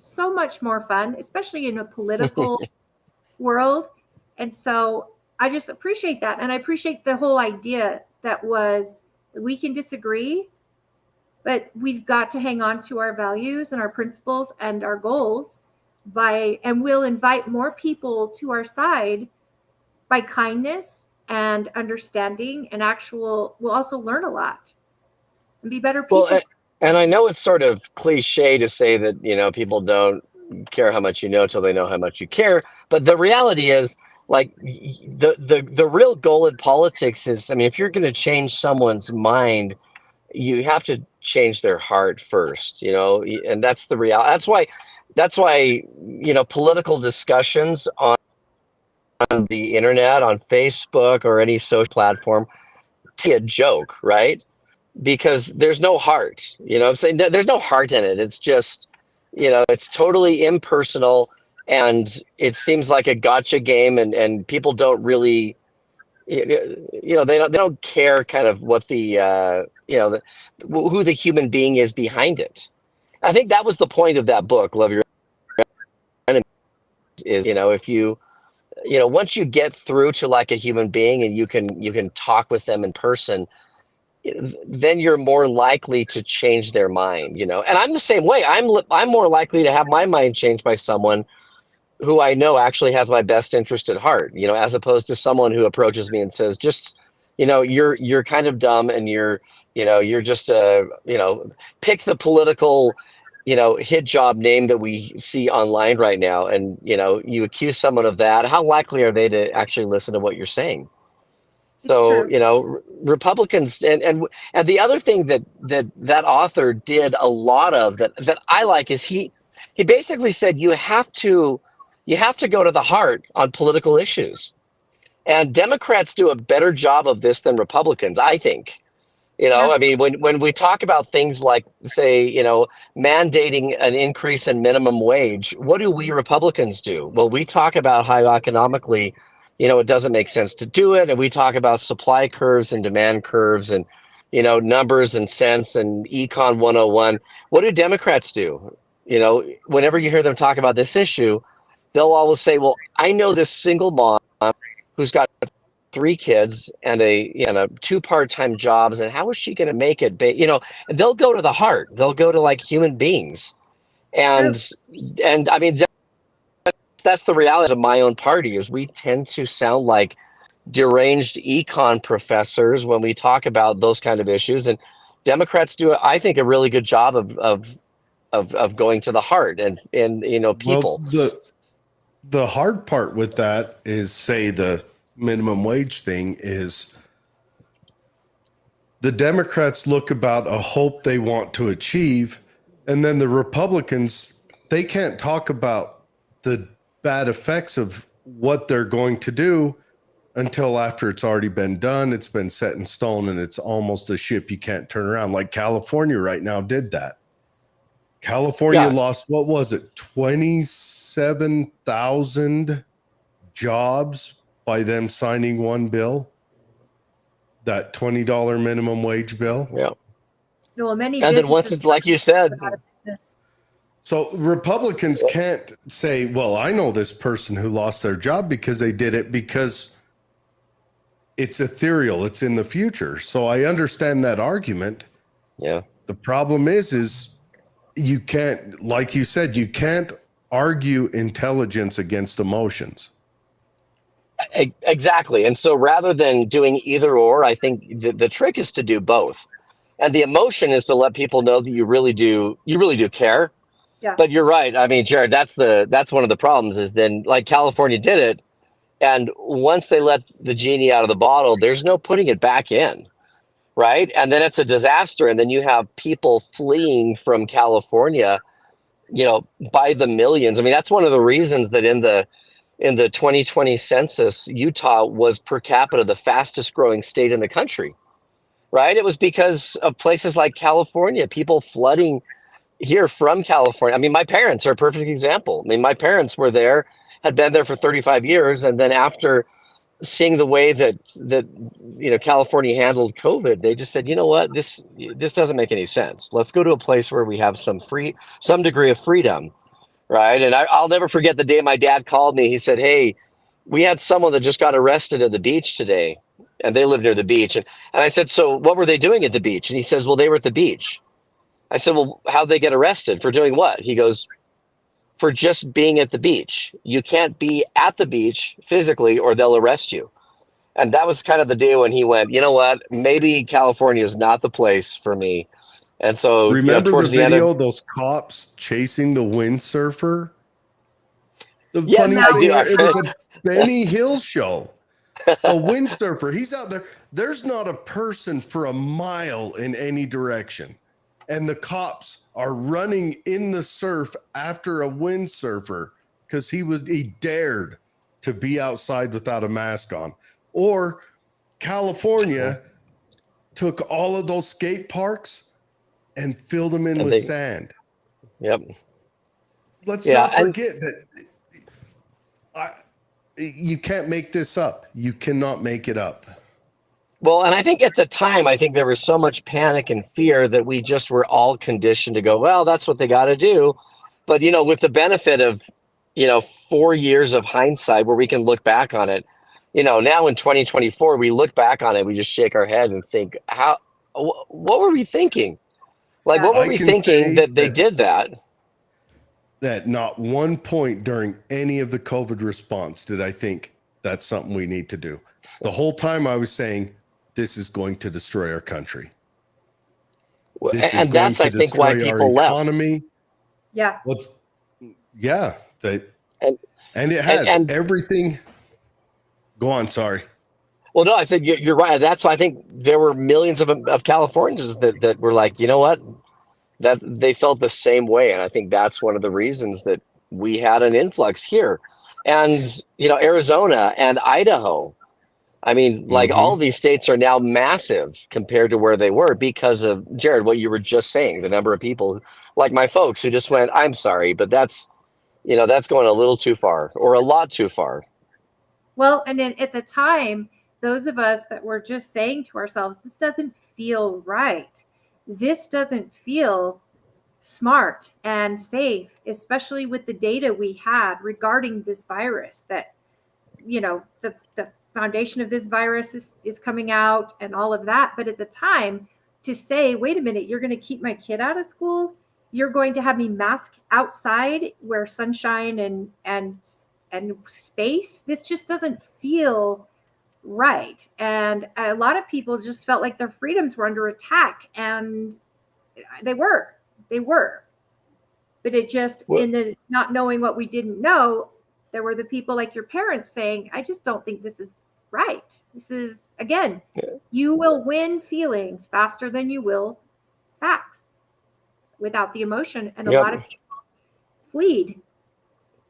so much more fun, especially in a political world. And so I just appreciate that. And I appreciate the whole idea that we can disagree, but we've got to hang on to our values and our principles and our goals and we'll invite more people to our side by kindness and understanding, and we'll also learn a lot and be better people. Well, and I know it's sort of cliche to say that, people don't care how much you know till they know how much you care. But the reality is, like, the real goal in politics is, I mean, if you're going to change someone's mind, you have to change their heart first, and that's the reality. That's why, political discussions on the internet, on Facebook or any social platform, a joke, right? Because there's no heart, I'm saying there's no heart in it. It's just, it's totally impersonal, and it seems like a gotcha game, and people don't really, they don't care kind of what who the human being is behind it. I think that was the point of that book, Love Your Enemies, is, if you, once you get through to like a human being and you can talk with them in person, then you're more likely to change their mind, you know. And I'm the same way. I'm more likely to have my mind changed by someone who I know actually has my best interest at heart, you know, as opposed to someone who approaches me and says, just, you know, you're kind of dumb, and you're just pick the political, you know, hit job name that we see online right now, and, you know, you accuse someone of that. How likely are they to actually listen to what you're saying? It's So, true. you know, Republicans, and the other thing that author did a lot of that I like is he basically said you have to go to the heart on political issues. And Democrats do a better job of this than Republicans, I think. You know, Yeah. I mean, when we talk about things like, say, you know, mandating an increase in minimum wage, what do we Republicans do? Well, we talk about how economically, you know, it doesn't make sense to do it. And we talk about supply curves and demand curves and, you know, numbers and cents and econ 101. What do Democrats do? You know, whenever you hear them talk about this issue, they'll always say, well, I know this single mom who's got 3 kids and two part-time jobs, and how is she going to make it? You know, they'll go to the heart. They'll go to like human beings, True. and I mean that's the reality of my own party is we tend to sound like deranged econ professors when we talk about those kind of issues, and Democrats do, I think, a really good job of going to the heart and you know, Well, people. the hard part with that is, say, the minimum wage thing is the Democrats look about a hope they want to achieve, and then the Republicans, they can't talk about the bad effects of what they're going to do until after it's already been done, it's been set in stone, and it's almost a ship you can't turn around. Like California right now did that. California lost, what was it, 27,000 jobs by them signing one bill, that $20 minimum wage bill. Yeah. Well, many And then once it's like you said, out of business. So Republicans can't say, well, I know this person who lost their job because they did it, because it's ethereal, it's in the future. So I understand that argument. yeah. The problem is you can't, like you said, you can't argue intelligence against emotions. Exactly. And so rather than doing either or, I think the trick is to do both. And the emotion is to let people know that you really do care. Yeah. But you're right. I mean, Jared, that's one of the problems is then, like, California did it. And once they let the genie out of the bottle, there's no putting it back in. Right. And then it's a disaster. And then you have people fleeing from California, you know, by the millions. I mean, that's one of the reasons that in the 2020 census, Utah was per capita the fastest growing state in the country. Right. It was because of places like California, people flooding here from California. I mean, my parents are a perfect example. I mean, my parents were there, had been there for 35 years. And then after seeing the way that you know, California handled COVID, they just said, you know what, this doesn't make any sense. Let's go to a place where we have some degree of freedom. Right. And I'll never forget the day my dad called me. He said, hey, we had someone that just got arrested at the beach today, and they live near the beach. And I said, so what were they doing at the beach? And he says, well, they were at the beach. I said, well, how'd they get arrested? For doing what? He goes, for just being at the beach. You can't be at the beach physically or they'll arrest you. And that was kind of the day when he went, you know what, maybe California is not the place for me. And so, remember, towards the the end video, of those cops chasing the windsurfer? The Yes, funny I thing, do. it was a Benny Hill show. A windsurfer, he's out there. There's not a person for a mile in any direction. And the cops are running in the surf after a windsurfer because he dared to be outside without a mask on. Or California took all of those skate parks and filled them in with sand. Yep. Let's not forget that you can't make this up. You cannot make it up. Well, and I think at the time, I think there was so much panic and fear that we just were all conditioned to go, well, that's what they got to do. But, you know, with the benefit of, you know, 4 years of hindsight where we can look back on it, you know, now in 2024, we look back on it, we just shake our head and think, how what were we thinking? Like, Yeah. what were I we can thinking say that they did that? that not one point during any of the COVID response did I think that's something we need to do. The whole time I was saying, this is going to destroy our country. This is And going that's, to I think, why destroy our people left. economy. Yeah. Yeah, And and it has and everything. Go on, sorry. well, no, I said you're right. That's, I think there were millions of Californians that were like, you know what, that they felt the same way, and I think that's one of the reasons that we had an influx here, and Arizona and Idaho. I mean, like, all of these states are now massive compared to where they were because of, Jared, what you were just saying, the number of people like my folks who just went, I'm sorry, but that's going a little too far, or a lot too far. Well, and then at the time, those of us that were just saying to ourselves, this doesn't feel right. This doesn't feel smart and safe, especially with the data we had regarding this virus, that, the foundation of this virus is coming out and all of that. But at the time, to say, wait a minute, you're going to keep my kid out of school, you're going to have me mask outside where sunshine and space, this just doesn't feel right. And a lot of people just felt like their freedoms were under attack, and they were. But it just, in the not knowing what we didn't know, there were the people like your parents saying, I just don't think this is right. This is, again, you will win feelings faster than you will facts without the emotion. And a lot of people fled,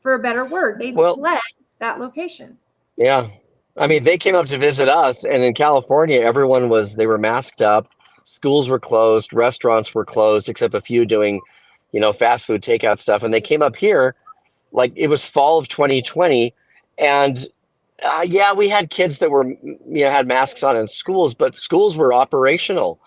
for a better word. They fled that location. Yeah. I mean, they came up to visit us, and in California, they were masked up. Schools were closed. Restaurants were closed, except a few doing, fast food takeout stuff. And they came up here, like, it was fall of 2020. And we had kids that were, had masks on in schools, but schools were operational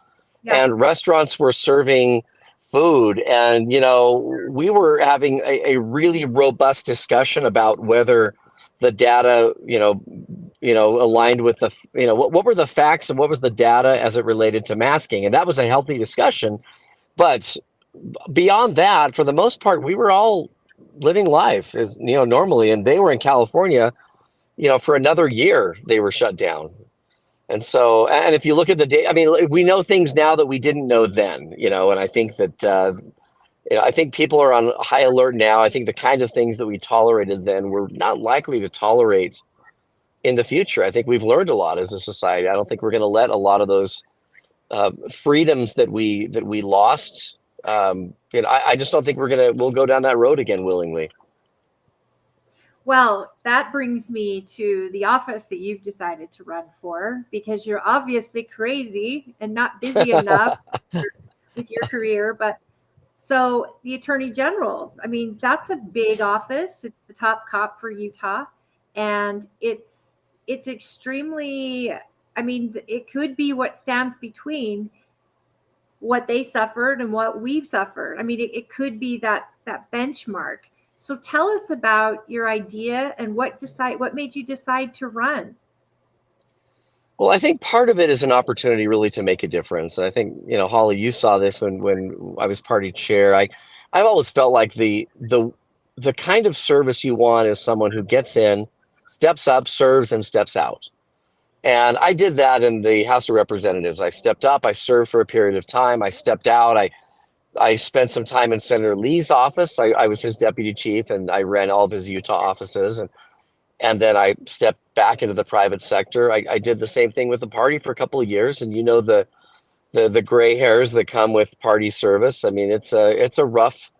and restaurants were serving food. And, we were having a really robust discussion about whether the data, aligned with the, what were the facts and what was the data as it related to masking. And that was a healthy discussion. But beyond that, for the most part, we were all living life as, normally. And they were in California, for another year, they were shut down. And so, and if you look at the data, I mean, we know things now that we didn't know then, and I think that, I think people are on high alert now. I think the kind of things that we tolerated then, we're not likely to tolerate in the future. I think we've learned a lot as a society. I don't think we're going to let a lot of those freedoms that we lost. I just don't think we'll go down that road again willingly. Well, that brings me to the office that you've decided to run for, because you're obviously crazy and not busy enough with your career. But so the Attorney General, I mean, that's a big office. It's the top cop for Utah. And it's extremely, I mean, it could be what stands between what they suffered and what we've suffered. I mean, it could be that benchmark. So tell us about your idea and what made you decide to run? Well, I think part of it is an opportunity really to make a difference. And I think, Holly, you saw this when I was party chair. I've always felt like the kind of service you want is someone who gets in, steps up, serves, and steps out. And I did that in the House of Representatives. I stepped up, I served for a period of time, I stepped out, I spent some time in Senator Lee's office. I was his deputy chief, and I ran all of his Utah offices. And then I stepped back into the private sector. I did the same thing with the party for a couple of years. And the gray hairs that come with party service. I mean, it's a rough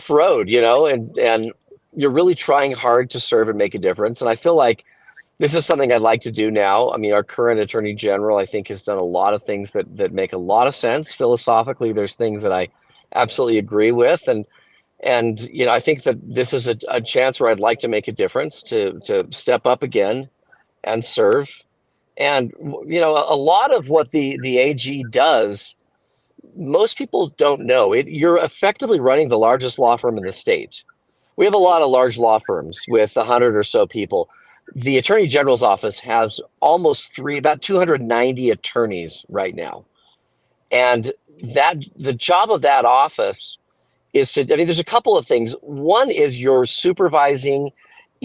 road, and you're really trying hard to serve and make a difference. And I feel like this is something I'd like to do now. I mean, our current Attorney General, I think, has done a lot of things that make a lot of sense. Philosophically, there's things that I absolutely agree with. And I think that this is a chance where I'd like to make a difference, to step up again and serve. And, a lot of what the AG does, most people don't know. You're effectively running the largest law firm in the state. We have a lot of large law firms with 100 or so people. the Attorney General's office has about 290 attorneys right now. And the job of that office is there's a couple of things. One is you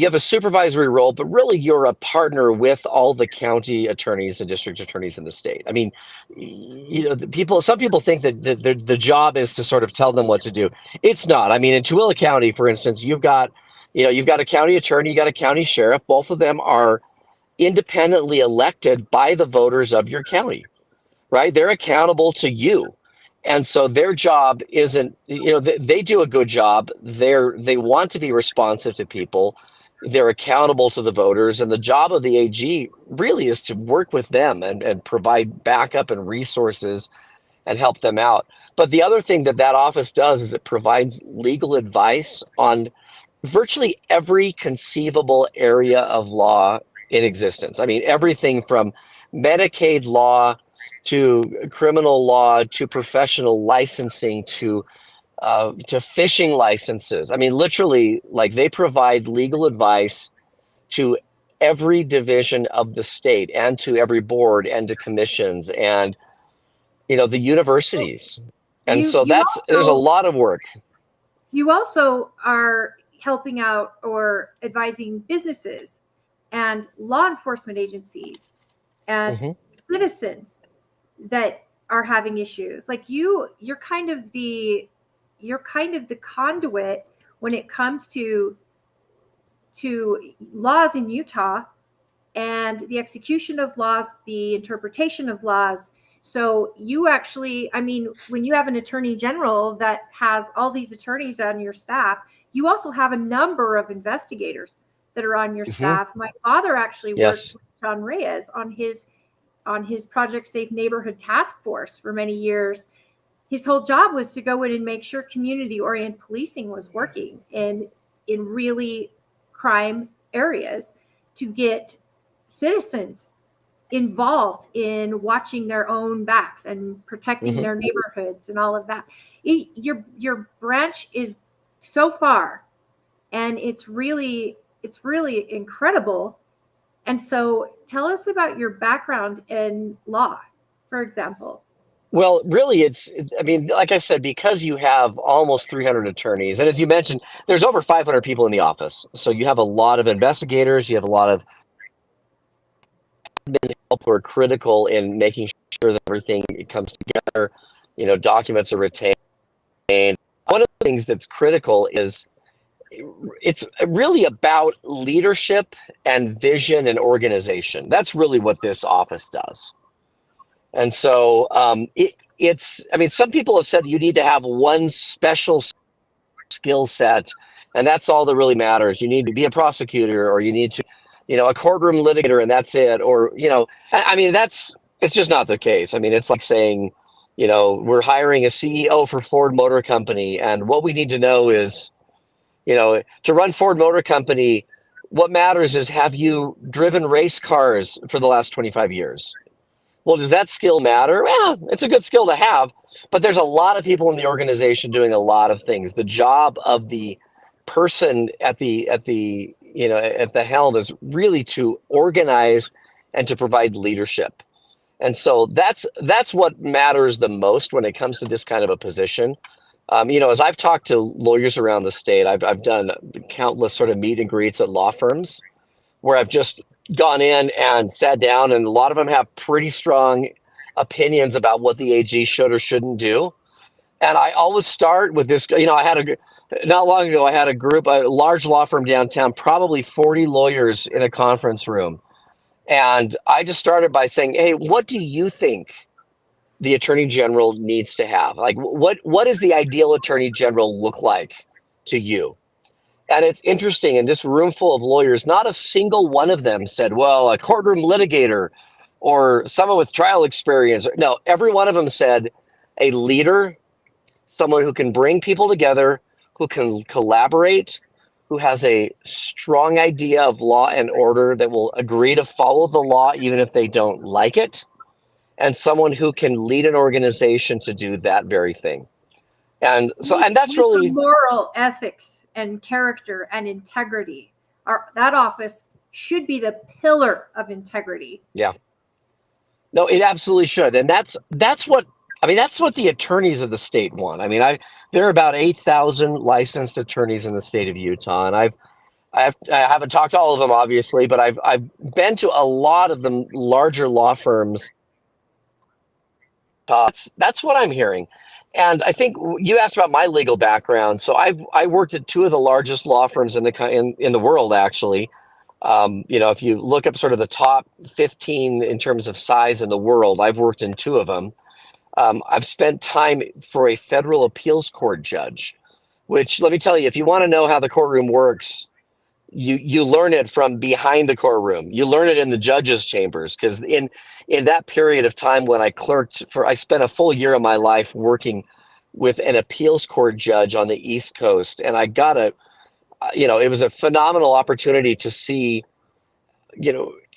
have a supervisory role, but really you're a partner with all the county attorneys and district attorneys in the state. I mean, some people think that the job is to sort of tell them what to do. It's not. I mean, in Tooele County, for instance, you've got a county attorney, you got a county sheriff. Both of them are independently elected by the voters of your county, right? They're accountable to you. And so their job isn't, they do a good job. They want to be responsive to people. They're accountable to the voters. And the job of the AG really is to work with them and provide backup and resources and help them out. But the other thing that office does is it provides legal advice on virtually every conceivable area of law in existence. I mean, everything from Medicaid law to criminal law, to professional licensing, to fishing licenses. I mean, literally, like, they provide legal advice to every division of the state and to every board and to commissions and, the universities. And there's a lot of work. You also are helping out or advising businesses and law enforcement agencies and citizens that are having issues. Like you're kind of the conduit when it comes to laws in Utah and the execution of laws, the interpretation of laws. So you actually, I mean, when you have an attorney general that has all these attorneys on your staff, you also have a number of investigators that are on your staff. My father actually worked with John Reyes on his Project Safe Neighborhood Task Force for many years. His whole job was to go in and make sure community-oriented policing was working in really crime areas to get citizens involved in watching their own backs and protecting their neighborhoods and all of that. Your branch is so far, and it's really incredible. And so tell us about your background in law, for example. Well, really, like I said, because you have almost 300 attorneys, and as you mentioned, there's over 500 people in the office. So you have a lot of investigators, you have a lot of admin help who are critical in making sure that everything comes together, documents are retained. One of the things that's critical is it's really about leadership and vision and organization. That's really what this office does. And so some people have said you need to have one special skill set, and that's all that really matters. You need to be a prosecutor, or you need to, a courtroom litigator, and that's it. Or, it's just not the case. I mean, it's like saying, we're hiring a CEO for Ford Motor Company, and what we need to know is, to run Ford Motor Company, what matters is, have you driven race cars for the last 25 years? Well, does that skill matter? Well, it's a good skill to have, but there's a lot of people in the organization doing a lot of things. The job of the person at the helm is really to organize and to provide leadership. And so that's what matters the most when it comes to this kind of a position. As I've talked to lawyers around the state, I've done countless sort of meet and greets at law firms where I've just gone in and sat down, and a lot of them have pretty strong opinions about what the AG should or shouldn't do. And I always start with this, not long ago, I had a large law firm downtown, probably 40 lawyers in a conference room. And I just started by saying, hey, what do you think the Attorney General needs to have? Like, what does the ideal Attorney General look like to you? And it's interesting, in this room full of lawyers, not a single one of them said, well, a courtroom litigator or someone with trial experience. No, every one of them said a leader, someone who can bring people together, who can collaborate, who has a strong idea of law and order, that will agree to follow the law even if they don't like it, and someone who can lead an organization to do that very thing. And that's really moral ethics and character and integrity. That office should be the pillar of integrity. Yeah. No, it absolutely should. And that's what the attorneys of the state want. I mean, there are about 8,000 licensed attorneys in the state of Utah, and I haven't talked to all of them, obviously, but I've been to a lot of the larger law firms. That's what I'm hearing. And I think you asked about my legal background. So I worked at two of the largest law firms in the world, actually. If you look up sort of the top 15 in terms of size in the world, I've worked in two of them. I've spent time for a federal appeals court judge, which, let me tell you, if you want to know how the courtroom works, you learn it from behind the courtroom. You learn it in the judges' chambers, because in that period of time when I spent a full year of my life working with an appeals court judge on the East Coast, and it was a phenomenal opportunity to see,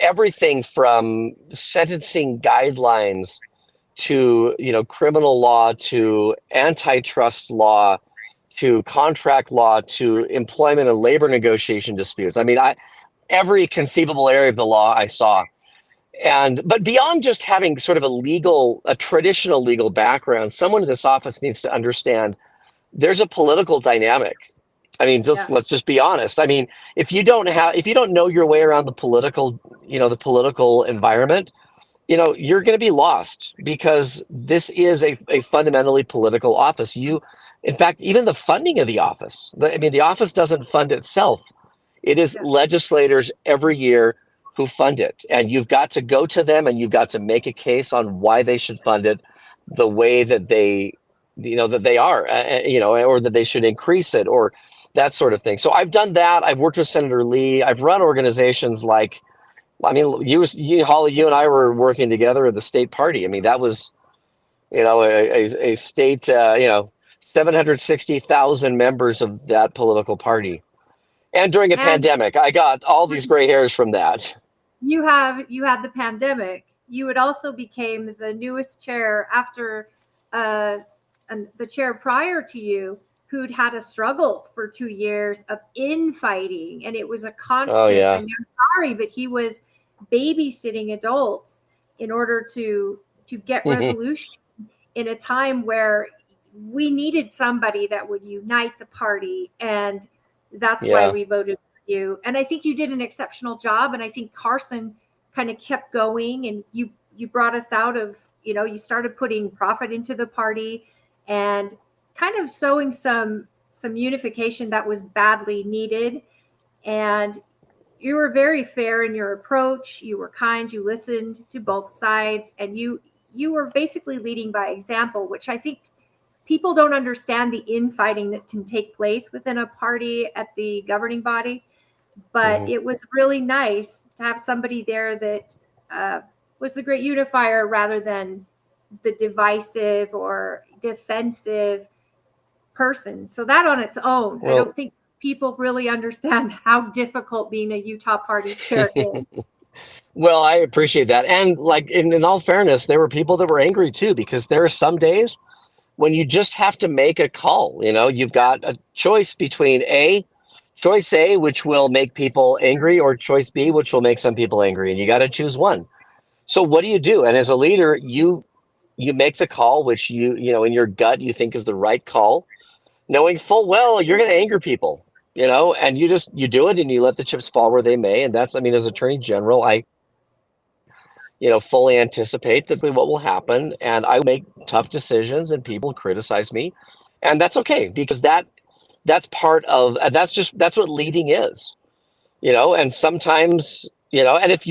everything from sentencing guidelines to, criminal law, to antitrust law, to contract law, to employment and labor negotiation disputes. I mean, every conceivable area of the law I saw. But beyond just having sort of a traditional legal background, someone in this office needs to understand there's a political dynamic. I mean, let's just be honest. I mean, if you don't know your way around the political environment, you're going to be lost, because this is a fundamentally political office. In fact, even the funding of the office, the office doesn't fund itself. It is legislators every year who fund it. And you've got to go to them and you've got to make a case on why they should fund it the way that they are, or that they should increase it, or that sort of thing. So I've done that. I've worked with Senator Lee. I've run organizations like, Holly, you and I were working together at the state party. I mean, that was, a state, 760,000 members of that political party. And during a pandemic, I got all these gray hairs from that. You had the pandemic. You had also became the newest chair after the chair prior to you, who'd had a struggle for 2 years of infighting, and it was a constant. Oh, yeah. And I'm sorry, but he was babysitting adults in order to get resolution in a time where we needed somebody that would unite the party, and that's why we voted for you. And I think you did an exceptional job, and I think Carson kind of kept going, and you brought us out of, you started putting profit into the party and kind of sowing some unification that was badly needed. And you were very fair in your approach. You were kind. You listened to both sides, and you were basically leading by example, which I think people don't understand the infighting that can take place within a party at the governing body. But it was really nice to have somebody there that was the great unifier rather than the divisive or defensive person. So that on its own, I don't think people really understand how difficult being a Utah party chair is. Well, I appreciate that. And in all fairness, there were people that were angry too, because there are some days when you just have to make a call. You've got a choice between choice A, which will make people angry, or choice B, which will make some people angry, and you got to choose one. So what do you do? And as a leader, you make the call, which in your gut, you think is the right call, knowing full well you're going to anger people, and you do it, and you let the chips fall where they may. And that's, as Attorney General, I fully anticipate that what will happen, and I make tough decisions, and people criticize me, and that's okay, because that's part of, that's what leading is, and sometimes, and if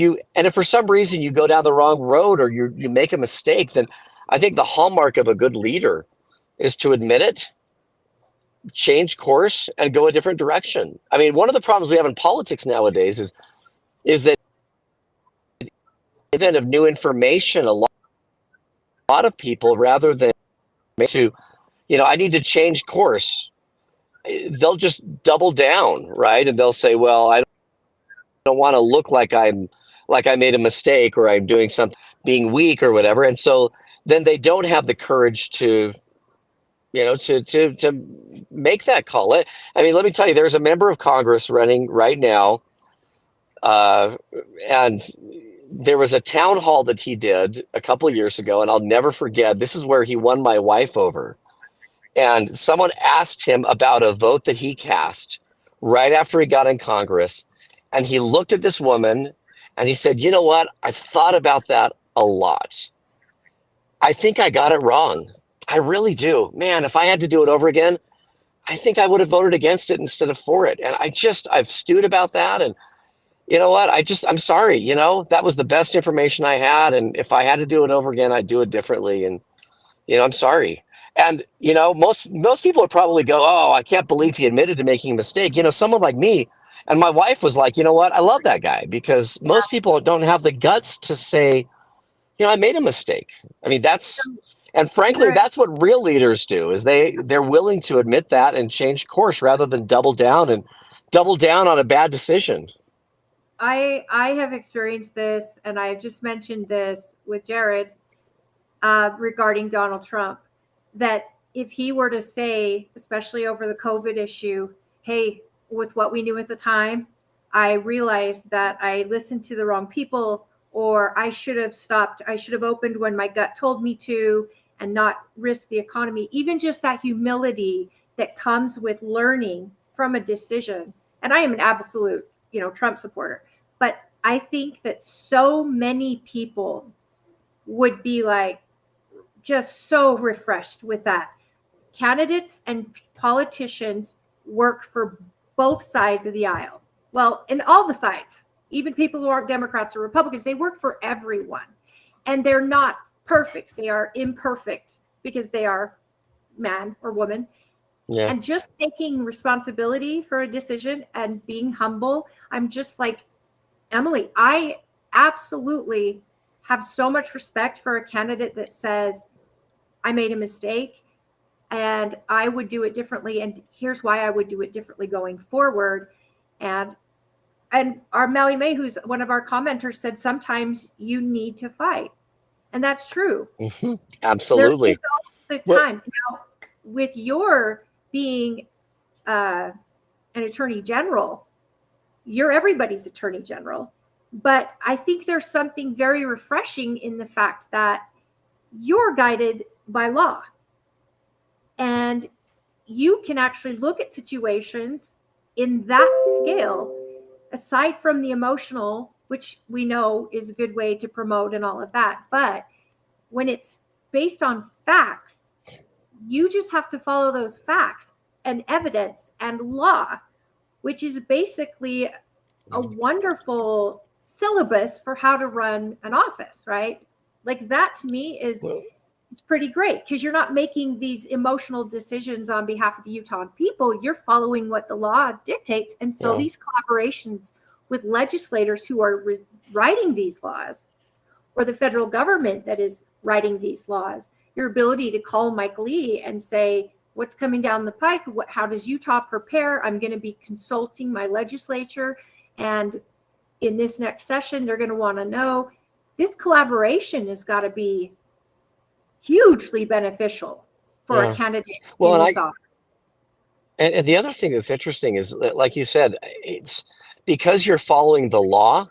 for some reason you go down the wrong road, or you make a mistake, then I think the hallmark of a good leader is to admit it, change course, and go a different direction. One of the problems we have in politics nowadays is that event of new information, a lot of people, rather than I need to change course, they'll just double down, right? And they'll say, well, I don't want to look like I made a mistake, or I'm doing something, being weak or whatever. And so then they don't have the courage to make that call. Let me tell you, there's a member of Congress running right now And there was a town hall that he did a couple of years ago, and I'll never forget. This is where he won my wife over. And someone asked him about a vote that he cast right after he got in Congress. And he looked at this woman and he said, "You know what? I've thought about that a lot. I think I got it wrong. I really do. Man, if I had to do it over again, I think I would have voted against it instead of for it." And I've stewed about that. And you know what? I'm sorry. That was the best information I had. And if I had to do it over again, I'd do it differently. And, I'm sorry. And, most people would probably go, "Oh, I can't believe he admitted to making a mistake." Someone like me and my wife was like, "You know what? I love that guy," because most people don't have the guts to say, "I made a mistake." I mean, and frankly, that's what real leaders do, is they're willing to admit that and change course rather than double down on a bad decision. I have experienced this, and I've just mentioned this with Jared regarding Donald Trump, that if he were to say, especially over the COVID issue, "Hey, with what we knew at the time, I realized that I listened to the wrong people, or I should have stopped. I should have opened when my gut told me to and not risk the economy." Even just that humility that comes with learning from a decision. And I am an absolute, Trump supporter. But I think that so many people would be like just so refreshed with that. Candidates and politicians work for both sides of the aisle. Well, in all the sides, even people who aren't Democrats or Republicans, they work for everyone. And they're not perfect. They are imperfect because they are man or woman. Yeah. And just taking responsibility for a decision and being humble, I'm just like, Emily, I absolutely have so much respect for a candidate that says, "I made a mistake and I would do it differently. And here's why I would do it differently going forward." And our Melly May, who's one of our commenters, said sometimes you need to fight. And that's true. Mm-hmm. Absolutely. There's the time. Now, with your being an attorney general, you're everybody's attorney general. But I think there's something very refreshing in the fact that you're guided by law. And you can actually look at situations in that scale, aside from the emotional, which we know is a good way to promote and all of that. But when it's based on facts, you just have to follow those facts and evidence and law, which is basically a wonderful syllabus for how to run an office, right? Like that to me is pretty great, because you're not making these emotional decisions on behalf of the Utah people. You're following what the law dictates. And so these collaborations with legislators who are writing these laws, or the federal government that is writing these laws, your ability to call Mike Lee and say, "What's coming down the pike? How does Utah prepare? I'm going to be consulting my legislature. And in this next session, they're going to want to know." This collaboration has got to be hugely beneficial for a candidate in this office. And the other thing that's interesting is, like you said, it's because you're following the law,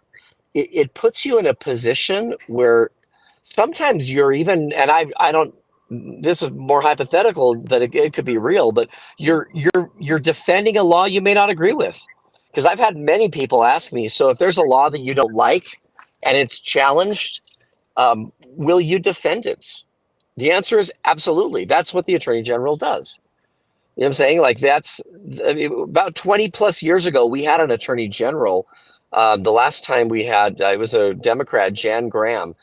it puts you in a position where sometimes you're even, and I don't, this is more hypothetical than it could be real, but you're defending a law you may not agree with. Because I've had many people ask me, "So if there's a law that you don't like and it's challenged, will you defend it?" The answer is absolutely. That's what the Attorney General does. You know what I'm saying? Like about 20 plus years ago, we had an Attorney General. The last time we had, it was a Democrat, Jan Graham,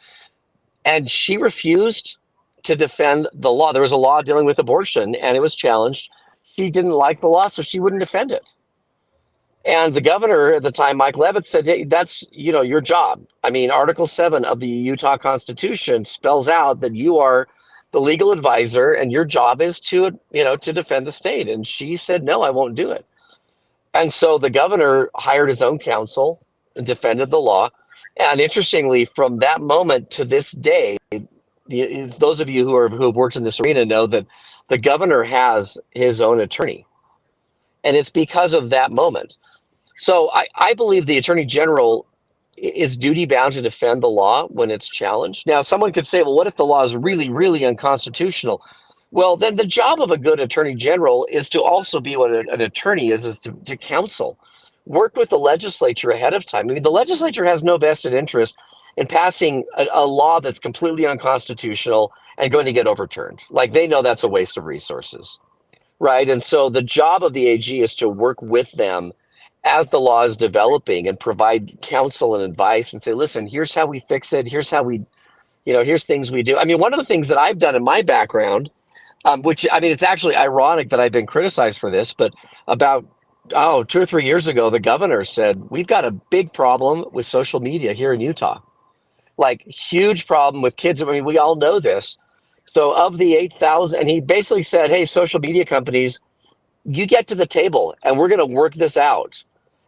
and she refused to defend the law. There was a law dealing with abortion and it was challenged. She didn't like the law, so she wouldn't defend it. And the governor at the time, Mike Leavitt, said, "Hey, that's, your job. I mean, Article 7 of the Utah Constitution spells out that you are the legal advisor and your job is to defend the state." And she said, "No, I won't do it." And so the governor hired his own counsel and defended the law. And interestingly, from that moment to this day, those of you who have worked in this arena know that the governor has his own attorney. And it's because of that moment. So I believe the Attorney General is duty bound to defend the law when it's challenged. Now, someone could say, well, what if the law is really, really unconstitutional? Well, then the job of a good Attorney General is to also be what an attorney is to counsel, work with the legislature ahead of time. I mean, the legislature has no vested interest in passing a law that's completely unconstitutional and going to get overturned. Like, they know that's a waste of resources, right? And so the job of the AG is to work with them as the law is developing and provide counsel and advice and say, listen, here's how we fix it. Here's how we, here's things we do. I mean, one of the things that I've done in my background, which, I mean, it's actually ironic that I've been criticized for this, but about, 2 or 3 years ago, the governor said, we've got a big problem with social media here in Utah, like huge problem with kids. I mean, we all know this. So of the 8,000, and he basically said, hey, social media companies, you get to the table and we're going to work this out.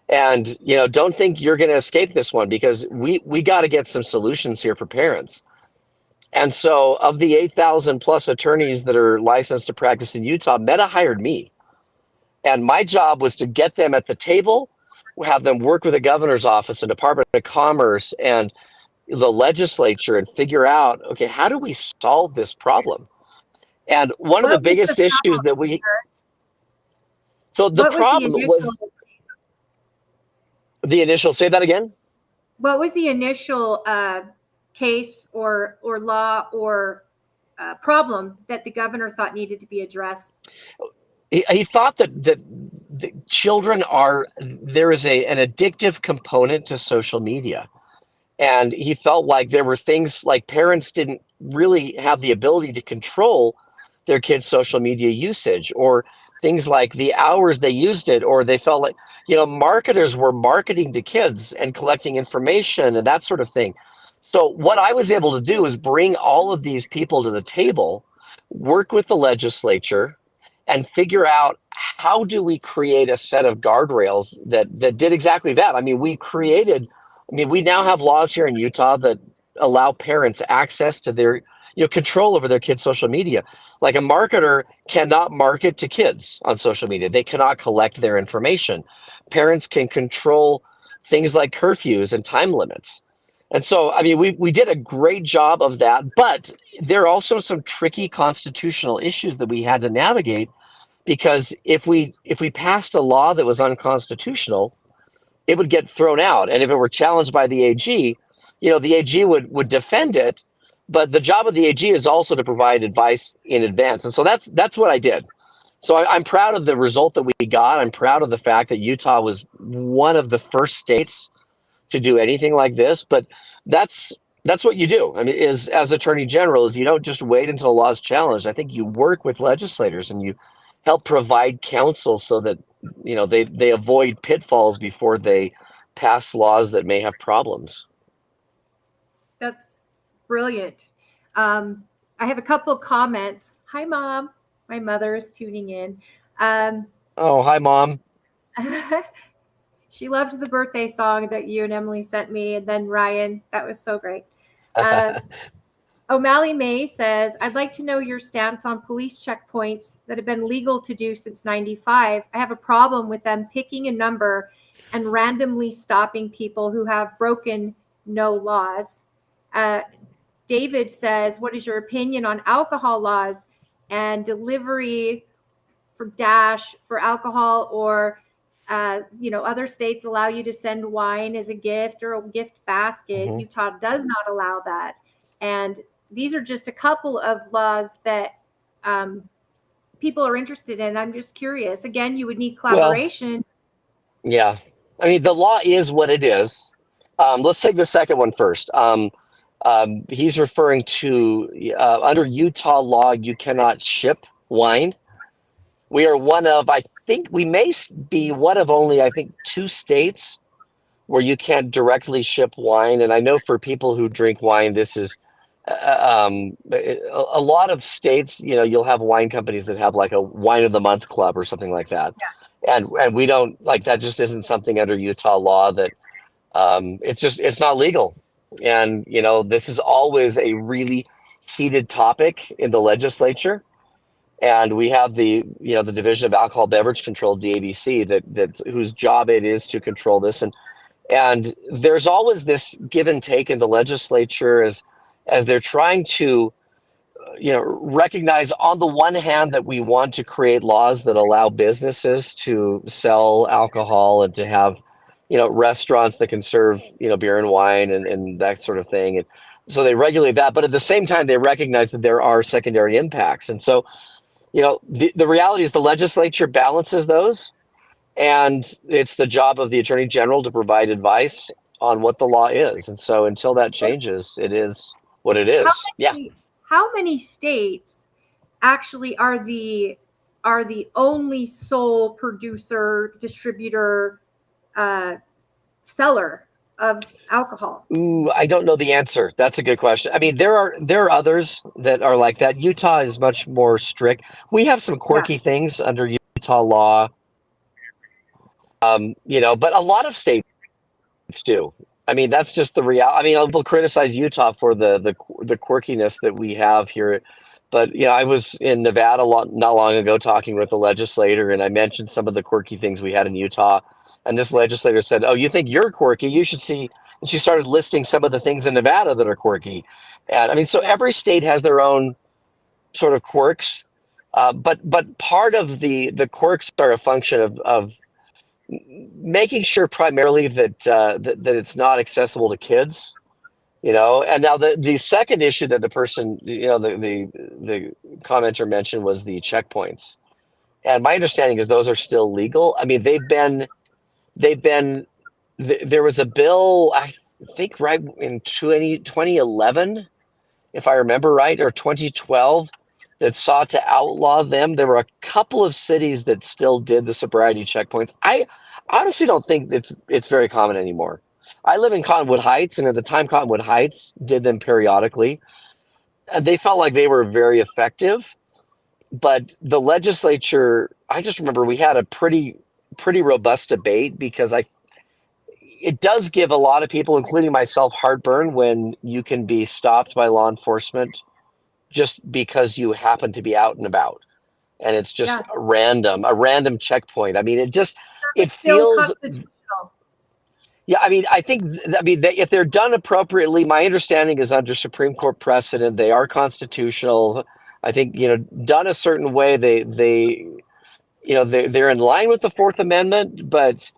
And, don't think you're going to escape this one, because we got to get some solutions here for parents. And so of the 8,000 plus attorneys that are licensed to practice in Utah, Meta hired me. And my job was to get them at the table, have them work with the governor's office and Department of Commerce and the legislature and figure out, okay, how do we solve this problem? And one of the biggest issues that so the problem was the initial, say that again? What was the initial case or law or problem that the governor thought needed to be addressed? He thought that the children there is an addictive component to social media. And he felt like there were things like parents didn't really have the ability to control their kids' social media usage, or things like the hours they used it, or they felt like, marketers were marketing to kids and collecting information and that sort of thing. So what I was able to do is bring all of these people to the table, work with the legislature, and figure out how do we create a set of guardrails that did exactly that. I mean, we now have laws here in Utah that allow parents access to their, control over their kids' social media. Like, a marketer cannot market to kids on social media. They cannot collect their information. Parents can control things like curfews and time limits. And so, I mean, we did a great job of that, but there are also some tricky constitutional issues that we had to navigate, because if we passed a law that was unconstitutional, it would get thrown out. And if it were challenged by the AG, the AG would defend it. But the job of the AG is also to provide advice in advance. And so that's what I did. So I'm proud of the result that we got. I'm proud of the fact that Utah was one of the first states to do anything like this. But that's what you do. I mean, as Attorney General, is you don't just wait until a law is challenged. I think you work with legislators and you help provide counsel so that they avoid pitfalls before they pass laws that may have problems. That's brilliant. I have a couple of comments. Hi, Mom. My mother is tuning in. Oh, hi, Mom. She loved the birthday song that you and Emily sent me. And then Ryan, that was so great. O'Malley May says, I'd like to know your stance on police checkpoints that have been legal to do since 95. I have a problem with them picking a number and randomly stopping people who have broken no laws. David says, what is your opinion on alcohol laws and delivery for Dash for alcohol, or other states allow you to send wine as a gift or a gift basket. Mm-hmm. Utah does not allow that. And these are just a couple of laws that people are interested in. I'm just curious. Again, you would need collaboration. Well, yeah. I mean, the law is what it is. Let's take the second one first. He's referring to under Utah law, you cannot ship wine. We are one of, I think we may be one of only, 2 states where you can't directly ship wine. And I know for people who drink wine, this is a lot of states, you'll have wine companies that have like a wine of the month club or something like that. Yeah. And we don't, like, that just isn't something under Utah law that it's not legal. And, this is always a really heated topic in the legislature. And we have the Division of Alcohol Beverage Control, DABC, that whose job it is to control this. And there's always this give and take in the legislature as they're trying to recognize, on the one hand, that we want to create laws that allow businesses to sell alcohol and to have restaurants that can serve beer and wine and that sort of thing. And so they regulate that, but at the same time they recognize that there are secondary impacts. And so the reality is the legislature balances those, and it's the job of the Attorney General to provide advice on what the law is. And so until that changes, it is what it is. How many states actually are the only sole producer, distributor, seller of alcohol? Ooh, I don't know the answer. That's a good question. I mean, there are others that are like that. Utah is much more strict. We have some quirky things under Utah law, but a lot of states do. I mean, that's just the reality. I mean, people criticize Utah for the quirkiness that we have here. But, I was in Nevada not long ago talking with a legislator, and I mentioned some of the quirky things we had in Utah. And this legislator said, "Oh, you think you're quirky? You should see." And she started listing some of the things in Nevada that are quirky. And I mean, so every state has their own sort of quirks. But part of the quirks are a function of making sure primarily that it's not accessible to kids, And now the second issue that the person, the commenter mentioned was the checkpoints, and my understanding is those are still legal. I mean, there was a bill, I think, right in 2011, if I remember right, or 2012, that sought to outlaw them. There were a couple of cities that still did the sobriety checkpoints. I honestly don't think it's very common anymore. I live in Cottonwood Heights, and at the time Cottonwood Heights did them periodically, and they felt like they were very effective. But the legislature, I just remember we had a pretty robust debate, because it does give a lot of people, including myself, heartburn when you can be stopped by law enforcement just because you happen to be out and about, and it's just a random checkpoint. I mean, it feels. Yeah, I mean, I think if they're done appropriately, my understanding is under Supreme Court precedent, they are constitutional. I think done a certain way, they're in line with the Fourth Amendment, but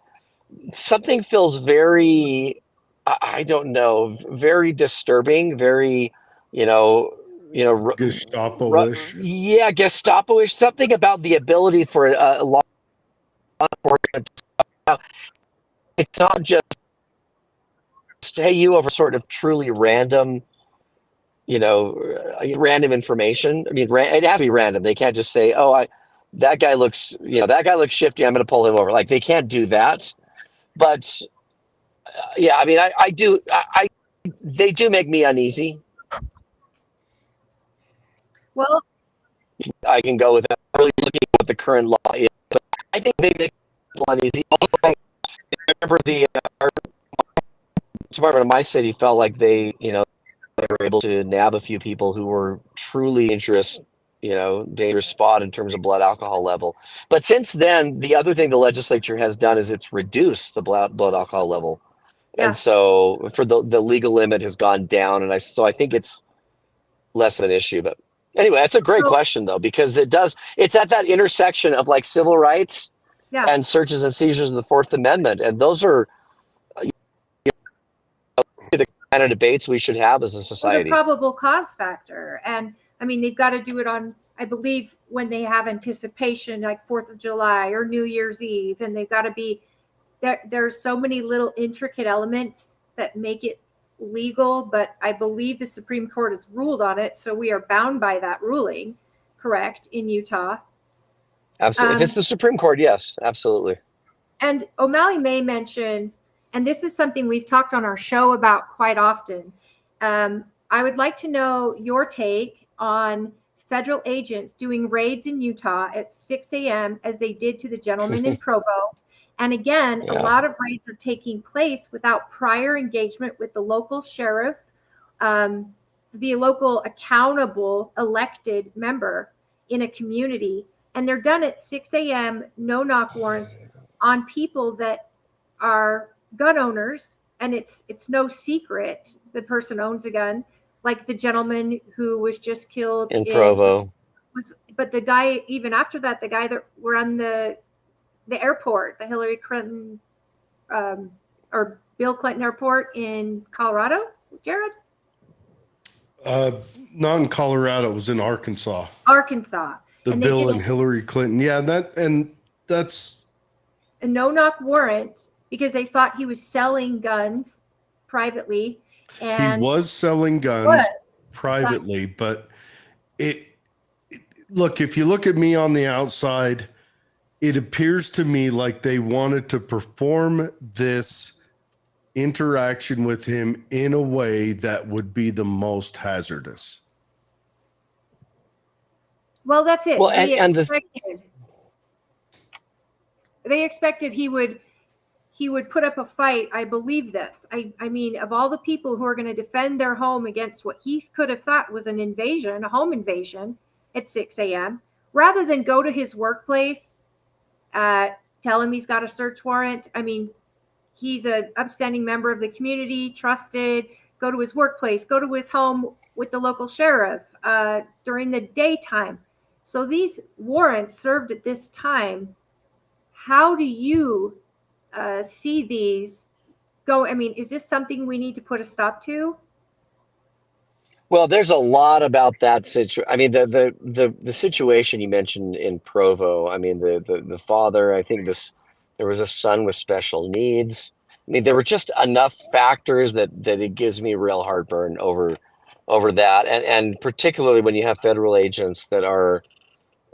something feels very, I don't know, very disturbing, very, Gestapo-ish. Gestapo-ish. Something about the ability for a law enforcement. It's not just, hey, you over sort of truly random, random information. I mean, it has to be random. They can't just say, oh, that guy looks shifty, I'm going to pull him over. Like, they can't do that. But I mean, they do make me uneasy. Well, I can go with that. I'm really looking at what the current law is, but I think they make people uneasy. I remember the department of my city felt like they were able to nab a few people who were truly dangerous spot in terms of blood alcohol level. But since then, the other thing the legislature has done is it's reduced the blood alcohol level. Yeah. And so for the legal limit has gone down. And I think it's less of an issue. But anyway, that's a great question, though, because it's at that intersection of like civil rights and searches and seizures of the Fourth Amendment. And those are the kind of debates we should have as a society. The probable cause factor. And I mean, they've got to do it on, I believe, when they have anticipation, like 4th of July or New Year's Eve, and they've got to be there's so many little intricate elements that make it legal, but I believe the Supreme Court has ruled on it, so we are bound by that ruling, correct, in Utah? Absolutely. If it's the Supreme Court, yes, absolutely. And O'Malley May mentions, and this is something we've talked on our show about quite often, I would like to know your take on federal agents doing raids in Utah at 6 a.m. as they did to the gentleman in Provo. And again, a lot of raids are taking place without prior engagement with the local sheriff, the local accountable elected member in a community, and they're done at 6 a.m., no knock warrants on people that are gun owners, and it's no secret the person owns a gun, like the gentleman who was just killed in Provo. But the guy, even after that, the guy that were on the airport, the Hillary Clinton or Bill Clinton airport in Colorado, Jared? Not in Colorado. It was in Arkansas. Arkansas. The Bill and Hillary Clinton. Yeah, that's a no-knock warrant because they thought he was selling guns privately. And he was selling guns privately, but look, if you look at me on the outside, it appears to me like they wanted to perform this interaction with him in a way that would be the most hazardous. Well, that's it. Well, They expected he would put up a fight. I believe this. I mean, of all the people who are going to defend their home against what he could have thought was an invasion, a home invasion at 6 a.m., rather than go to his workplace, tell him he's got a search warrant. I mean, he's an upstanding member of the community, trusted, go to his workplace, go to his home with the local sheriff during the daytime. So these warrants served at this time. How do you see these go? I mean, is this something we need to put a stop to? Well, there's a lot about that situation. I mean, the situation you mentioned in Provo. I mean, the father. I think there was a son with special needs. I mean, there were just enough factors that it gives me real heartburn over that, and particularly when you have federal agents that are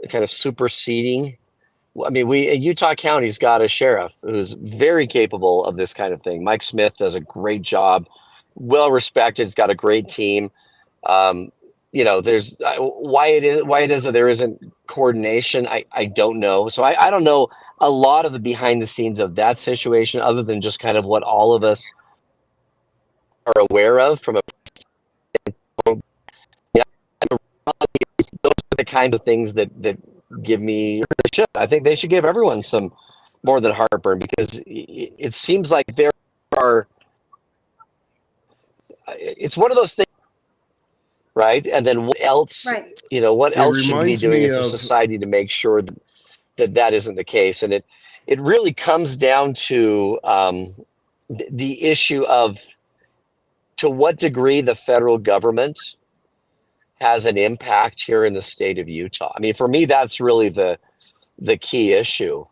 kind of superseding. I mean, Utah County's got a sheriff who's very capable of this kind of thing. Mike Smith does a great job, well respected. He's got a great team. There's why it is that there isn't coordination. I don't know. So I don't know a lot of the behind the scenes of that situation, other than just kind of what all of us are aware of from a. Yeah, those are the kinds of things that give me. I think they should give everyone some more than heartburn, because it seems like there are. It's one of those things. Right. And then what else, right. What else should we be doing as a society to make sure that isn't the case? And it really comes down to the issue of to what degree the federal government has an impact here in the state of Utah. I mean, for me, that's really the key issue.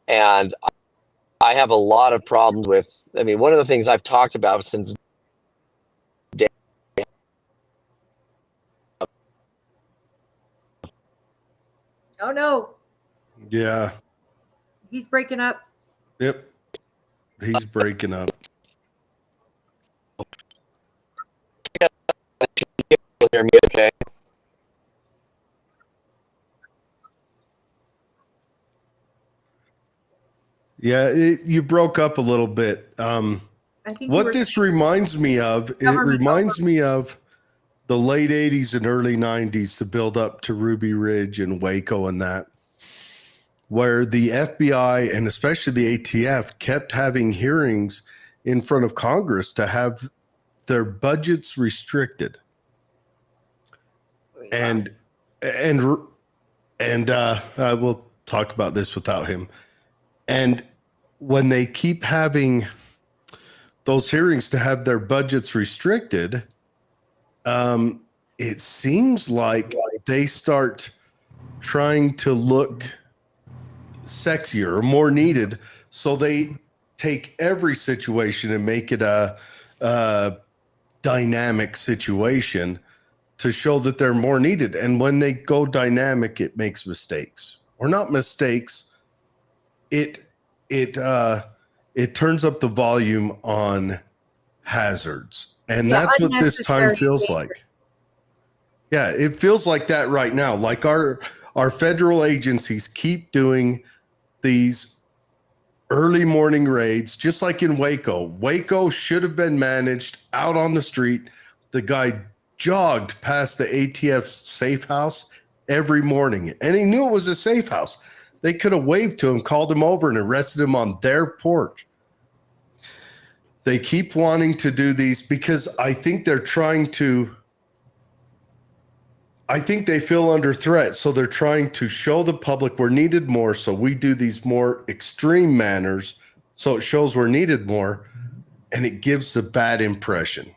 And I have a lot of problems with, I mean, one of the things I've talked about since Oh no. Yeah. He's breaking up. Yep. He's breaking up. Hear me okay? Yeah, you broke up a little bit. I think what this reminds me of, it reminds me of the late 80s and early 90s, the build up to Ruby Ridge and Waco and that, where the FBI and especially the ATF kept having hearings in front of Congress to have their budgets restricted. And we'll talk about this without him. And when they keep having those hearings to have their budgets restricted, it seems like they start trying to look sexier or more needed. So they take every situation and make it a dynamic situation to show that they're more needed. And when they go dynamic, it makes mistakes, or not mistakes. It turns up the volume on hazards. And that's what this time feels like. Yeah, it feels like that right now. Like our federal agencies keep doing these early morning raids, just like in Waco. Waco should have been managed out on the street. The guy jogged past the ATF safe house every morning, and he knew it was a safe house. They could have waved to him, called him over, and arrested him on their porch. They keep wanting to do these because I think they're trying to, I think they feel under threat. So they're trying to show the public we're needed more. So we do these more extreme manners. So it shows we're needed more, and it gives a bad impression.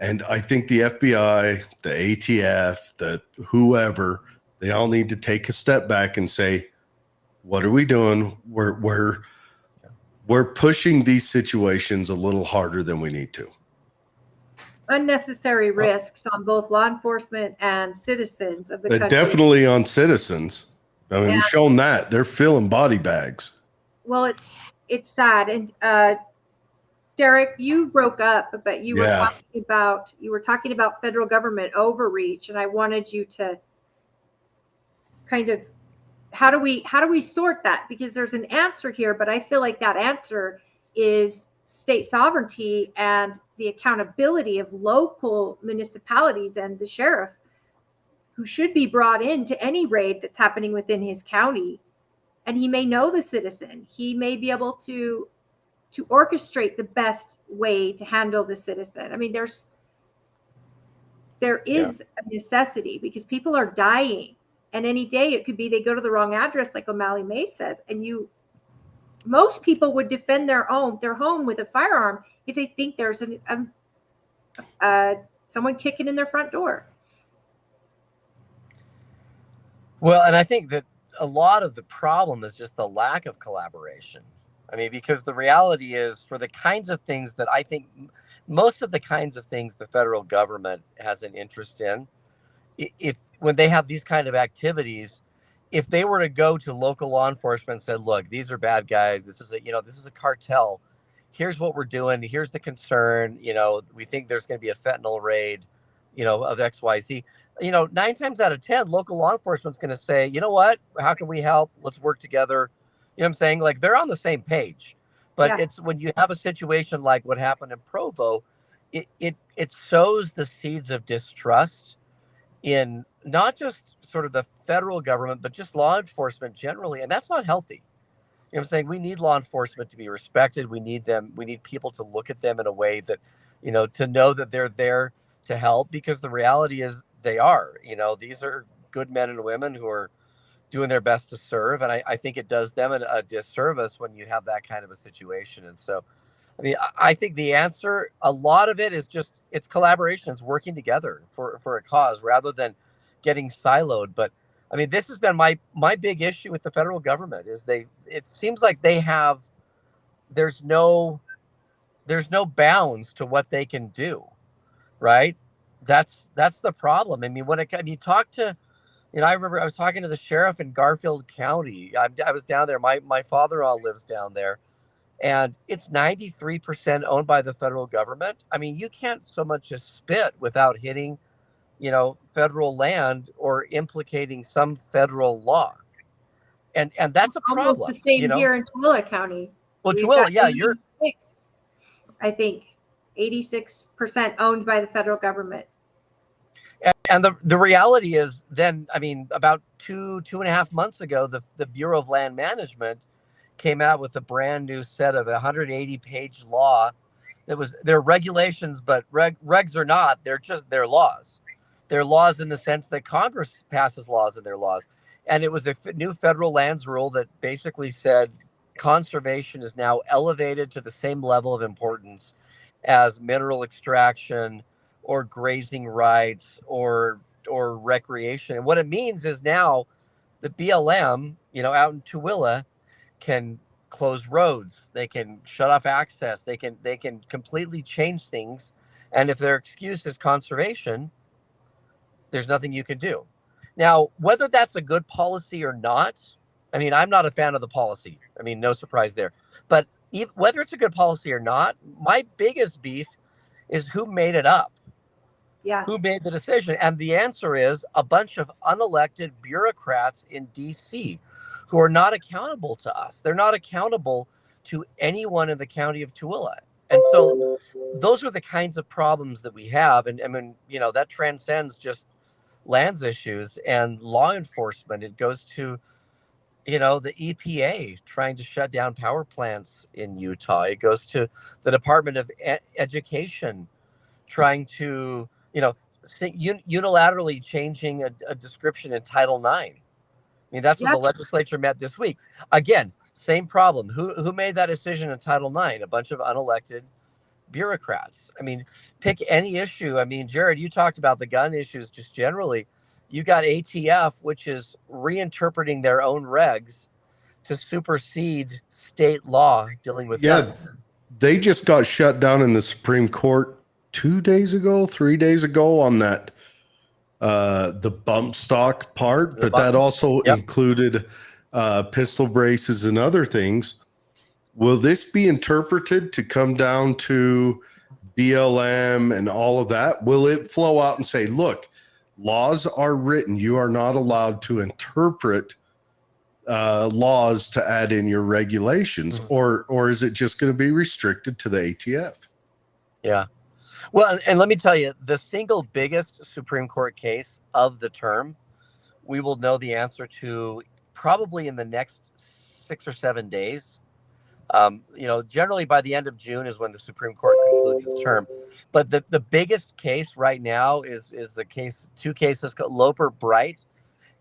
And I think the FBI, the ATF, the whoever, they all need to take a step back and say, what are we doing? We're pushing these situations a little harder than we need to. Unnecessary risks on both law enforcement and citizens of the country. Definitely on citizens. I mean, we've shown that they're filling body bags. Well, it's sad. And Derek, you broke up, but you were talking about federal government overreach, and I wanted you to kind of, how do we sort that? Because there's an answer here, but I feel like that answer is state sovereignty and the accountability of local municipalities and the sheriff, who should be brought into any raid that's happening within his county. And he may know the citizen. He may be able to orchestrate the best way to handle the citizen. I mean, there is a necessity because people are dying. And any day it could be they go to the wrong address, like O'Malley May says. And most people would defend their home with a firearm if they think there's someone kicking in their front door. Well, and I think that a lot of the problem is just the lack of collaboration. I mean, because the reality is, for the kinds of things that I think, most of the kinds of things the federal government has an interest in, when they have these kind of activities, if they were to go to local law enforcement and said, look, these are bad guys, this is a cartel, here's what we're doing, here's the concern, we think there's going to be a fentanyl raid, of XYZ, 9 times out of 10, local law enforcement's going to say, you know what, how can we help? Let's work together. You know what I'm saying? Like, they're on the same page. But it's when you have a situation like what happened in Provo, it sows the seeds of distrust in not just sort of the federal government, but just law enforcement generally. And that's not healthy. You know what I'm saying? We need law enforcement to be respected. We need them. We need people to look at them in a way that, to know that they're there to help, because the reality is they are. These are good men and women who are doing their best to serve. And I think it does them a disservice when you have that kind of a situation. And so, I mean, I think the answer, a lot of it is just, it's collaboration, it's working together for a cause rather than getting siloed. But I mean, this has been my big issue with the federal government is it seems like there's no bounds to what they can do. Right. That's the problem. I mean, you talk to, I remember I was talking to the sheriff in Garfield County. I was down there. My father-in-law lives down there, and it's 93% owned by the federal government. I mean, you can't so much as spit without hitting, federal land or implicating some federal law. And that's a problem. Almost the same here in Tooele County. Well, Tooele, you're, I think, 86% owned by the federal government. And the reality is then, I mean, about two and a half months ago, the Bureau of Land Management came out with a brand new set of 180-page law that was their regulations, but regs are not. They're just their laws. They're laws in the sense that Congress passes laws in their laws. And it was a new federal lands rule that basically said conservation is now elevated to the same level of importance as mineral extraction or grazing rights or recreation. And what it means is now the BLM, out in Tooele, can close roads, they can shut off access, they can completely change things. And if their excuse is conservation, there's nothing you can do. Now, whether that's a good policy or not, I mean, I'm not a fan of the policy. I mean, no surprise there. But whether it's a good policy or not, my biggest beef is who made it up. Yeah. Who made the decision? And the answer is a bunch of unelected bureaucrats in DC who are not accountable to us. They're not accountable to anyone in the county of Tooele. And so those are the kinds of problems that we have. And I mean, that transcends just lands issues and law enforcement. It goes to, the EPA trying to shut down power plants in Utah. It goes to the Department of Education trying to, unilaterally changing a description in Title IX. I mean, that's what the legislature met this week. Again, same problem. Who made that decision in Title IX? A bunch of unelected bureaucrats. I mean, pick any issue. I mean, Jared, you talked about the gun issues just generally. You got ATF, which is reinterpreting their own regs to supersede state law dealing with guns. They just got shut down in the Supreme Court 3 days ago on that the bump stock part, but that also included pistol braces and other things. Will this be interpreted to come down to BLM and all of that? Will it flow out and say, look, laws are written, you are not allowed to interpret laws to add in your regulations, or is it just going to be restricted to the ATF? Yeah. Well, and let me tell you, the single biggest Supreme Court case of the term, we will know the answer to probably in the next 6 or 7 days. Generally by the end of June is when the Supreme Court concludes its term. But the biggest case right now is the case, 2 cases called Loper Bright,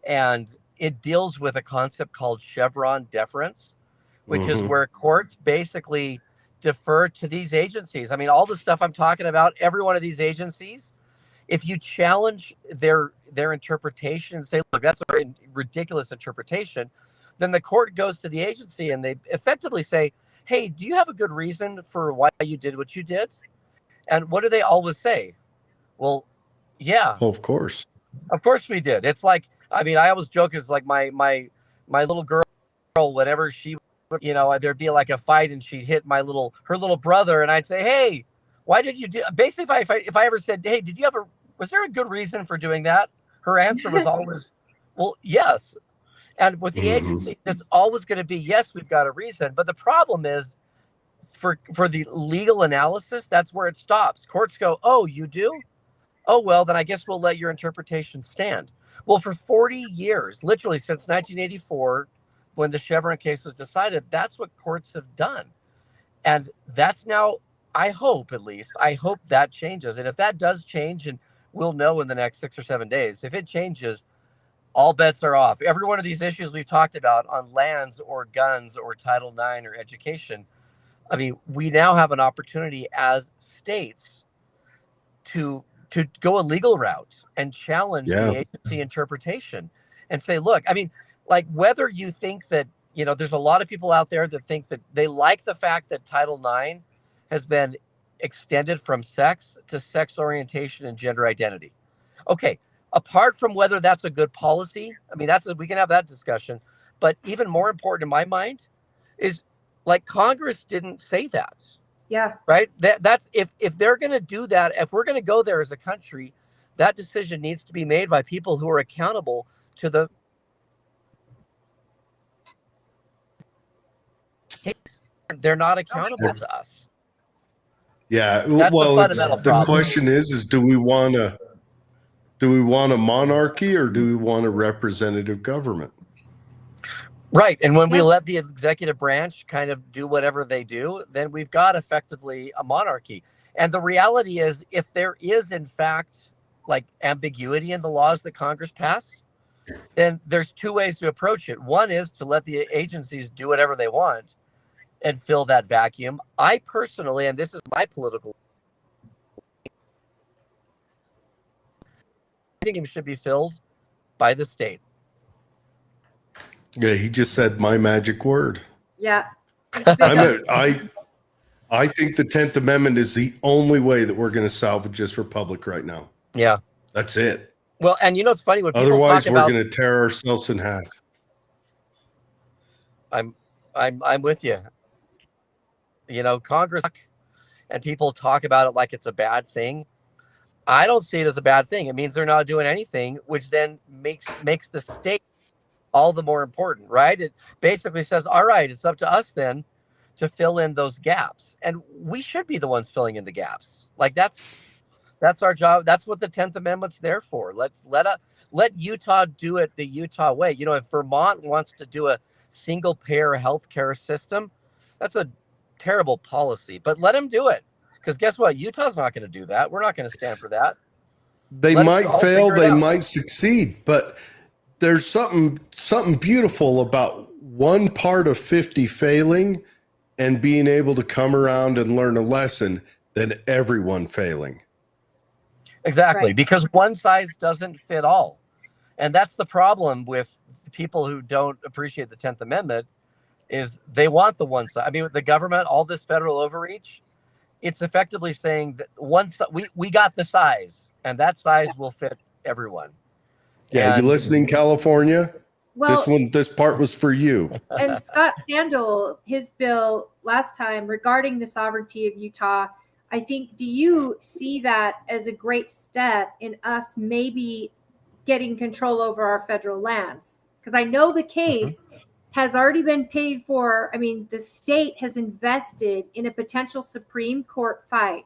and it deals with a concept called Chevron deference, which is where courts basically defer to these agencies. I mean, all the stuff I'm talking about, every one of these agencies, if you challenge their interpretation and say, look, that's a ridiculous interpretation, then the court goes to the agency and they effectively say, hey, do you have a good reason for why you did what you did? And what do they always say? Well, yeah. Of course. Of course we did. It's like, I mean, I always joke, it's like my little girl, whatever she, there'd be like a fight and she'd hit her little brother, and I'd say, hey, why did you do? Basically, if I ever said, hey, was there a good reason for doing that? Her answer was always, well, yes. And with the agency, it's always going to be, yes, we've got a reason. But the problem is, for the legal analysis, that's where it stops. Courts go, oh, you do? Oh, well, then I guess we'll let your interpretation stand. Well, for 40 years, literally since 1984, when the Chevron case was decided, that's what courts have done. And that's now, I hope that changes. And if that does change, and we'll know in the next 6 or 7 days, if it changes, all bets are off. Every one of these issues we've talked about on lands or guns or Title IX or education, I mean, we now have an opportunity as states to go a legal route and challenge the agency interpretation and say, look, I mean, like, whether you think that, there's a lot of people out there that think that they like the fact that Title IX has been extended from sex to sex orientation and gender identity. Okay. Apart from whether that's a good policy, I mean, we can have that discussion. But even more important in my mind is, like, Congress didn't say that. Yeah. Right. That's if they're going to do that, if we're going to go there as a country, that decision needs to be made by people who are accountable to the case. They're not accountable to us. Yeah. That's The question is do we want a monarchy or do we want a representative government? Right. And when we let the executive branch kind of do whatever they do, then we've got effectively a monarchy. And the reality is, if there is, in fact, like, ambiguity in the laws that Congress passed, then there's 2 ways to approach it. One is to let the agencies do whatever they want and fill that vacuum. I personally, and this is my political, I think it should be filled by the state. Yeah, he just said my magic word. Yeah. I think the 10th Amendment is the only way that we're going to salvage this republic right now. Yeah. That's it. Well, and it's funny when people otherwise talk we're about, going to tear ourselves in half. I'm with you. Congress, and people talk about it like it's a bad thing. I don't see it as a bad thing. It means they're not doing anything, which then makes the state all the more important, right? It basically says, all right, it's up to us then to fill in those gaps. And we should be the ones filling in the gaps. Like, that's our job. That's what the 10th Amendment's there for. Let Utah do it the Utah way. You know, if Vermont wants to do a single payer healthcare system, that's a terrible policy, but let them do it. Because guess what? Utah's not going to do that. We're not going to stand for that. They Let us might all fail, figure it they out. might succeed, but there's something beautiful about one part of 50 failing and being able to come around and learn a lesson than everyone failing. Exactly, Right. because one size doesn't fit all. And that's the problem with people who don't appreciate the 10th Amendment is they want the one size. I mean, the government, all this federal overreach, it's effectively saying that we got the size, and that size will fit everyone. Yeah, you And listening, California? Well, This part was for you. and Scott Sandel, his bill last time regarding the sovereignty of Utah, I think, do you see that as a great step in us maybe getting control over our federal lands? Because I know the case has already been paid for. I mean, the state has invested in a potential Supreme Court fight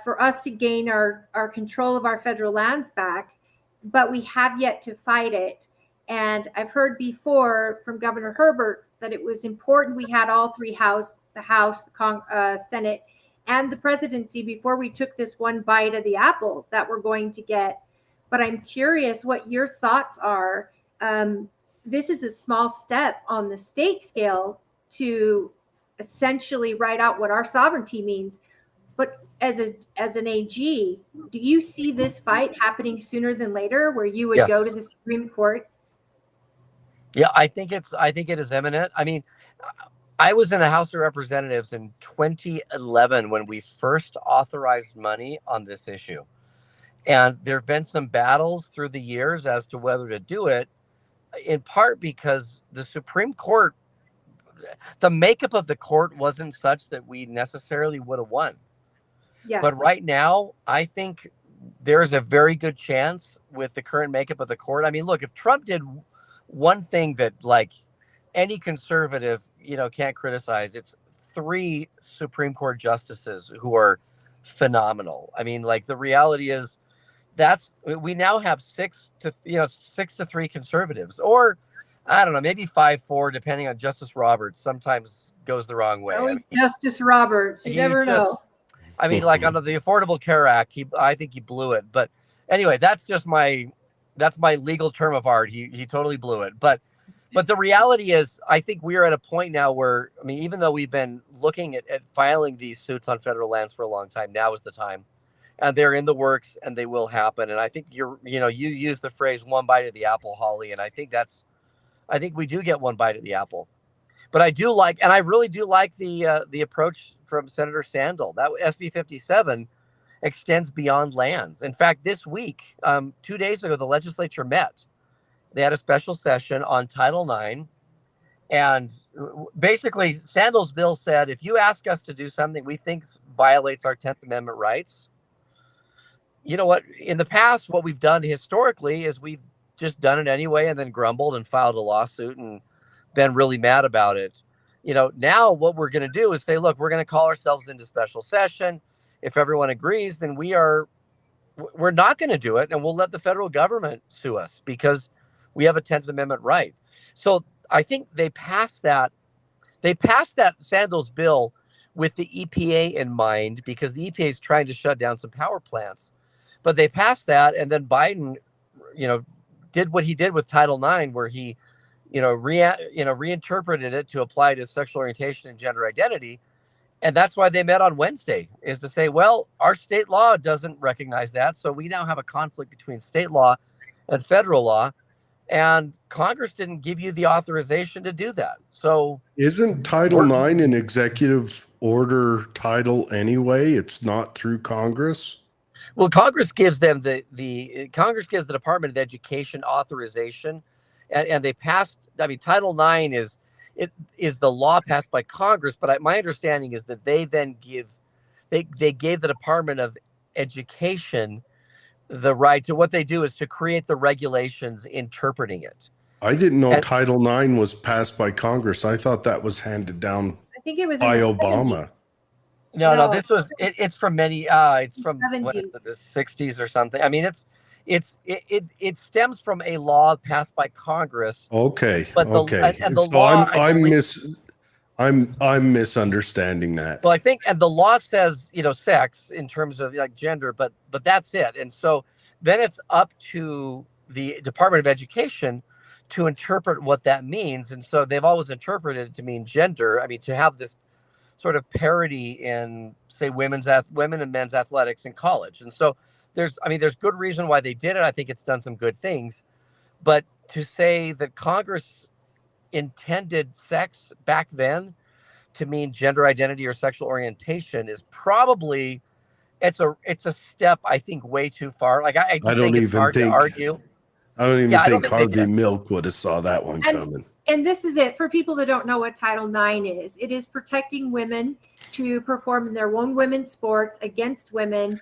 for us to gain our control of our federal lands back, but we have yet to fight it. And I've heard before from Governor Herbert that it was important we had all three the House, the Senate, and the presidency before we took this one bite of the apple that we're going to get. But I'm curious what your thoughts are. This is a small step on the state scale to essentially write out what our sovereignty means. But as an AG, do you see this fight happening sooner than later, where you would Yes. go to the Supreme Court? Yeah, I think it is imminent. I mean, I was in the House of Representatives in 2011 when we first authorized money on this issue. And there have been some battles through the years as to whether to do it, in part because the Supreme Court, the makeup of the court wasn't such that we necessarily would have won. Yeah. But right now, I think there's a very good chance with the current makeup of the court. I mean, look, if Trump did one thing that like any conservative, can't criticize, it's 3 Supreme Court justices who are phenomenal. I mean, like the reality is we now have 6 to 3 conservatives, or I don't know, maybe 5-4, depending on Justice Roberts. Sometimes goes the wrong way. Always Justice Roberts. You never know. I mean, like under the Affordable Care Act, I think he blew it. But anyway, that's my legal term of art. He totally blew it. But the reality is, I think we are at a point now where, I mean, even though we've been looking at filing these suits on federal lands for a long time, now is the time. And they're in the works and they will happen. And I think you use the phrase one bite of the apple, Holly. And I think we do get one bite of the apple. But I really do like the approach from Senator Sandel. That SB 57 extends beyond lands. In fact, this week, 2 days ago, the legislature met. They had a special session on Title IX. And basically, Sandel's bill said, if you ask us to do something we think violates our 10th Amendment rights, you know what? In the past, what we've done historically is we've just done it anyway and then grumbled and filed a lawsuit and been really mad about it. Now what we're going to do is say, look, we're going to call ourselves into special session. If everyone agrees, then we're not going to do it, and we'll let the federal government sue us because we have a 10th Amendment right. So I think they passed that Sandel's bill with the EPA in mind, because the EPA is trying to shut down some power plants. But they passed that, and then Biden, did what he did with Title IX, where he reinterpreted it to apply to sexual orientation and gender identity. And that's why they met on Wednesday, is to say, well, our state law doesn't recognize that. So we now have a conflict between state law and federal law. And Congress didn't give you the authorization to do that. So Isn't Title IX an executive order title anyway? It's not through Congress. Well, Congress gives them Congress gives the Department of Education authorization, and they passed. I mean, Title IX is the law passed by Congress, but my understanding is that they then gave the Department of Education the right to, what they do is to create the regulations interpreting it. I didn't know Title IX was passed by Congress. I thought that was handed down I think it was by in the Obama. 70s. No, No. this was it's from many it's from what is 70s. it, the 60s or something. I mean, it stems from a law passed by Congress. Okay. But the Okay. and the So law, I I'm believe, I'm misunderstanding that. well, I think, and the law says, sex in terms of like gender, but that's it. And so then it's up to the Department of Education to interpret what that means. And so they've always interpreted it to mean gender. I mean, to have this sort of parity in, say, women and men's athletics in college. And so there's good reason why they did it. I think it's done some good things. But to say that Congress intended sex back then to mean gender identity or sexual orientation is probably, it's a step, I think, way too far. Like I just think it's hard to argue. I don't even Yeah, I don't think think they Harvey did. Milk would have saw that one coming. And this is it for people that don't know what Title IX is. It is protecting women to perform in their own women's sports against women.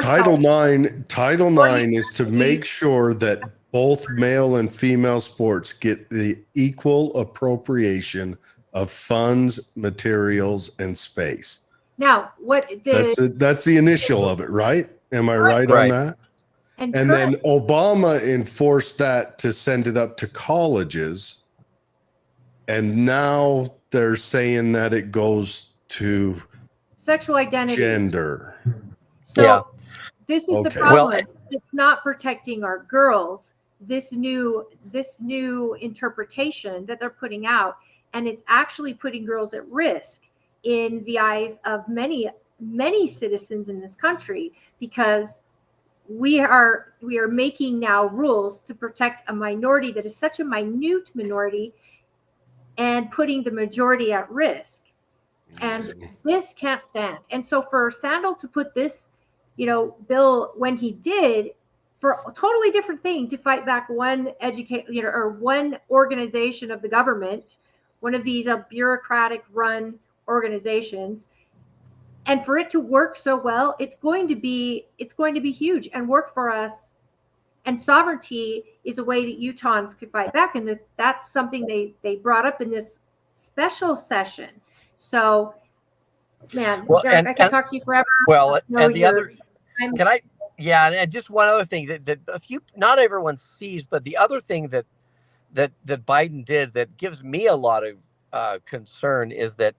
Title IX is to make sure that both male and female sports get the equal appropriation of funds, materials, and space. Now, That's the initial of it, right? Am I right on that? And then Obama enforced that to send it up to colleges. And now they're saying that it goes to sexual identity, gender. So this is the problem. Well, it's not protecting our girls. This new interpretation that they're putting out, and it's actually putting girls at risk in the eyes of many citizens in this country, because we are making now rules to protect a minority that is such a minute minority and putting the majority at risk. And this can't stand. And so for Sandal to put this, bill when he did, for a totally different thing, to fight back one one organization of the government, one of these bureaucratic run organizations, and for it to work so well, it's going to be huge and work for us. And sovereignty is a way that Utahns could fight back, and that's something they brought up in this special session. So, man, Derek, I can talk to you forever. Well, and the other, and just one other thing that not everyone sees, but the other thing that Biden did that gives me a lot of concern is that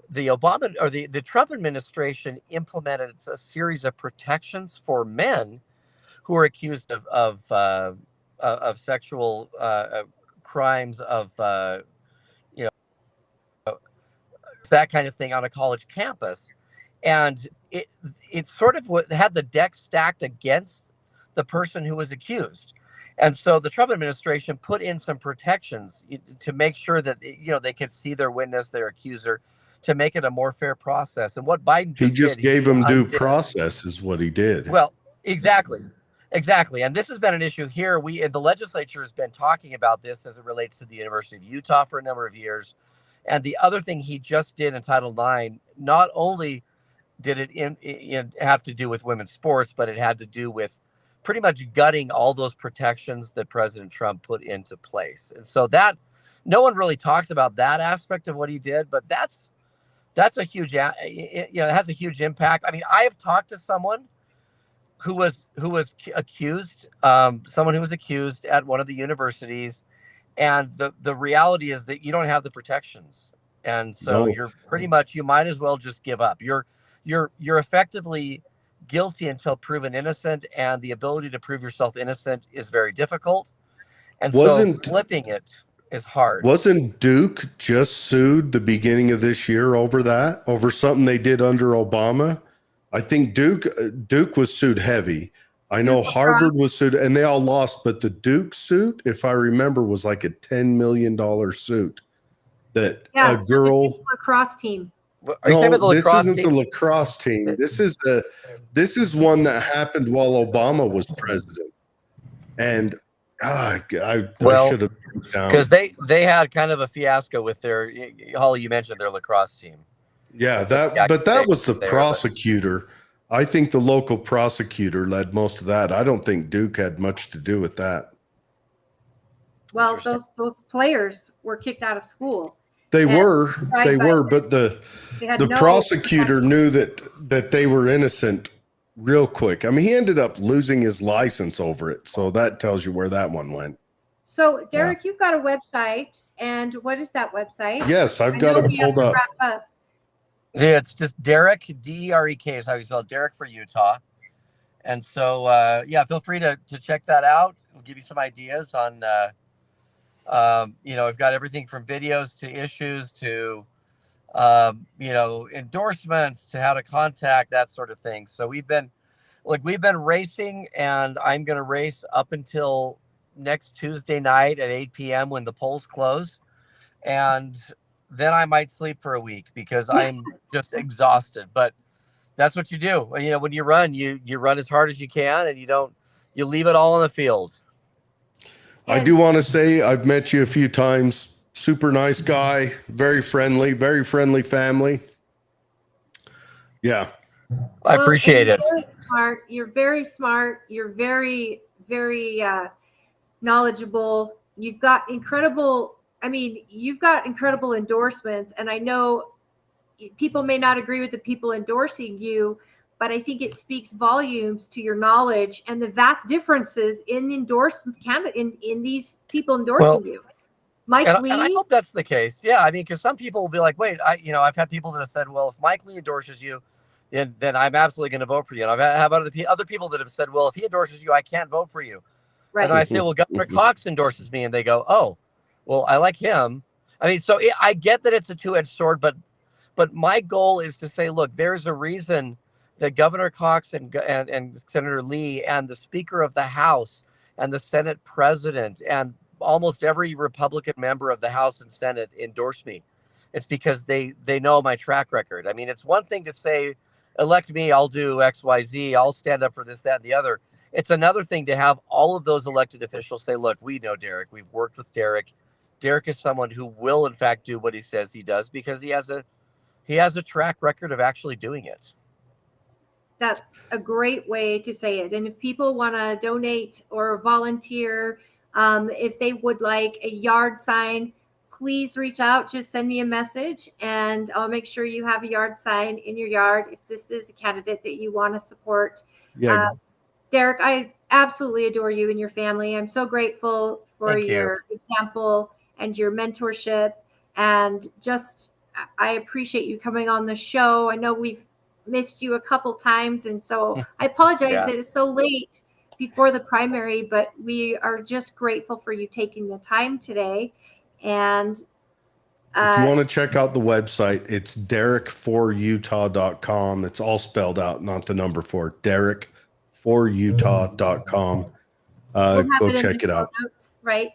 the Obama or the Trump administration implemented a series of protections for men who are accused of sexual crimes, of that kind of thing on a college campus. And it sort of had the deck stacked against the person who was accused. And so the Trump administration put in some protections to make sure that, they could see their witness, their accuser, to make it a more fair process. And what Biden just gave them due process is what he did. Well, exactly. And this has been an issue here. The legislature has been talking about this as it relates to the University of Utah for a number of years. And the other thing he just did in Title IX, not only did it have to do with women's sports, but it had to do with pretty much gutting all those protections that President Trump put into place. And so that no one really talks about that aspect of what he did, but that's a huge, it has a huge impact. I mean, I have talked to someone who was accused, at one of the universities. And the reality is that you don't have the protections. And so you're pretty much, you might as well just give up. You're effectively guilty until proven innocent, and the ability to prove yourself innocent is very difficult. And so flipping it is hard. Wasn't Duke just sued the beginning of this year over something they did under Obama? I think Duke was sued heavy. I know Harvard was sued and they all lost, but the Duke suit, if I remember, was like a $10 million suit that a girl lacrosse team. Are you saying about the lacrosse isn't team? the lacrosse team. This is one that happened while Obama was president. And I should have down, because they had kind of a fiasco with their, Holly, you mentioned their lacrosse team. Yeah, that was the prosecutor. I think the local prosecutor led most of that. I don't think Duke had much to do with that. Well, those players were kicked out of school. They were, but the prosecutor knew that they were innocent real quick. I mean, he ended up losing his license over it. So that tells you where that one went. So, Derek, you've got a website, and what is that website? Yes, I've I got know it we have pulled to up. wrap up. Yeah, it's just Derek, D-E-R-E-K is how you spell Derek for Utah. And so, yeah, feel free to check that out. We'll give you some ideas on, we've got everything from videos to issues to, endorsements to how to contact, that sort of thing. So we've been racing, and I'm going to race up until next Tuesday night at 8 p.m. when the polls close. And then I might sleep for a week because I'm just exhausted. But that's what you do. When you run, you run as hard as you can, and you leave it all on the field. I do want to say I've met you a few times. Super nice guy, very friendly family. Yeah. I appreciate it. You're very smart. You're very, very knowledgeable. You've got incredible endorsements. And I know people may not agree with the people endorsing you, but I think it speaks volumes to your knowledge and the vast differences in in these people endorsing you. Mike Lee. And I hope that's the case. Yeah, I mean, because some people will be like, wait, I've had people that have said, well, if Mike Lee endorses you, then I'm absolutely going to vote for you. And I've had other people that have said, well, if he endorses you, I can't vote for you. Right. And then I say, well, Governor Cox endorses me. And they go, oh, well, I like him. I mean, so I get that it's a two-edged sword, but my goal is to say, look, there's a reason that Governor Cox and Senator Lee and the Speaker of the House and the Senate President and almost every Republican member of the House and Senate endorse me. It's because they know my track record. I mean, it's one thing to say, elect me, I'll do X, Y, Z, I'll stand up for this, that, and the other. It's another thing to have all of those elected officials say, look, we know Derek. We've worked with Derek. Derek is someone who will, in fact, do what he says he does because he has a track record of actually doing it. That's a great way to say it. And if people want to donate or volunteer, if they would like a yard sign, please reach out. Just send me a message and I'll make sure you have a yard sign in your yard if this is a candidate that you want to support. Yeah. Derek, I absolutely adore you and your family. I'm so grateful for your example and your mentorship. And I appreciate you coming on the show. I know we've missed you a couple times. And so I apologize that it's so late before the primary, but we are just grateful for you taking the time today. And if you want to check out the website, it's derekforutah.com. It's all spelled out, not the number 4. derekforutah.com. Go check it out. Notes, right?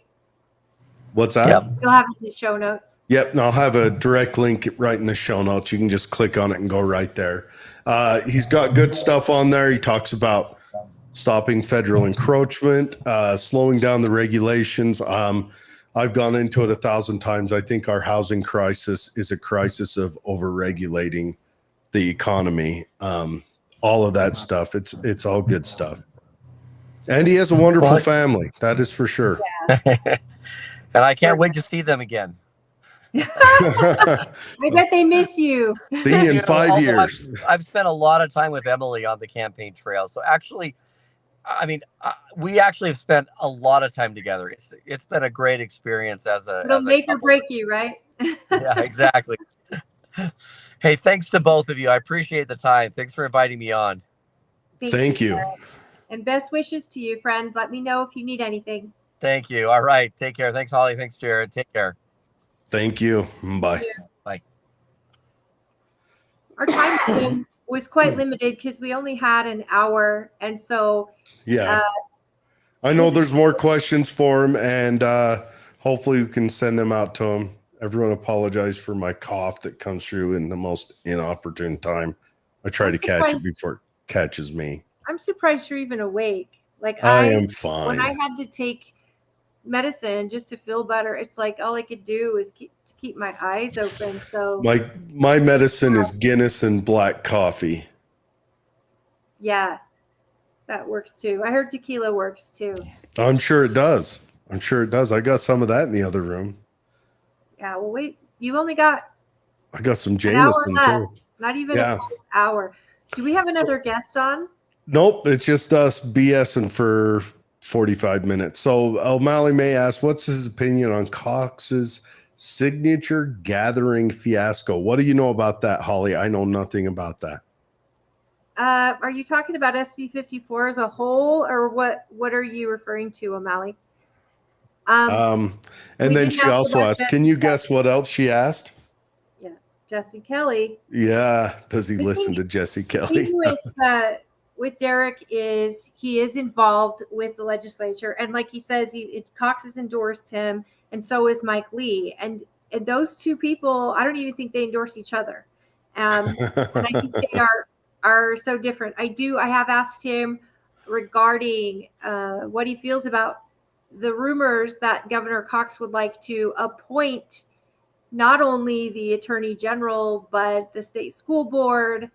What's that? Yep. You'll have it in the show notes. Yep. And I'll have a direct link right in the show notes. You can just click on it and go right there. He's got good stuff on there. He talks about stopping federal encroachment, slowing down the regulations. I've gone into it 1,000 times. I think our housing crisis is a crisis of overregulating the economy. All of that stuff. It's all good stuff. And he has a wonderful family. That is for sure. Yeah. And I can't wait to see them again. I bet they miss you. See you in 5 years. I've spent a lot of time with Emily on the campaign trail. So actually, I mean, we actually have spent a lot of time together. It's been a great experience It'll make or break you, right? Yeah, exactly. Hey, thanks to both of you. I appreciate the time. Thanks for inviting me on. Thank you. And best wishes to you, friend. Let me know if you need anything. Thank you. All right. Take care. Thanks, Holly. Thanks, Jared. Take care. Thank you. Bye. Bye. Our time was quite limited because we only had an hour. And so, I know there's more questions for him, and hopefully we can send them out to him. Everyone apologize for my cough that comes through in the most inopportune time. I try to catch it before it catches me. I'm surprised you're even awake. Like I am fine. When I had to take medicine just to feel better, it's like all I could do is keep my eyes open. So my medicine is Guinness and black coffee. Yeah, that works too. I heard tequila works too. I'm sure it does. I got some of that in the other room. Yeah, well, wait. You only got. I got some Jameson too. Not even a full hour. Do we have another guest on? Nope, it's just us BSing for 45 minutes. So O'Malley May asks, what's his opinion on Cox's signature gathering fiasco? What do you know about that, Holly? I know nothing about that. Are you talking about SB 54 as a whole, or what are you referring to, O'Malley? And then she also asked, can you guess what else she asked? Yeah, Jesse Kelly. Yeah. Does he listen to Jesse Kelly? With Derek is he is involved with the legislature, and like he says, Cox has endorsed him, and so is Mike Lee, and those two people, I don't even think they endorse each other, and I think they are so different. I have asked him regarding what he feels about the rumors that Governor Cox would like to appoint not only the Attorney General but the state school board.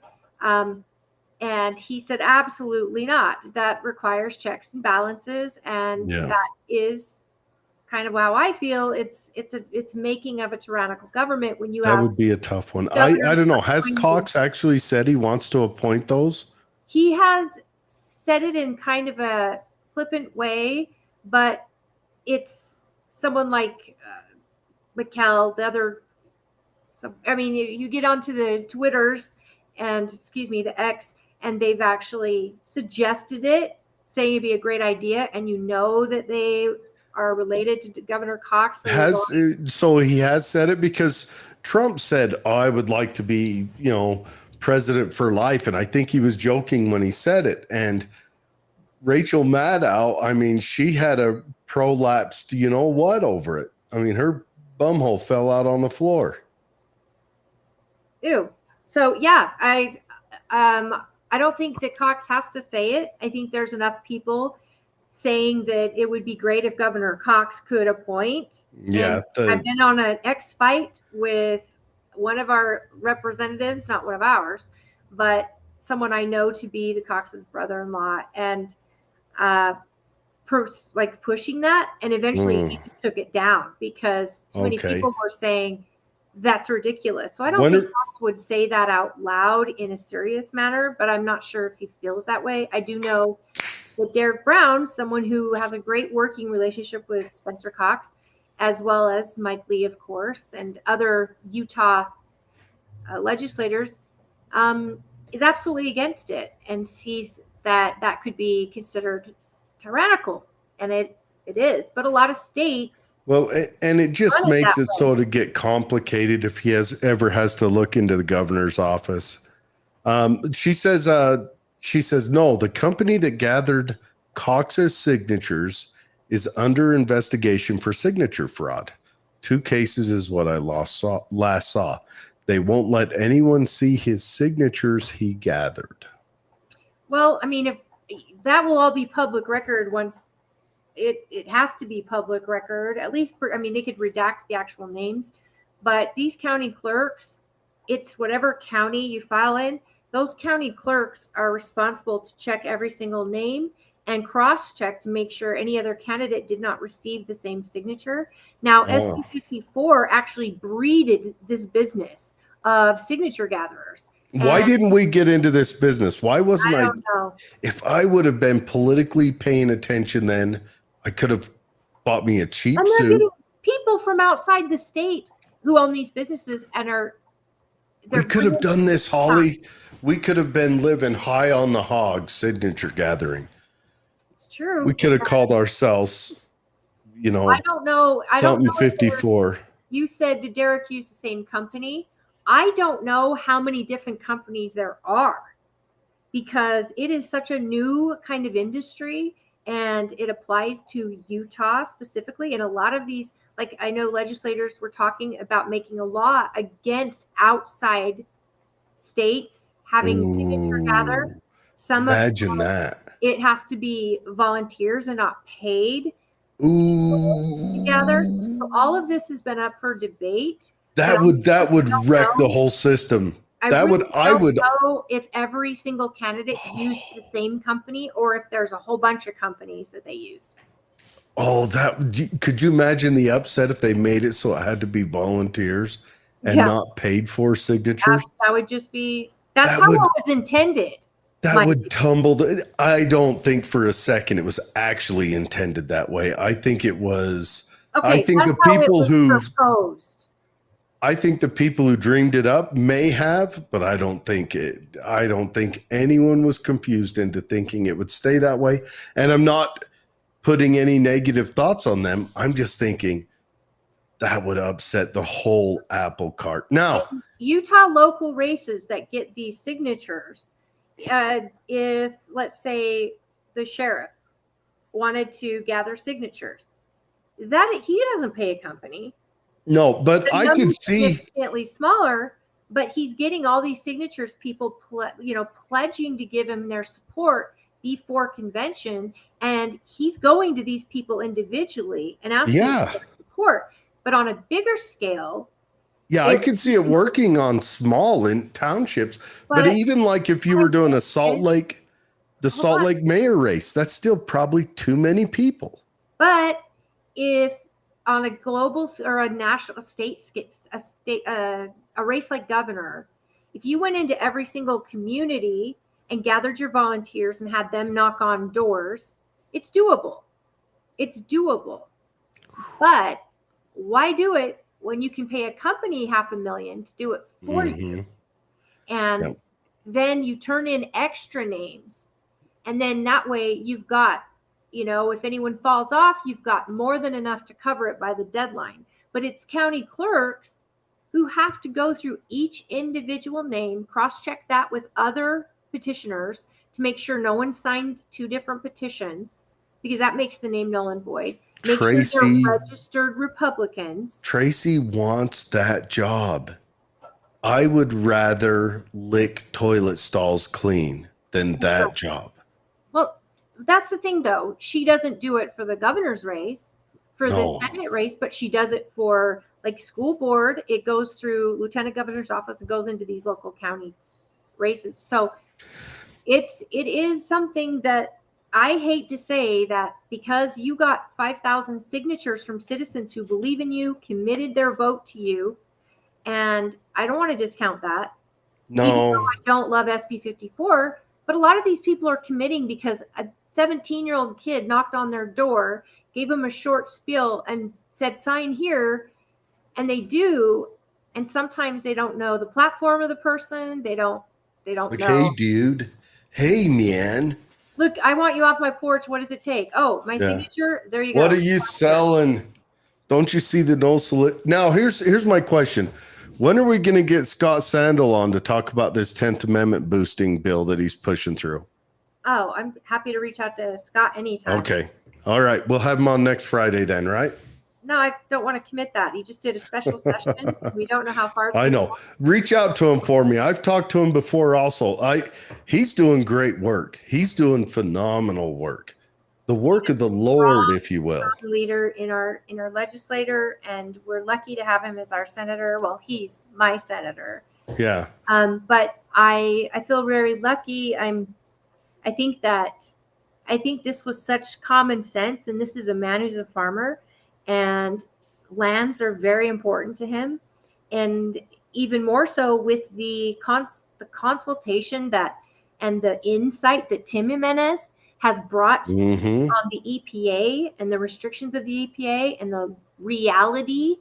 And he said, absolutely not. That requires checks and balances. And that is kind of how I feel. It's making of a tyrannical government when you that would be a tough one. I don't know. Has Cox actually said he wants to appoint those? He has said it in kind of a flippant way, but it's someone like McKell, the other. So, I mean, you get onto the Twitters and the X, and they've actually suggested it, saying it'd be a great idea, and you know that they are related to Governor Cox. So he has said it, because Trump said, I would like to be, president for life. And I think he was joking when he said it. And Rachel Maddow, I mean, she had a prolapsed, over it. I mean, her bumhole fell out on the floor. Ew. So yeah, I don't think that Cox has to say it. I think there's enough people saying that it would be great if Governor Cox could appoint. Yeah. I've been on an X fight with one of our representatives, not one of ours, but someone I know to be the Cox's brother-in-law, and pushing that, and eventually he took it down because too many people were saying that's ridiculous. So I don't think Cox would say that out loud in a serious manner, but I'm not sure if he feels that way. I do know that Derek Brown, someone who has a great working relationship with Spencer Cox, as well as Mike Lee, of course, and other Utah legislators, is absolutely against it and sees that could be considered tyrannical, and it is. But a lot of states, well, and it just makes it so to get complicated if he ever has to look into the governor's office. She says no, the company that gathered Cox's signatures is under investigation for signature fraud. 2 cases is what I last saw. They won't let anyone see his signatures he gathered. Well, I mean, if that will all be public record once it has to be public record, at least they could redact the actual names, but these county clerks, it's whatever county you file in, those county clerks are responsible to check every single name and cross-check to make sure any other candidate did not receive the same signature. Now, SB 54 actually breeded this business of signature gatherers. Why didn't we get into this business? Why wasn't I don't know. If I would have been politically paying attention then, I could have bought me a cheap suit. People from outside the state who own these businesses and we could have done this, Holly. We could have been living high on the hog signature gathering. It's true. We could have called ourselves, I don't know. Something 54. You said, did Derek use the same company? I don't know how many different companies there are, because it is such a new kind of industry, and it applies to Utah specifically. And a lot of these, like, I know legislators were talking about making a law against outside states having signature gather. Imagine that. It has to be volunteers and not paid. Together. So all of this has been up for debate. That would wreck the whole system. I would know if every single candidate used the same company or if there's a whole bunch of companies that they used. Oh, could you imagine the upset if they made it so it had to be volunteers and not paid for signatures? That would just be, that's how it was intended. That would tumble. I don't think for a second it was actually intended that way. I think it was. Okay, I think that's the how it people was who. proposed. I think the people who dreamed it up may have, but I don't think it. I don't think anyone was confused into thinking it would stay that way. And I'm not putting any negative thoughts on them. I'm just thinking that would upset the whole apple cart. Now, Utah local races that get these signatures, if let's say the sheriff wanted to gather signatures, that he doesn't pay a company. no, but The I could number's see. significantly smaller, but he's getting all these signatures, people pledging to give him their support before convention, and he's going to these people individually and asking Yeah. for their support. But on a bigger scale, Yeah, I could see it working on small in townships, but even like if you were doing a the Salt Lake mayor race, that's still probably too many people. But if on a global or a national a race like governor, if you went into every single community and gathered your volunteers and had them knock on doors, it's doable. It's doable. But why do it when you can pay a company $500,000 to do it for you? And then you turn in extra names. And then that way you've got, if anyone falls off, you've got more than enough to cover it by the deadline. But it's county clerks who have to go through each individual name, cross-check that with other petitioners to make sure no one signed 2 different petitions, because that makes the name null and void. Make sure they're registered Republicans. Tracy wants that job. I would rather lick toilet stalls clean than that job. Well, that's the thing, though. She doesn't do it for the governor's race, for the Senate race, but she does it for like school board. It goes through lieutenant governor's office and goes into these local county races. So it is something that I hate to say that because you got 5,000 signatures from citizens who believe in you, committed their vote to you, and I don't want to discount that. No. Even though I don't love SB 54, but a lot of these people are committing because a 17-year-old kid knocked on their door, gave them a short spiel and said, sign here. And they do. And sometimes they don't know the platform of the person. They don't know. Hey, dude. Hey, man. Look, I want you off my porch. What does it take? Oh, my signature. There you go. What are you selling? Don't you see the no solicit? Now, here's my question. When are we going to get Scott Sandel on to talk about this 10th Amendment boosting bill that he's pushing through? Oh, I'm happy to reach out to Scott anytime. Okay. All right. We'll have him on next Friday then, right? No, I don't want to commit that. He just did a special session. We don't know how far it's I know. Reach out to him for me. I've talked to him before also. He's doing great work. He's doing phenomenal work. The work of the Lord, if you will. Leader in our legislature, and we're lucky to have him as our senator. Well, he's my senator. Yeah. But I feel very lucky. I think this was such common sense, and this is a man who's a farmer, and lands are very important to him, and even more so with the consultation and the insight that Tim Jimenez has brought on the EPA and the restrictions of the EPA and the reality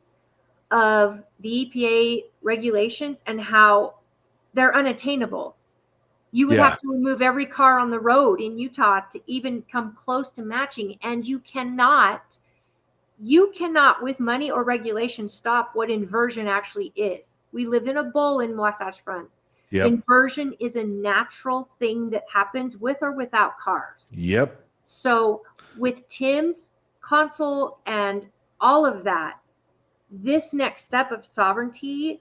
of the EPA regulations and how they're unattainable. You would have to remove every car on the road in Utah to even come close to matching. And you cannot with money or regulation stop what inversion actually is. We live in a bowl in Wasatch Front. Yep. Inversion is a natural thing that happens with or without cars. Yep. So with Tim's console and all of that, this next step of sovereignty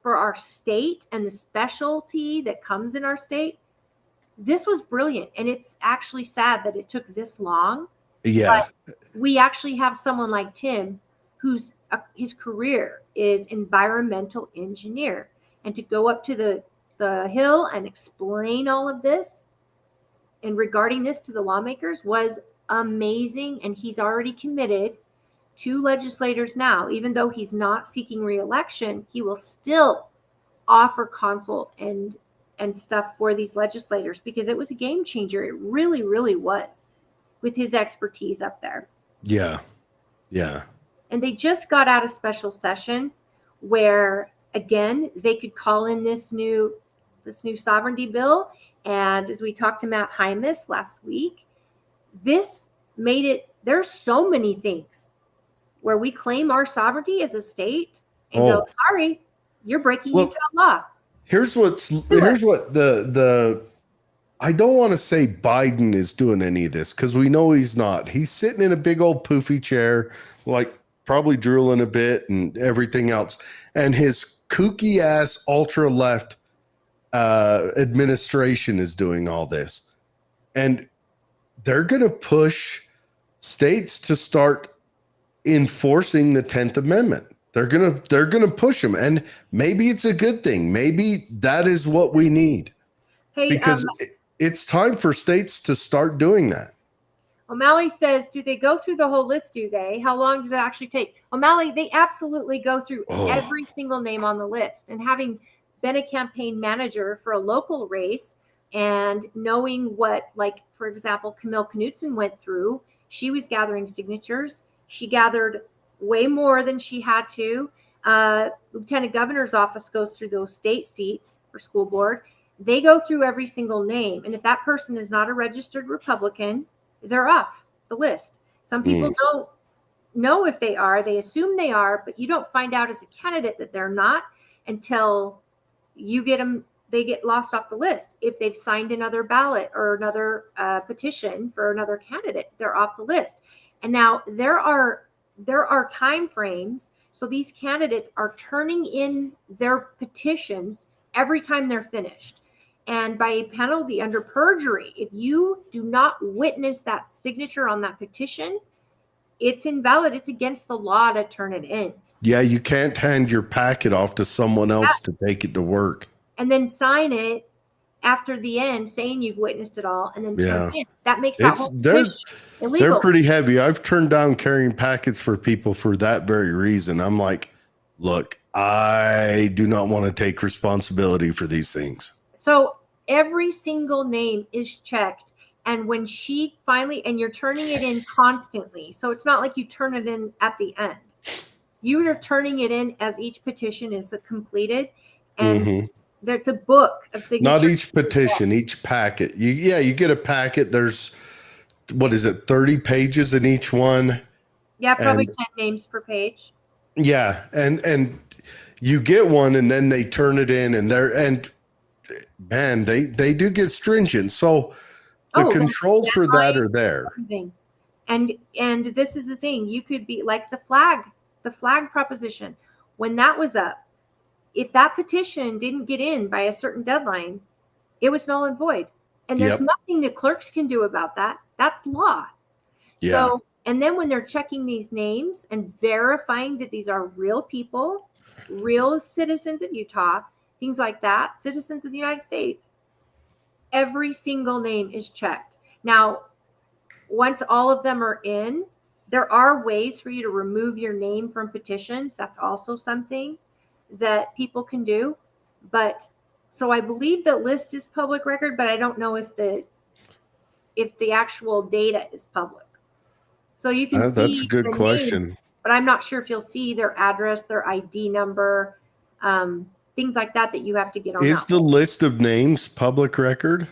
for our state and the specialty that comes in our state, this was brilliant. And it's actually sad that it took this long. Yeah. But we actually have someone like Tim whose his career is environmental engineer. And to go up to the hill and explain all of this and regarding this to the lawmakers was amazing. And he's already committed to legislators now. Even though he's not seeking re-election, he will still offer consult and all of that. This next step of sovereignty for our state and the specialty that comes in our state, we actually have someone like Tim whose his career is environmental engineer. And to go up to the hill and explain all of this and regarding this to the lawmakers was amazing. And he's already committed to legislators now. Even though he's not seeking re-election, he will still offer consult and and stuff for these legislators, because it was a game changer. It really, really was, with his expertise up there. Yeah. Yeah. And they just got out of special session where, again, they could call in this new sovereignty bill. And as we talked to Matt Hymas last week, this made it, there's so many things where we claim our sovereignty as a state and go, sorry, you're breaking Utah law. Here's what the I don't want to say Biden is doing any of this, because we know he's not. He's sitting in a big old poofy chair, like probably drooling a bit and everything else. And his kooky ass ultra left administration is doing all this. And they're going to push states to start enforcing the 10th Amendment. They're going to push them. And maybe it's a good thing. Maybe that is what we need. Hey, because it's time for states to start doing that. O'Malley says, do they go through the whole list? Do they? How long does it actually take? O'Malley, they absolutely go through every single name on the list. And having been a campaign manager for a local race and knowing what, like, for example, Camille Knutson went through, she was gathering signatures. She gathered way more than she had to. Lieutenant Governor's office goes through those state seats for school board. They go through every single name. And if that person is not a registered Republican, they're off the list. Some people don't know if they are. They assume they are, but you don't find out as a candidate that they're not until you get them. They get lost off the list. If they've signed another ballot or another petition for another candidate, they're off the list. And now there are time frames. So these candidates are turning in their petitions every time they're finished. And by a penalty under perjury, if you do not witness that signature on that petition, it's invalid. It's against the law to turn it in. Yeah, you can't hand your packet off to someone else to take it to work. And then sign it after the end saying you've witnessed it all and then turn it in. That makes that whole petition illegal. They're pretty heavy. I've turned down carrying packets for people for that very reason. I'm like, look, I do not want to take responsibility for these things. So every single name is checked. And when she finally, and you're turning it in constantly. So it's not like you turn it in at the end. You are turning it in as each petition is completed. And there's a book of signatures. Not each petition, each packet. You get a packet. There's, 30 pages in each one? Yeah, probably 10 names per page. Yeah. And you get one and then they turn it in and man, they do get stringent. So the controls for that are there. And this is the thing. You could be like the flag proposition. When that was up, if that petition didn't get in by a certain deadline, it was null and void. And there's nothing the clerks can do about that. That's law. Yeah. So, and then when they're checking these names and verifying that these are real people, real citizens of Utah, things like that, citizens of the United States, every single name is checked. Now, once all of them are in, there are ways for you to remove your name from petitions. That's also something that people can do. But so I believe that list is public record, but I don't know if the actual data is public. So you can see that's a good question. Name, but I'm not sure if you'll see their address, their ID number, things like that you have to get on. Is the list of names public record?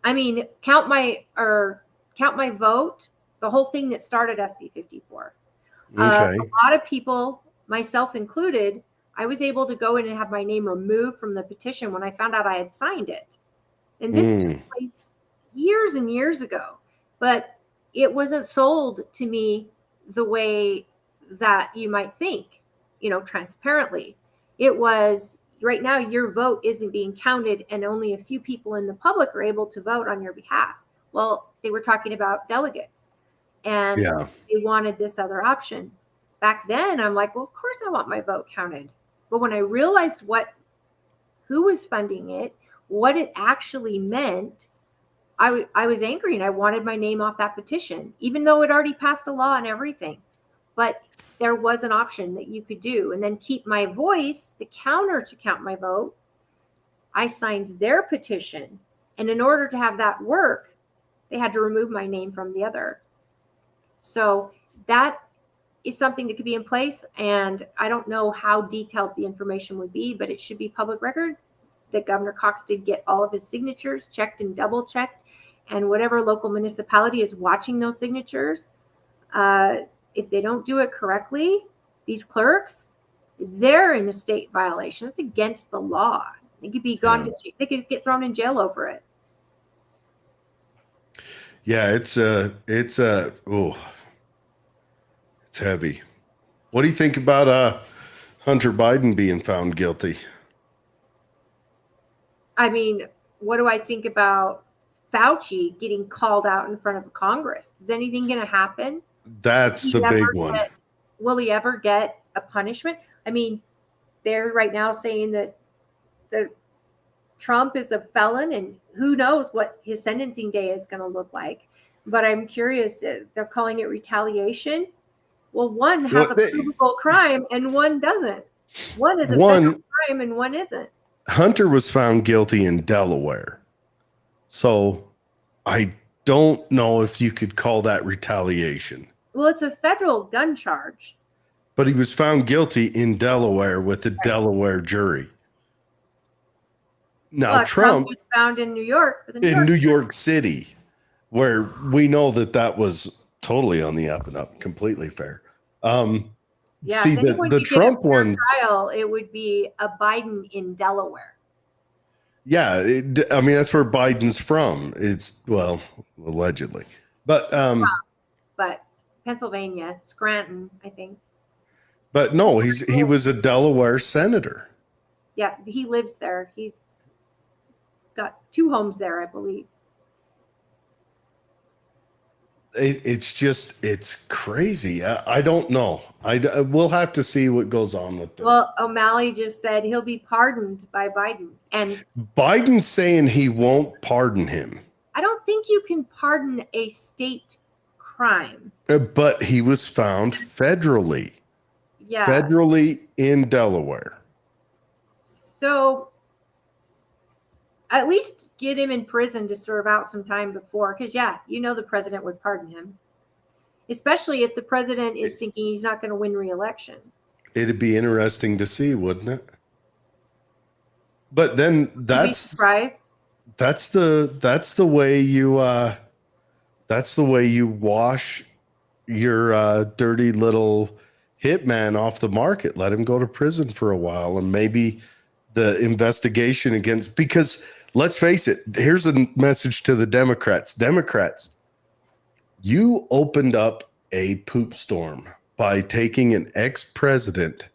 I mean, count my vote, the whole thing that started SB 54. Okay. A lot of people, myself included, I was able to go in and have my name removed from the petition when I found out I had signed it. And this took place years and years ago, but it wasn't sold to me the way that you might think, transparently. It was, right now, your vote isn't being counted and only a few people in the public are able to vote on your behalf. Well, they were talking about delegates and they wanted this other option. Back then, I'm like, well, of course I want my vote counted. But when I realized who was funding it, what it actually meant, I was angry and I wanted my name off that petition, even though it already passed a law and everything. But there was an option that you could do and then keep my voice, the counter to count my vote. I signed their petition. And in order to have that work, they had to remove my name from the other. So that is something that could be in place. And I don't know how detailed the information would be, but it should be public record that Governor Cox did get all of his signatures checked and double checked. And whatever local municipality is watching those signatures, if they don't do it correctly, these clerks, they're in a state violation. It's against the law. They could be gone. They could get thrown in jail over it. Yeah, it's heavy. What do you think about Hunter Biden being found guilty? I mean, what do I think about Fauci getting called out in front of Congress? Is anything going to happen? That's the big one. Will he ever get a punishment? I mean, they're right now saying that Trump is a felon, and who knows what his sentencing day is going to look like. But I'm curious, they're calling it retaliation. Well, one has a provable crime and one doesn't. One is a federal crime and one isn't. Hunter was found guilty in Delaware. So I don't know if you could call that retaliation. Well, it's a federal gun charge. But he was found guilty in Delaware with a Delaware jury. Now, Trump was found in New York. In New York City, where we know that was totally on the up and up, completely fair. Yeah, see, the Trump ones. Trial, it would be a Biden in Delaware. Yeah, I mean, that's where Biden's from. It's, well, allegedly. But Pennsylvania, Scranton, I think. But no, he was a Delaware senator. Yeah, he lives there. He's got 2 homes there, I believe. It's crazy. I don't know. We'll have to see what goes on with them. Well, O'Malley just said he'll be pardoned by Biden. And Biden's saying he won't pardon him. I don't think you can pardon a state crime. But he was found federally. Yeah. Federally in Delaware. So at least get him in prison to serve out some time before. Because, yeah, the president would pardon him. Especially if the president is thinking he's not going to win re-election. It'd be interesting to see, wouldn't it? But then that's surprised. That's the way you wash your dirty little hitman off the market. Let him go to prison for a while, and maybe the investigation against, because let's face it, here's a message to the Democrats. You opened up a poop storm by taking an ex-president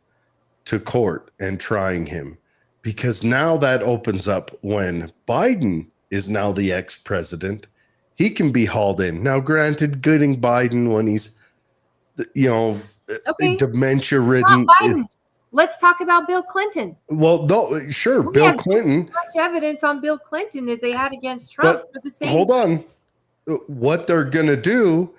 to court and trying him, because now that opens up when Biden is now the ex-president, he can be hauled in. Now, granted, getting Biden when he's, dementia-ridden. Let's talk about Bill Clinton. Well, no, sure, Bill Clinton. Much evidence on Bill Clinton as they had against Trump for the same. Hold on. What they're going to do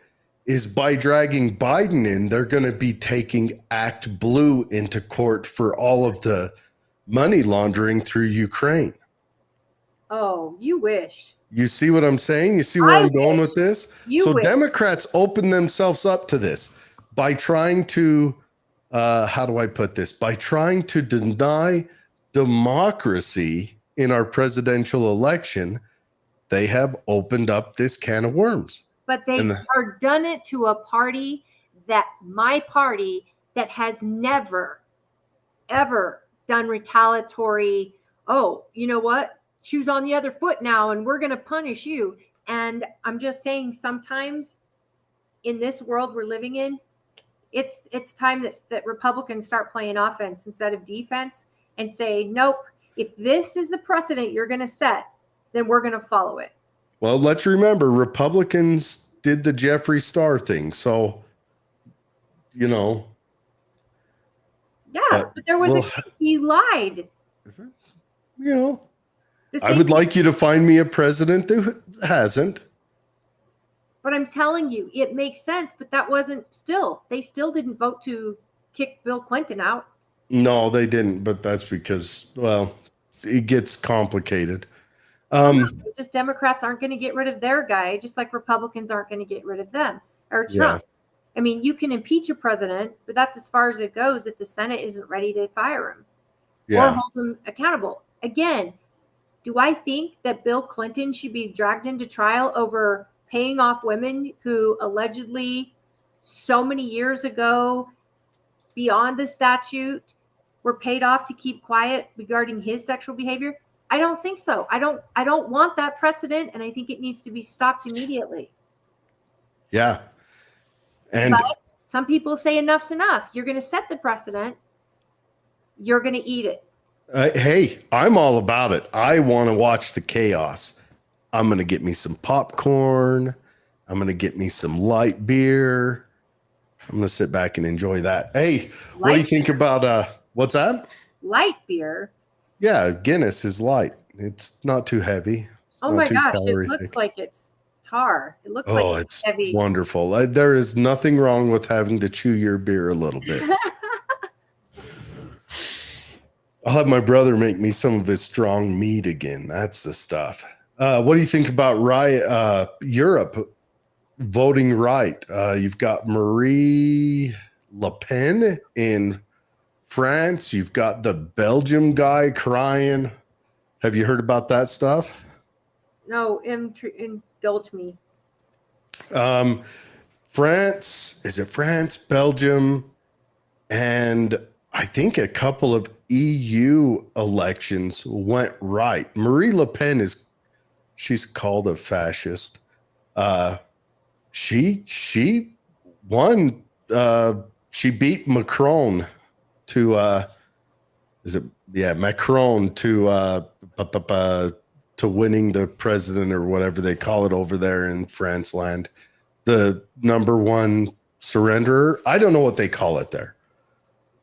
is, by dragging Biden in, they're going to be taking Act Blue into court for all of the money laundering through Ukraine. Oh, you wish. You see what I'm saying? You see where I'm going with this? Democrats open themselves up to this by trying to, how do I put this? By trying to deny democracy in our presidential election, they have opened up this can of worms. But they are done it to a party my party that has never, ever done retaliatory, oh, you know what? Shoes on the other foot now, and we're going to punish you. And I'm just saying, sometimes in this world we're living in, it's time that Republicans start playing offense instead of defense and say, nope, if this is the precedent you're going to set, then we're going to follow it. Well, let's remember, Republicans did the Jeffree Star thing. So, Yeah, but there was he lied. I would like you to find me a president that hasn't. But I'm telling you, it makes sense. But that wasn't they still didn't vote to kick Bill Clinton out. No, they didn't. But that's because, it gets complicated. Just Democrats aren't going to get rid of their guy, just like Republicans aren't going to get rid of them or Trump. I mean, you can impeach a president, but that's as far as it goes if the Senate isn't ready to fire him or hold him accountable. Again, do I think that Bill Clinton should be dragged into trial over paying off women who allegedly so many years ago, beyond the statute, were paid off to keep quiet regarding his sexual behavior? I don't think so. I don't want that precedent, and I think it needs to be stopped immediately. Yeah. And but some people say enough's enough. You're going to set the precedent. You're going to eat it. Hey, I'm all about it. I want to watch the chaos. I'm going to get me some popcorn. I'm going to get me some light beer. I'm going to sit back and enjoy that. Hey, what do you think about what's that? Light beer? Yeah, Guinness is light. It's not too heavy. Oh my gosh, it looks like it's tar. It looks like it's heavy. Wonderful. There is nothing wrong with having to chew your beer a little bit. I'll have my brother make me some of his strong mead again. That's the stuff. What do you think about Europe voting right? You've got Marie Le Pen in France. You've got the Belgium guy crying. Have you heard about that stuff? No, indulge me. France, is it France, Belgium, and I think a couple of EU elections went right. Marie Le Pen she's called a fascist. She won. She beat Macron to Macron to winning the president or whatever they call it over there in France land. The number one surrenderer. I don't know what they call it there.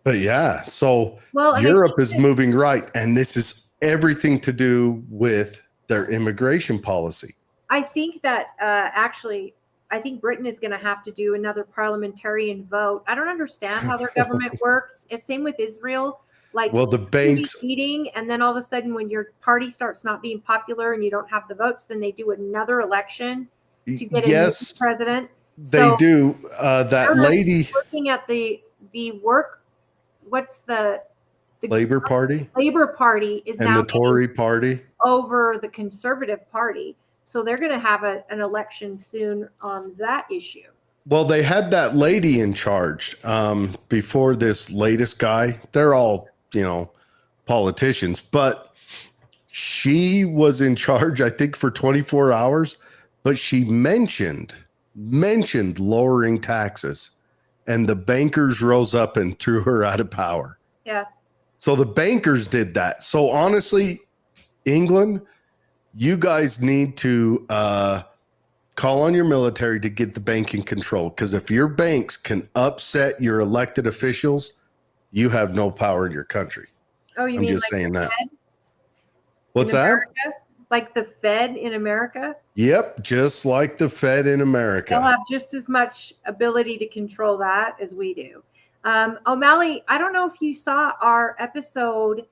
But yeah, so Europe is moving right, and this is everything to do with their immigration policy. I think that I think Britain is going to have to do another parliamentarian vote. I don't understand how their government works. It's same with Israel. The banks meeting, and then all of a sudden, when your party starts not being popular and you don't have the votes, then they do another election to get a new president. They do. That lady looking at the work. What's the Labor Party? Labor Party is and now the Tory Party over the Conservative Party. So they're going to have an election soon on that issue. Well, they had that lady in charge before this latest guy. They're all, politicians, but she was in charge, I think, for 24 hours, but she mentioned lowering taxes. And the bankers rose up and threw her out of power. Yeah. So the bankers did that. So honestly, England, you guys need to call on your military to get the banking control. Because if your banks can upset your elected officials, you have no power in your country. Oh, you I'm mean just like saying that. Fed What's that? America? Like the Fed in America? Yep, just like the Fed in America. They'll have just as much ability to control that as we do. O'Malley, I don't know if you saw our episode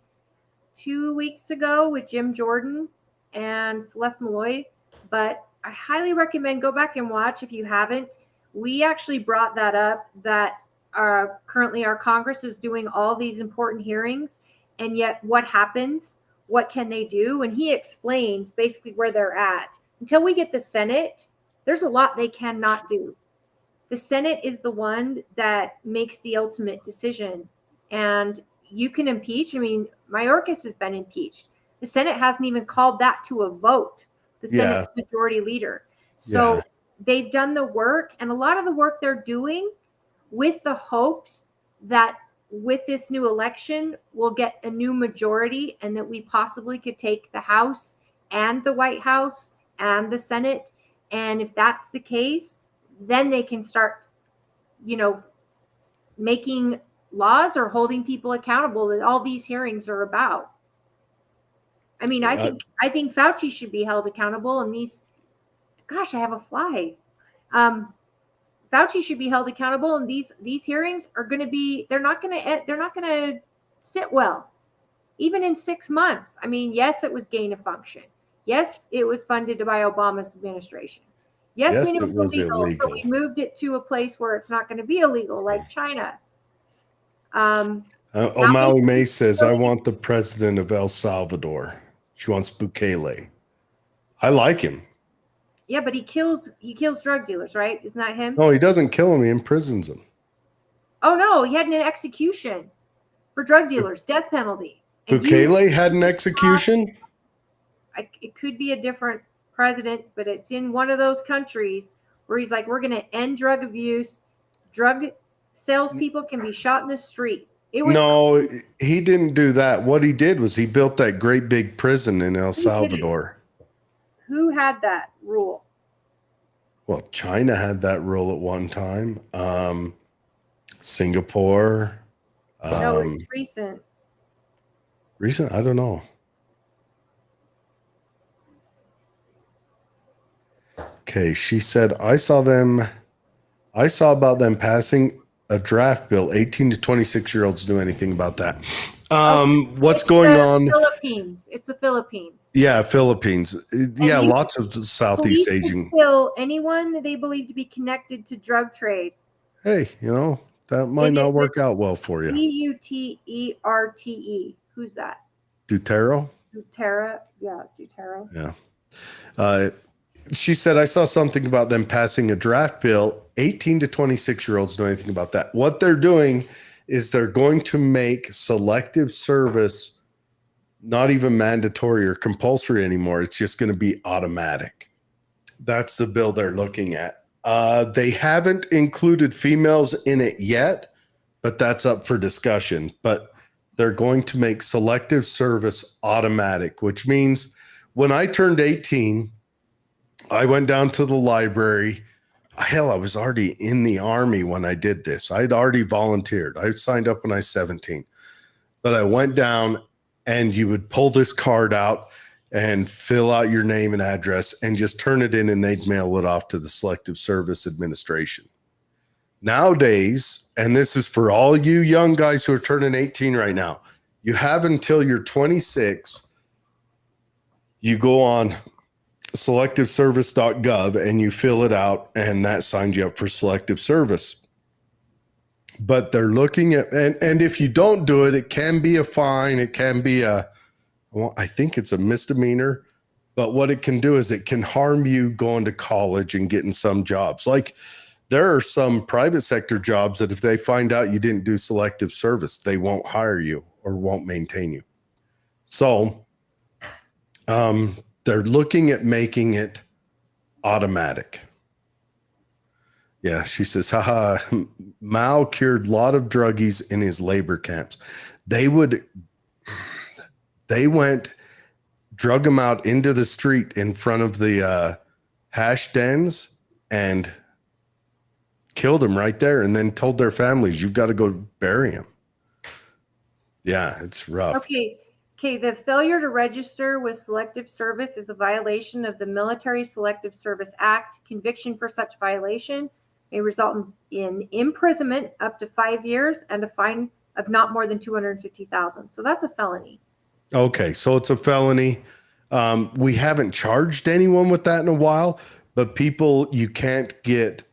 2 weeks ago with Jim Jordan and Celeste Malloy, but I highly recommend go back and watch if you haven't. We actually brought that up, that currently our Congress is doing all these important hearings, and yet what happens? What can they do? And he explains basically where they're at. Until we get the Senate, there's a lot they cannot do. The Senate is the one that makes the ultimate decision. And you can impeach. I mean, Mayorkas has been impeached. The Senate hasn't even called that to a vote. The Senate majority leader. So they've done the work, and a lot of the work they're doing with the hopes that with this new election, we'll get a new majority and that we possibly could take the House and the White House and the Senate. And if that's the case, then they can start, making laws or holding people accountable that all these hearings are about. I mean, I think Fauci should be held accountable, and I have a fly. Fauci should be held accountable, and these hearings are going to be, they're not going to sit well. even in 6 months. I mean, yes, it was gain of function. Yes, it was funded by Obama's administration. Yes, Yes, we knew it was illegal. but we moved it to a place where it's not going to be illegal, like China. O'Malley May says, I want the president of El Salvador. She wants Bukele. I like him. Yeah, but he kills drug dealers, right? Isn't that him? No, he doesn't kill him. He imprisons them. Oh, no, he had an execution for drug dealers, death penalty. And Bukele had an execution? It could be a different president, but it's in one of those countries where he's like, we're going to end drug abuse. Drug salespeople can be shot in the street. No, he didn't do that. What he did was he built that great big prison in El Salvador. Who had that rule? Well, China had that rule at one time. Singapore. No, it's recent. Recent? I don't know. Okay, she said, I saw about them passing a draft bill. 18 to 26-year-olds do anything about that. What's going on? Philippines. It's the Philippines. Yeah, Philippines. Yeah, lots of Southeast Asian. Kill anyone they believe to be connected to drug trade. Hey, that might not work out well for you. Duterte. Who's that? Duterte? Duterte. Yeah, Duterte. Yeah. She said, I saw something about them passing a draft bill. 18 to 26-year-olds know anything about that. What they're doing is they're going to make selective service not even mandatory or compulsory anymore. It's just going to be automatic. That's the bill they're looking at. They haven't included females in it yet, but that's up for discussion. But they're going to make selective service automatic, which means when I turned 18, I went down to the library. Hell, I was already in the Army when I did this. I'd already volunteered. I signed up when I was 17. But I went down and you would pull this card out and fill out your name and address and just turn it in and they'd mail it off to the Selective Service Administration. Nowadays, and this is for all you young guys who are turning 18 right now, you have until you're 26. You go on selectiveservice.gov and you fill it out and that signs you up for selective service. But they're looking at, and if you don't do it, it can be a fine. It can be I think it's a misdemeanor, but what it can do is it can harm you going to college and getting some jobs. Like there are some private sector jobs that if they find out you didn't do selective service, they won't hire you or won't maintain you. So, they're looking at making it automatic. Yeah, she says, haha, Mao cured a lot of druggies in his labor camps. They went, drug them out into the street in front of the hash dens and killed them right there and then told their families, you've got to go bury him. Yeah, it's rough. Okay, the failure to register with selective service is a violation of the Military Selective Service Act. Conviction for such violation may result in imprisonment up to 5 years and a fine of not more than $250,000. So that's a felony. Okay, so it's a felony. We haven't charged anyone with that in a while, but people, you can't get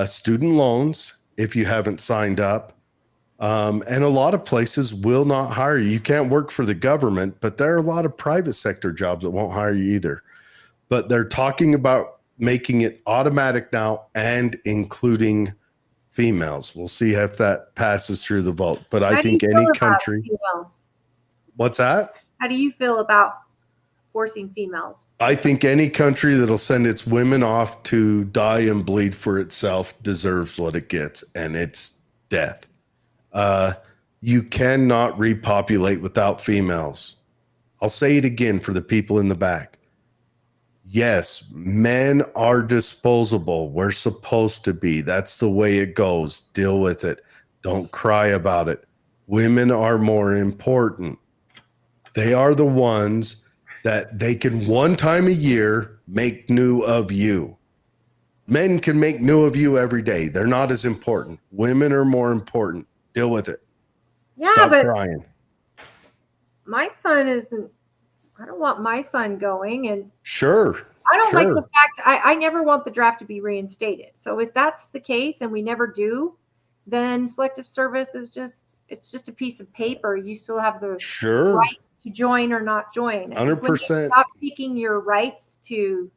student loans if you haven't signed up. And a lot of places will not hire you. You can't work for the government, but there are a lot of private sector jobs that won't hire you either. But they're talking about making it automatic now and including females. We'll see if that passes through the vote. But I think any country. What's that? How do you feel about forcing females? I think any country that'll send its women off to die and bleed for itself deserves what it gets, and it's death. You cannot repopulate without females. I'll say it again for the people in the back. Yes, men are disposable. We're supposed to be. That's the way it goes. Deal with it. Don't cry about it. Women are more important. They are the ones that they can one time a year make new of you. Men can make new of you every day. They're not as important. Women are more important. Deal with it. Yeah, Stop crying. my son isn't, I don't want my son going. And Sure. I don't like Sure. the fact, I never want the draft to be reinstated. So if that's the case and we never do, then selective service is it's just a piece of paper. You still have the Sure. right to join or not join. I think when you 100%. stop taking your rights to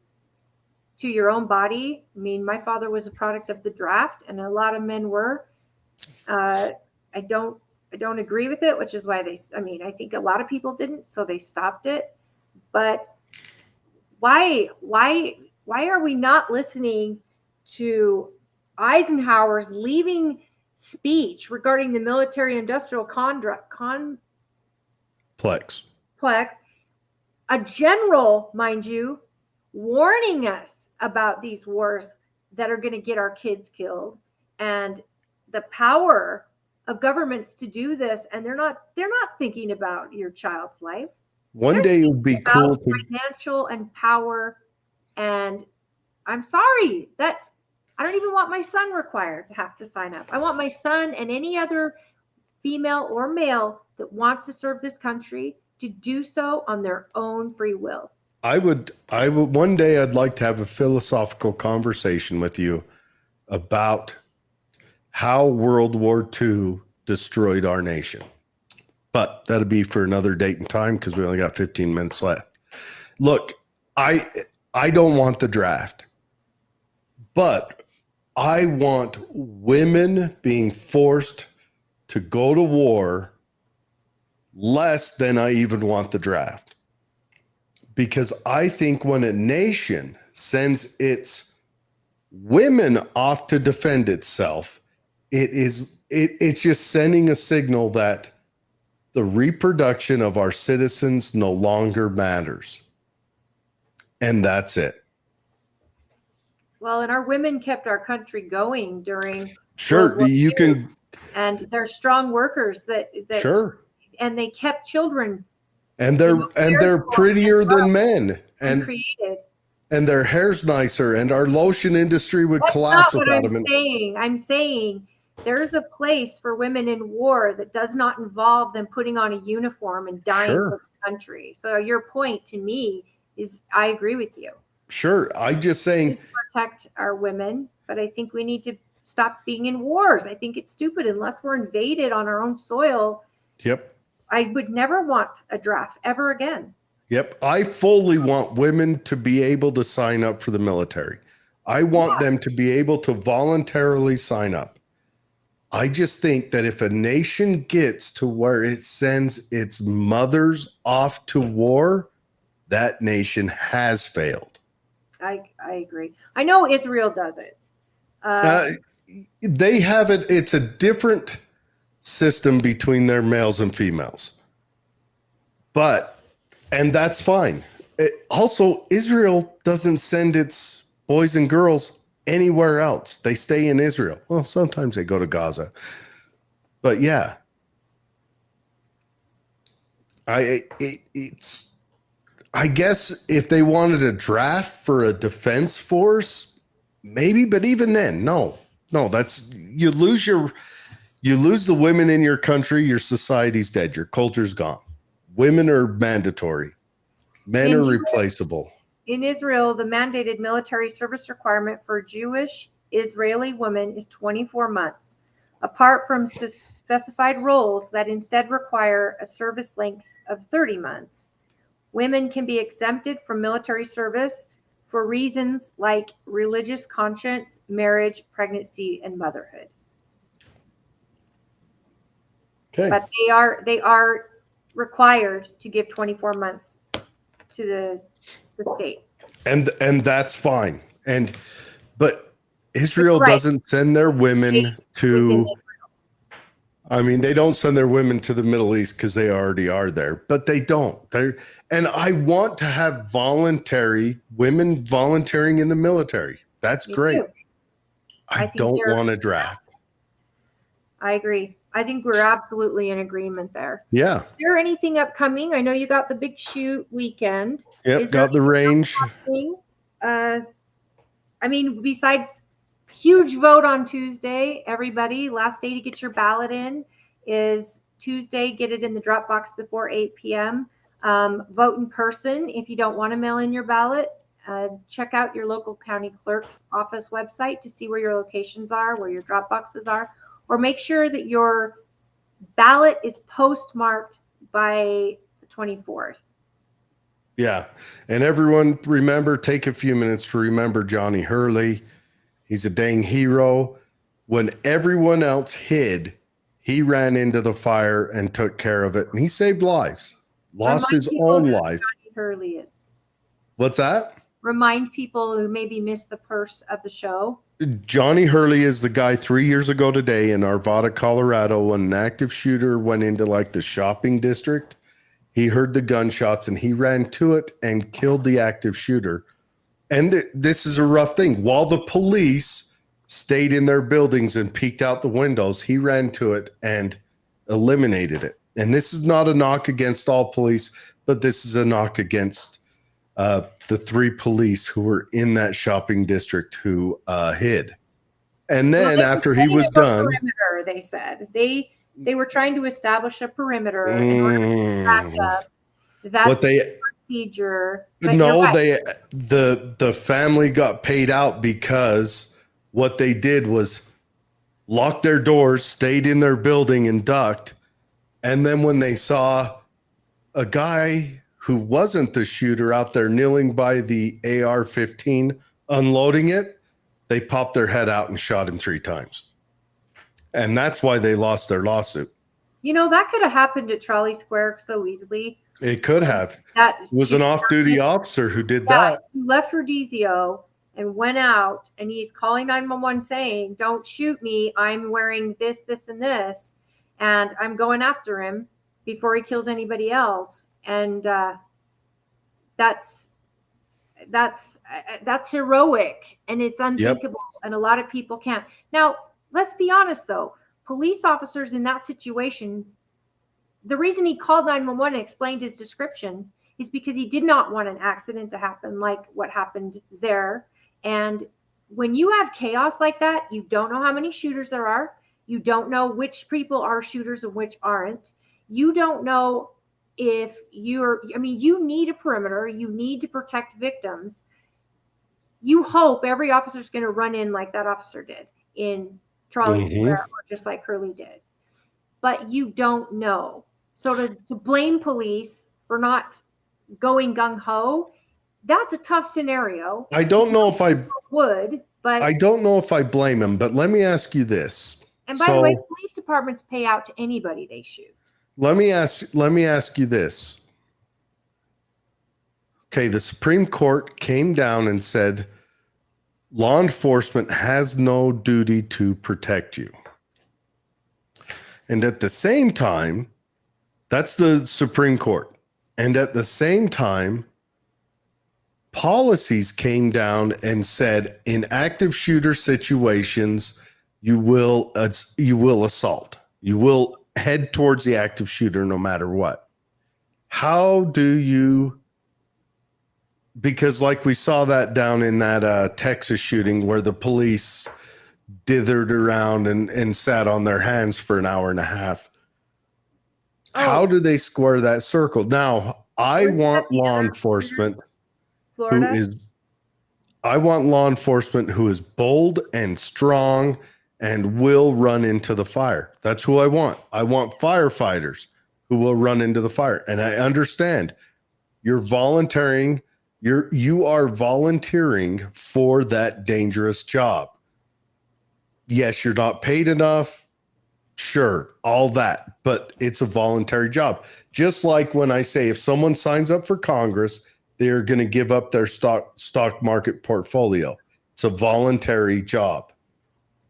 your own body. I mean, my father was a product of the draft, and a lot of men were. I don't agree with it, which is why I think a lot of people didn't, so they stopped it. But why are we not listening to Eisenhower's leaving speech regarding the military-industrial complex? A general, mind you, warning us about these wars that are going to get our kids killed, and the power of governments to do this. And they're not thinking about your child's life. One day it would be cool to Financial and power. And I'm sorry that I don't even want my son required to have to sign up. I want my son and any other female or male that wants to serve this country to do so on their own free will. I would one day I'd like to have a philosophical conversation with you about how World War II destroyed our nation. But that'll be for another date and time because we only got 15 minutes left. Look, I don't want the draft, but I want women being forced to go to war less than I even want the draft. Because I think when a nation sends its women off to defend itself, it's just sending a signal that the reproduction of our citizens no longer matters. And that's it. Well, and our women kept our country going during Sure, you can. And they're strong workers that Sure. And they kept children. And they're prettier than men, and created. And their hair's nicer, and our lotion industry would collapse without them. I'm saying there's a place for women in war that does not involve them putting on a uniform and dying for the country. So your point to me is, I agree with you. Sure, I'm just saying protect our women, but I think we need to stop being in wars. I think it's stupid unless we're invaded on our own soil. Yep. I would never want a draft ever again. Yep. I fully want women to be able to sign up for the military. I want them to be able to voluntarily sign up. I just think that if a nation gets to where it sends its mothers off to war, that nation has failed. I agree. I know Israel does it. They have it. It's a different system between their males and females. And that's fine. Also, Israel doesn't send its boys and girls anywhere else. They stay in Israel. Well, sometimes they go to Gaza. But yeah. I guess if they wanted a draft for a defense force, maybe, but even then, no, that's, you lose the women in your country, your society's dead, your culture's gone. Women are mandatory. Men are replaceable. In Israel, the mandated military service requirement for Jewish Israeli women is 24 months, apart from specified roles that instead require a service length of 30 months. Women can be exempted from military service for reasons like religious conscience, marriage, pregnancy, and motherhood. Okay. But they are required to give 24 months to the state. And that's fine. But Israel doesn't send their women to, I mean, they don't send their women to the Middle East because they already are there, but they don't. And I want to have women volunteering in the military. That's great. I don't want a draft. I agree. I think we're absolutely in agreement there. Yeah. Is there anything upcoming? I know you got the big shoot weekend. Yep, got the range. Besides huge vote on Tuesday, everybody, last day to get your ballot in is Tuesday, get it in the drop box before 8 p.m. Vote in person. If you don't want to mail in your ballot, check out your local county clerk's office website to see where your locations are, where your drop boxes are, or make sure that your ballot is postmarked by the 24th. Yeah. And everyone, remember, take a few minutes to remember Johnny Hurley. He's a dang hero. When everyone else hid, he ran into the fire and took care of it. And he saved lives, lost his own life. Johnny Hurley is. What's that? Remind people who maybe missed the first of the show. Johnny Hurley is the guy 3 years ago today in Arvada, Colorado, when an active shooter went into like the shopping district. He heard the gunshots and he ran to it and killed the active shooter. And this is a rough thing. While the police stayed in their buildings and peeked out the windows, he ran to it and eliminated it. And this is not a knock against all police, but this is a knock against the 3 police who were in that shopping district who hid. And then after he was done, perimeter, they said they were trying to establish a perimeter in order to back up. That's the procedure. No, right. The family got paid out because what they did was lock their doors, stayed in their building and ducked. And then when they saw a guy who wasn't the shooter out there kneeling by the AR-15 unloading it, they popped their head out and shot him 3 times. And that's why they lost their lawsuit. You know, that could have happened at Trolley Square so easily. It could have. That was an off-duty officer who did that. He left Rodizio and went out, and he's calling 911 saying, "Don't shoot me. I'm wearing this, this, and this, and I'm going after him before he kills anybody else." And that's heroic, and it's unthinkable. Yep. And a lot of people can't. Now, let's be honest, though. Police officers in that situation, the reason he called 911 and explained his description is because he did not want an accident to happen like what happened there. And when you have chaos like that, you don't know how many shooters there are. You don't know which people are shooters and which aren't. You don't know if you need a perimeter. You need to protect victims. You hope every officer is going to run in like that officer did in Trolley Square, or just like Hurley did. But you don't know. So to blame police for not going gung-ho, that's a tough scenario. I don't know if I would, but I don't know if I blame him, but let me ask you this. And by the way, police departments pay out to anybody they shoot. Let me ask you this. Okay, the Supreme Court came down and said law enforcement has no duty to protect you. And at the same time, that's the Supreme Court. And at the same time, policies came down and said in active shooter situations, you will assault. You will head towards the active shooter no matter what. How do you, because like we saw that down in that Texas shooting where the police dithered around and sat on their hands for an hour and a half. How do they square that circle? Now, I want law enforcement who is bold and strong and will run into the fire. That's who I want. I want firefighters who will run into the fire. And I understand you're volunteering. You are volunteering for that dangerous job. Yes, you're not paid enough. Sure, all that, but it's a voluntary job. Just like when I say if someone signs up for Congress, they're going to give up their stock market portfolio. It's a voluntary job.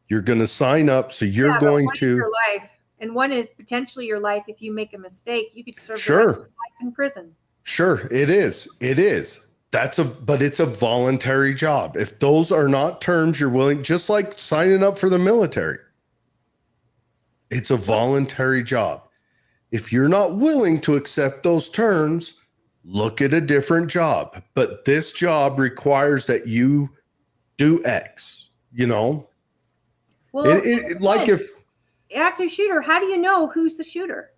You're going to sign up, so you're going to your life, and one is potentially your life. If you make a mistake, you could serve your life in prison. Sure, it is. It is. But it's a voluntary job. If those are not terms you're willing, just like signing up for the military, it's a voluntary job. If you're not willing to accept those terms, look at a different job. But this job requires that you do X, you know? Well, like if active shooter, how do you know who's the shooter?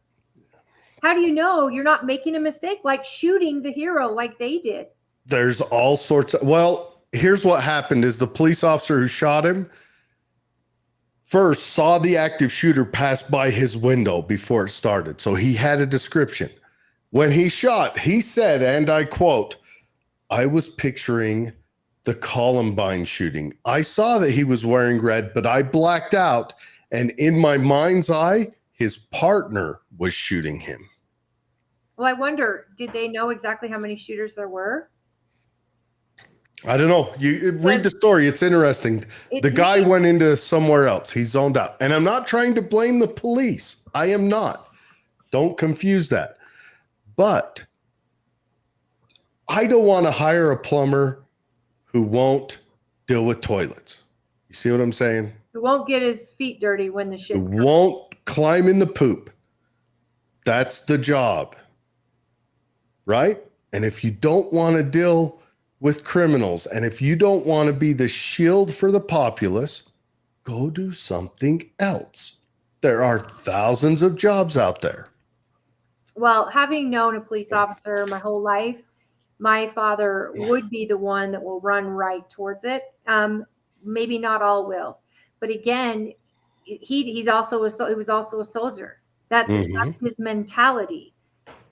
How do you know you're not making a mistake like shooting the hero like they did? There's all sorts of, well, here's what happened is the police officer who shot him first saw the active shooter pass by his window before it started. So he had a description. When he shot, he said, and I quote, "I was picturing the Columbine shooting. I saw that he was wearing red, but I blacked out. And in my mind's eye, his partner was shooting him." Well, I wonder, did they know exactly how many shooters there were? I don't know. You read the story. It's interesting. The guy went into somewhere else. He zoned out. And I'm not trying to blame the police. I am not. Don't confuse that. But I don't want to hire a plumber who won't deal with toilets. You see what I'm saying? Who won't get his feet dirty when the shit's Who won't climb in the poop. That's the job. Right? And if you don't want to deal with criminals, and if you don't want to be the shield for the populace, go do something else. There are thousands of jobs out there. Well, having known a police officer my whole life, my father would be the one that will run right towards it. Maybe not all will, but again, he was also a soldier. That's his mentality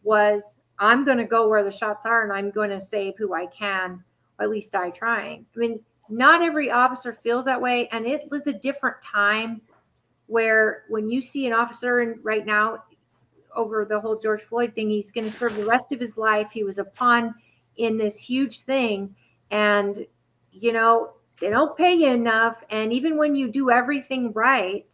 was, I'm going to go where the shots are and I'm going to save who I can, or at least die trying. I mean, not every officer feels that way. And it was a different time where when you see an officer, and right now over the whole George Floyd thing, he's going to serve the rest of his life. He was a pawn in this huge thing. And, you know, they don't pay you enough. And even when you do everything right,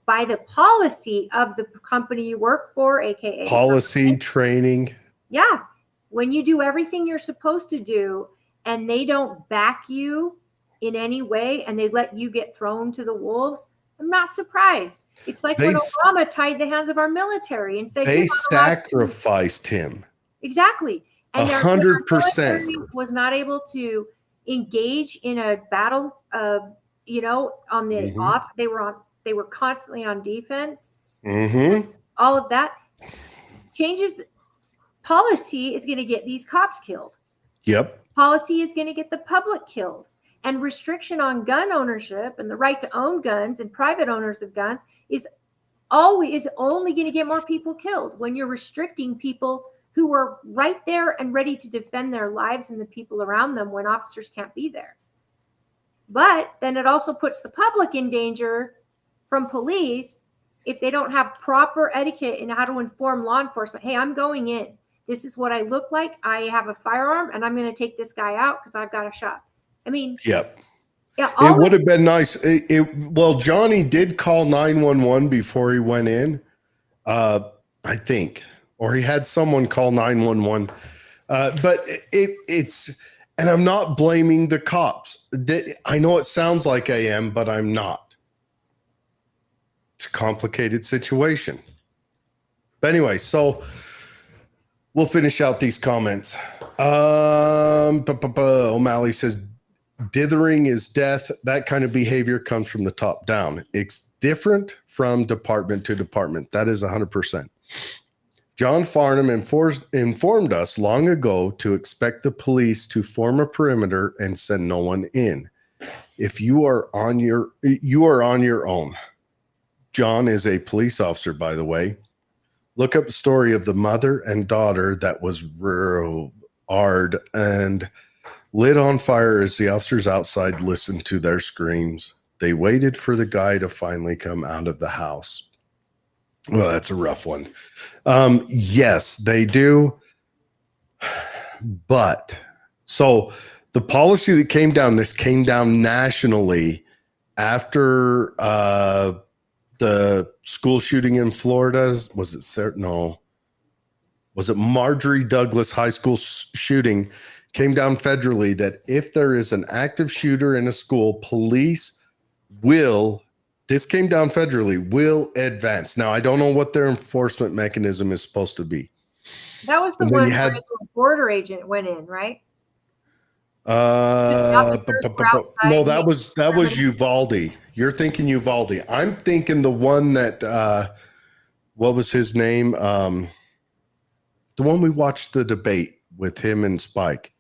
by the policy of the company you work for, aka policy, training. Yeah. When you do everything you're supposed to do and they don't back you in any way and they let you get thrown to the wolves, I'm not surprised. It's like when Obama tied the hands of our military and said they sacrificed him. Exactly. And 100% was not able to engage in a battle you know, on the off. They were constantly on defense. All of that changes. Policy is going to get these cops killed. Yep. Policy is going to get the public killed. And restriction on gun ownership and the right to own guns and private owners of guns is only going to get more people killed when you're restricting people who are right there and ready to defend their lives and the people around them when officers can't be there. But then it also puts the public in danger from police if they don't have proper etiquette in how to inform law enforcement. Hey, I'm going in. This is what I look like. I have a firearm and I'm going to take this guy out because I've got a shot. I mean, yep. Yeah, it would have been nice. Well, Johnny did call 911 before he went in, I think, or he had someone call 911. But it's, and I'm not blaming the cops. I know it sounds like I am, but I'm not. It's a complicated situation. But anyway, so we'll finish out these comments. O'Malley says, dithering is death. That kind of behavior comes from the top down. It's different from department to department. That is 100%. John Farnham informed us long ago to expect the police to form a perimeter and send no one in. If you are on your own. John is a police officer, by the way. Look up the story of the mother and daughter that was hard and lit on fire as the officers outside listened to their screams. They waited for the guy to finally come out of the house. Well, that's a rough one. Yes, they do. But so the policy that came down, this came down nationally after the school shooting in Florida. Was it Marjorie Douglas High School shooting? Came down federally that if there is an active shooter in a school, police will advance. Now, I don't know what their enforcement mechanism is supposed to be. That was the one where the border agent went in, right? No, that was Uvalde. You're thinking Uvalde. I'm thinking the one that what was his name? The one we watched the debate with him and Spike.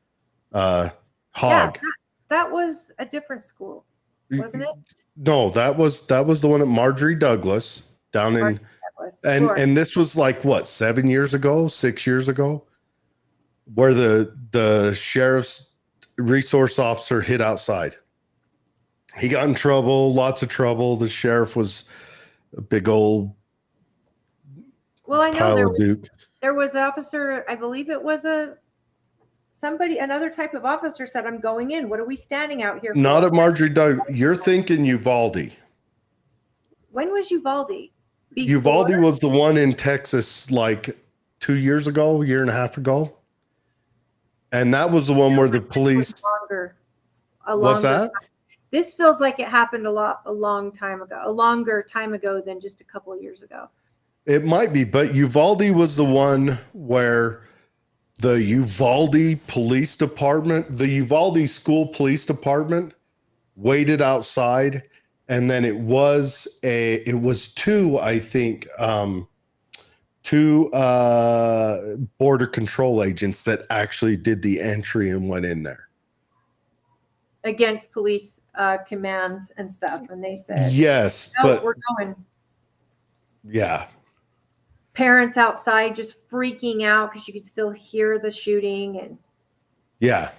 Yeah, Hogg. that was a different school, wasn't it? No, that was the one at Marjorie Douglas down in, and this was like what, 7 years ago, 6 years ago, where the sheriff's resource officer hid outside. He got in trouble, lots of trouble. The sheriff was a big old I know pile of Duke. there was an officer, I believe it was another type of officer said, I'm going in. What are we standing out here for? Not at Marjorie Douglas. You're thinking Uvalde. When was Uvalde? Uvalde was the one in Texas like 2 years ago, a year and a half ago. And that was the one where the police. What's that? This feels like it happened a longer time ago than just a couple of years ago. It might be, but Uvalde was the one where the Uvalde Police Department, the Uvalde School Police Department waited outside, and then it was two, I think, two border control agents that actually did the entry and went in there. Against police commands and stuff, and they said, yes, no, but we're going. Yeah. Parents outside just freaking out because you could still hear the shooting. And yeah.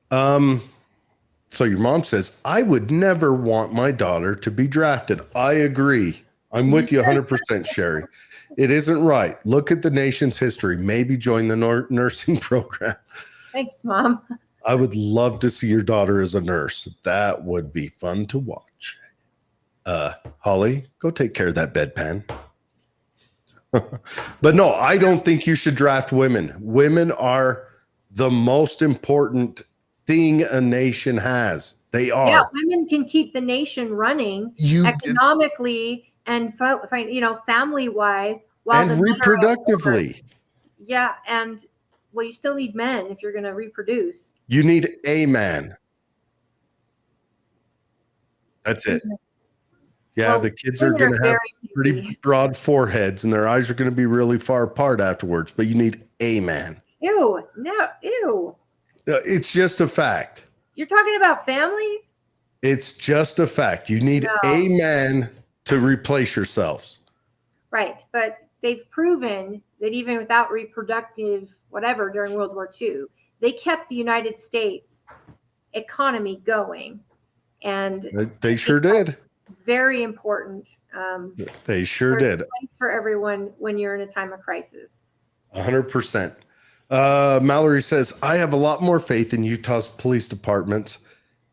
So your mom says, I would never want my daughter to be drafted. I agree. I'm with you 100%, Sherry. It isn't right. Look at the nation's history. Maybe join the nursing program. Thanks, Mom. I would love to see your daughter as a nurse. That would be fun to watch. Holly, go take care of that bedpan. But no, I don't think you should draft women. Women are the most important thing a nation has. They are. Yeah, women can keep the nation running economically and family-wise, and reproductively. Yeah, and you still need men if you're going to reproduce. You need a man. That's it. Yeah, the kids are going to have pretty broad foreheads, and their eyes are going to be really far apart afterwards. But you need a man. Ew, no, ew. It's just a fact. You're talking about families? It's just a fact. You need a man to replace yourselves. Right, but they've proven that even without reproductive whatever during World War II, they kept the United States economy going. And they sure did. Very important. They sure did. For everyone when you're in a time of crisis. 100%. Mallory says, I have a lot more faith in Utah's police departments.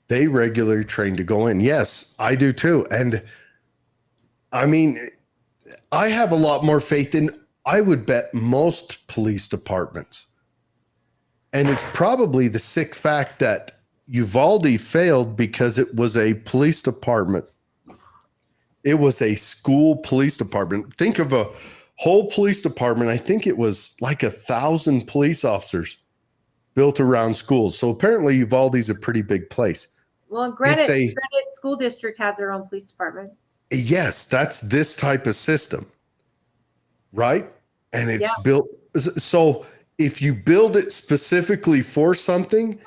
They regularly train to go in. Yes, I do too. And I mean, I have a lot more faith in, I would bet, most police departments. And it's probably the sick fact that Uvalde failed because it was a police department. It was a school police department. Think of a whole police department. I think it was like 1,000 police officers built around schools. So apparently Uvalde's a pretty big place. Well, Granite School District has their own police department. Yes, that's this type of system, right? And it's built. So if you build it specifically for something,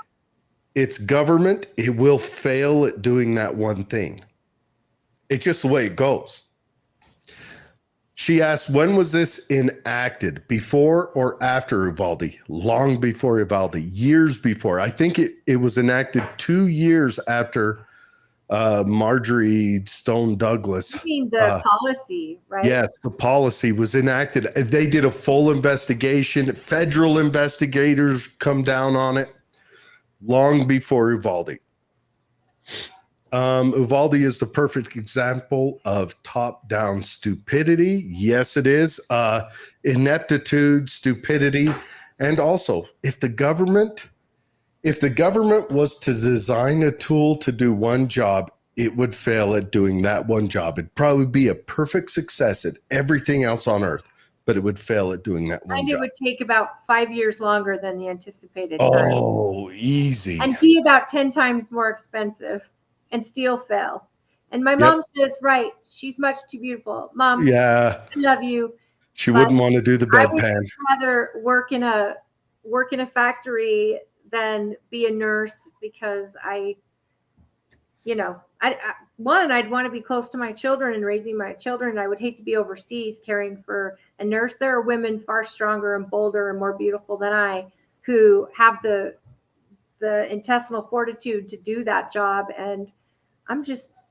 it's government. It will fail at doing that one thing. It's just the way it goes. She asked, when was this enacted? Before or after Uvalde? Long before Uvalde, years before. I think it was enacted 2 years after Marjorie Stone Douglas. You mean the policy, right? Yes, the policy was enacted. They did a full investigation. Federal investigators come down on it long before Uvalde. Uvalde is the perfect example of top-down stupidity. Yes, it is. Ineptitude, stupidity, and also if the government was to design a tool to do one job, it would fail at doing that one job. It'd probably be a perfect success at everything else on earth, but it would fail at doing that one job. And it would take about 5 years longer than the anticipated. Oh, easy. And be about 10 times more expensive. And still fail. And my mom says, right, she's much too beautiful. Mom, I love you, She But wouldn't want to do the I would bedpan. just rather work in a factory than be a nurse because I I'd want to be close to my children and raising my children. I would hate to be overseas caring for a nurse. There are women far stronger and bolder and more beautiful than I who have the intestinal fortitude to do that job, and I'm just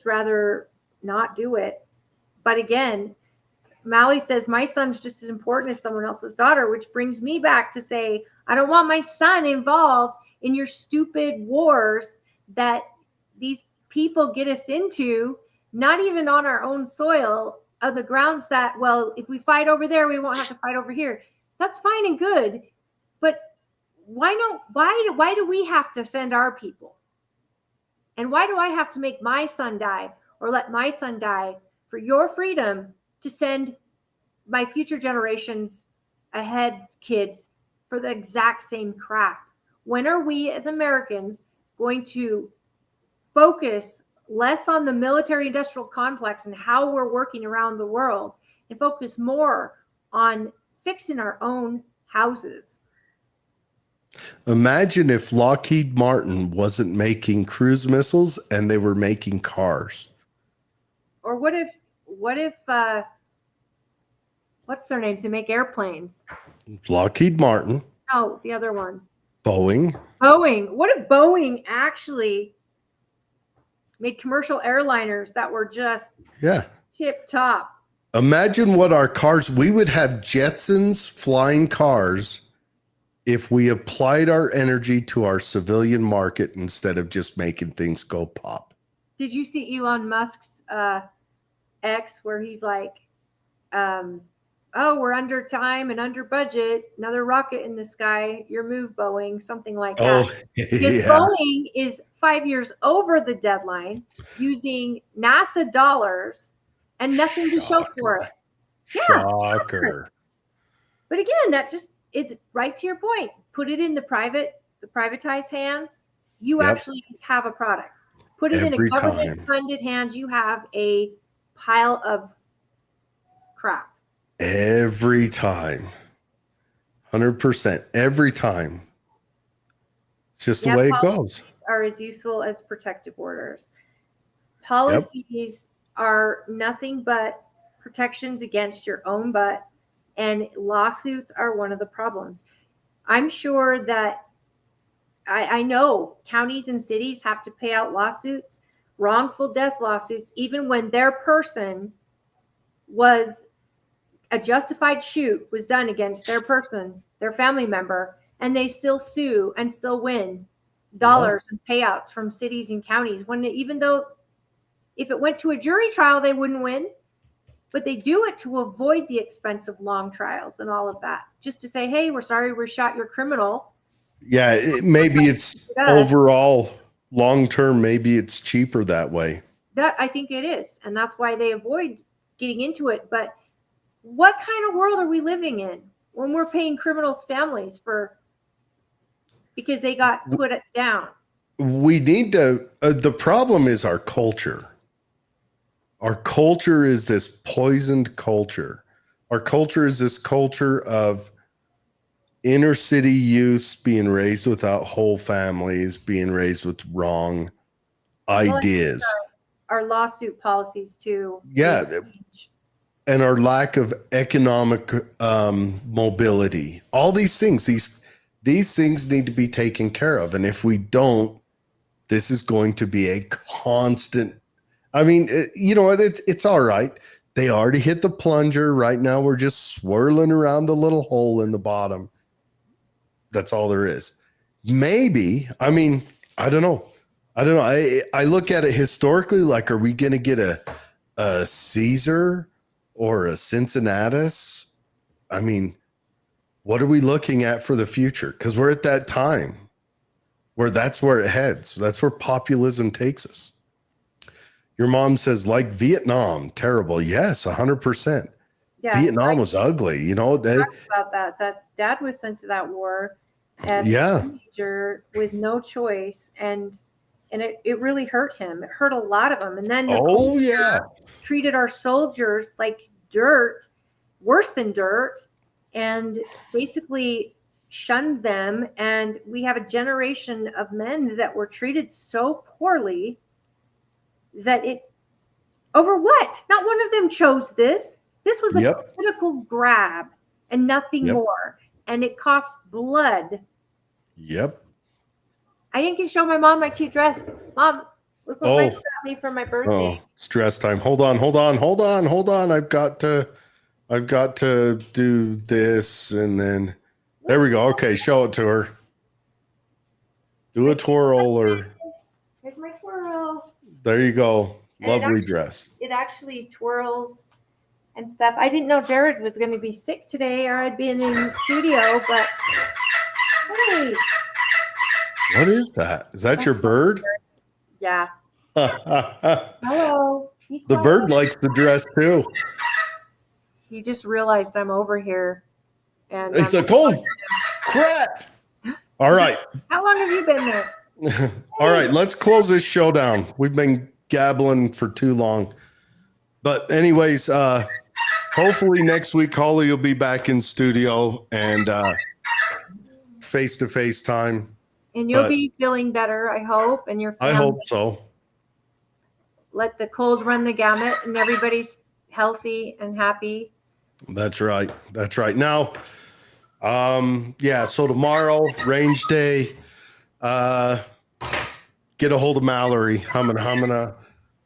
rather not do it. But again, Mally says my son's just as important as someone else's daughter, which brings me back to say I don't want my son involved in your stupid wars that these people get us into, not even on our own soil, of the grounds that, well, if we fight over there, we won't have to fight over here. That's fine and good, but why do we have to send our people? And why do I have to make my son die or let my son die for your freedom to send my future generations ahead kids for the exact same crap? When are we as Americans going to focus less on the military industrial complex and how we're working around the world and focus more on fixing our own houses? Imagine if Lockheed Martin wasn't making cruise missiles and they were making cars. Or what if what's their names? They make airplanes. Lockheed Martin, Oh, the other one. Boeing. Boeing. What if Boeing actually made commercial airliners that were just tip top? Imagine what our cars, we would have Jetsons flying cars if we applied our energy to our civilian market instead of just making things go pop. Did you see Elon Musk's X where he's like, oh, we're under time and under budget. Another rocket in the sky. Your move, Boeing. Something like that. Oh, Because Boeing is 5 years over the deadline using NASA dollars and nothing to show for it. Yeah, Shocker. But again, that just is right to your point. Put it in the privatized hands. You actually have a product. Put it in a government-funded hands. You have a pile of crap. Every time. 100%. Every time. It's just the way it goes. Are as useful as protective orders. Policies are nothing but protections against your own butt, and lawsuits are one of the problems. I'm sure that I know counties and cities have to pay out lawsuits, wrongful death lawsuits, even when their person was a justified shoot was done against their person, their family member, and they still sue and still win dollars and payouts from cities and counties. Even though if it went to a jury trial, they wouldn't win, but they do it to avoid the expense of long trials and all of that. Just to say, hey, we're sorry we shot your criminal. Yeah, maybe it's overall long-term, maybe it's cheaper that way. That I think it is. And that's why they avoid getting into it. But what kind of world are we living in when we're paying criminals' families because they got put down? We need to, the problem is our culture. Our culture is this poisoned culture. Our culture is this culture of inner city youths being raised without whole families, being raised with wrong ideas. Our lawsuit policies too. Yeah. And our lack of economic mobility. All these things, these things need to be taken care of. And if we don't, this is going to be a constant. I mean, you know what? It's all right. They already hit the plunger. Right now, we're just swirling around the little hole in the bottom. That's all there is. Maybe, I mean, I don't know. I look at it historically, like, are we going to get a Caesar or a Cincinnatus? I mean, what are we looking at for the future? Because we're at that time where that's where it heads. That's where populism takes us. Your mom says, like Vietnam, terrible. Yes, 100%. Yeah, Vietnam was ugly. You know, about that dad was sent to that war as a teenager with no choice, and it really hurt him. It hurt a lot of them. And then treated our soldiers like dirt worse than dirt and basically shunned them. And we have a generation of men that were treated so poorly that it, over what? Not one of them chose this. This was a Yep. political grab and nothing Yep. more. And it cost blood. Yep. I didn't get to show my mom my cute dress. Mom, look what my Oh. got me for my birthday. Oh, stress time. Hold on. I've got to do this, and then there we go. Okay, show it to her. Do a twirl, or Here's my twirl. there you go. And it Lovely actually- dress. It actually twirls and stuff. I didn't know Jared was going to be sick today, or I'd been in studio. But hey, What is that? Is that your bird? yeah. The Hello. Be quiet. bird likes the dress too. He just realized I'm over here, and It's a cold crap. All right. How long have you been there? All right, let's close this show down. We've been gabbling for too long. But anyways, hopefully next week Holly will be back in studio and face-to-face time. And you'll But- be feeling better, I hope, and your I family. hope so. Let the cold run the gamut, and everybody's healthy and happy. That's right. That's right. Now, yeah, so tomorrow, range day, get a hold of Mallory.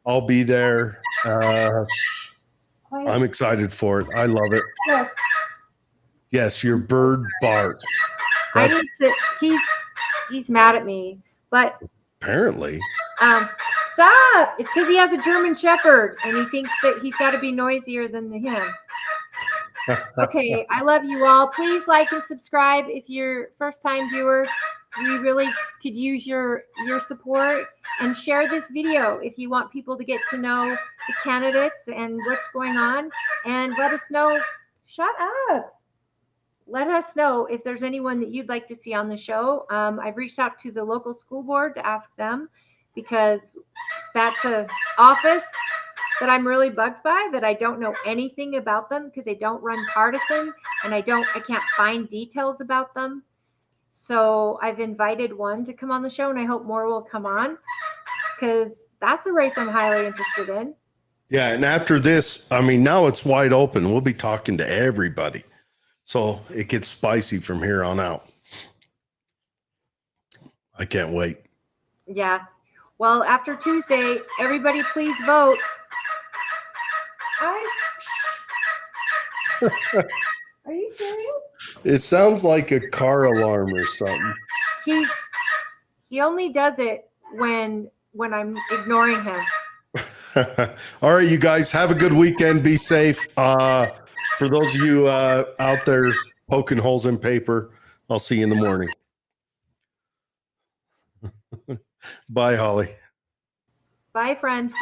I'll be there. I'm excited for it. I love it. Look, Yes, your bird bark. I That's need to. He's mad at me, but apparently. stop! It's because he has a German Shepherd, and he thinks that he's got to be noisier than him. Okay, I love you all. Please like and subscribe if you're first-time viewer. We really could use your support, and share this video if you want people to get to know the candidates and what's going on. And let us know. Shut up. Let us know if there's anyone that you'd like to see on the show. I've reached out to the local school board to ask them, because that's a office that I'm really bugged by, that I don't know anything about them, because they don't run partisan, and I can't find details about them. So I've invited one to come on the show, and I hope more will come on, because that's a race I'm highly interested in. Yeah, and after this, I mean, now it's wide open. We'll be talking to everybody. So it gets spicy from here on out. I can't wait. Yeah. Well, after Tuesday, everybody please vote. Are you serious? It sounds like a car alarm or something. He only does it when I'm ignoring him. All right, you guys, have a good weekend. Be safe. For those of you out there poking holes in paper, I'll see you in the morning. Bye, Holly. Bye, friend.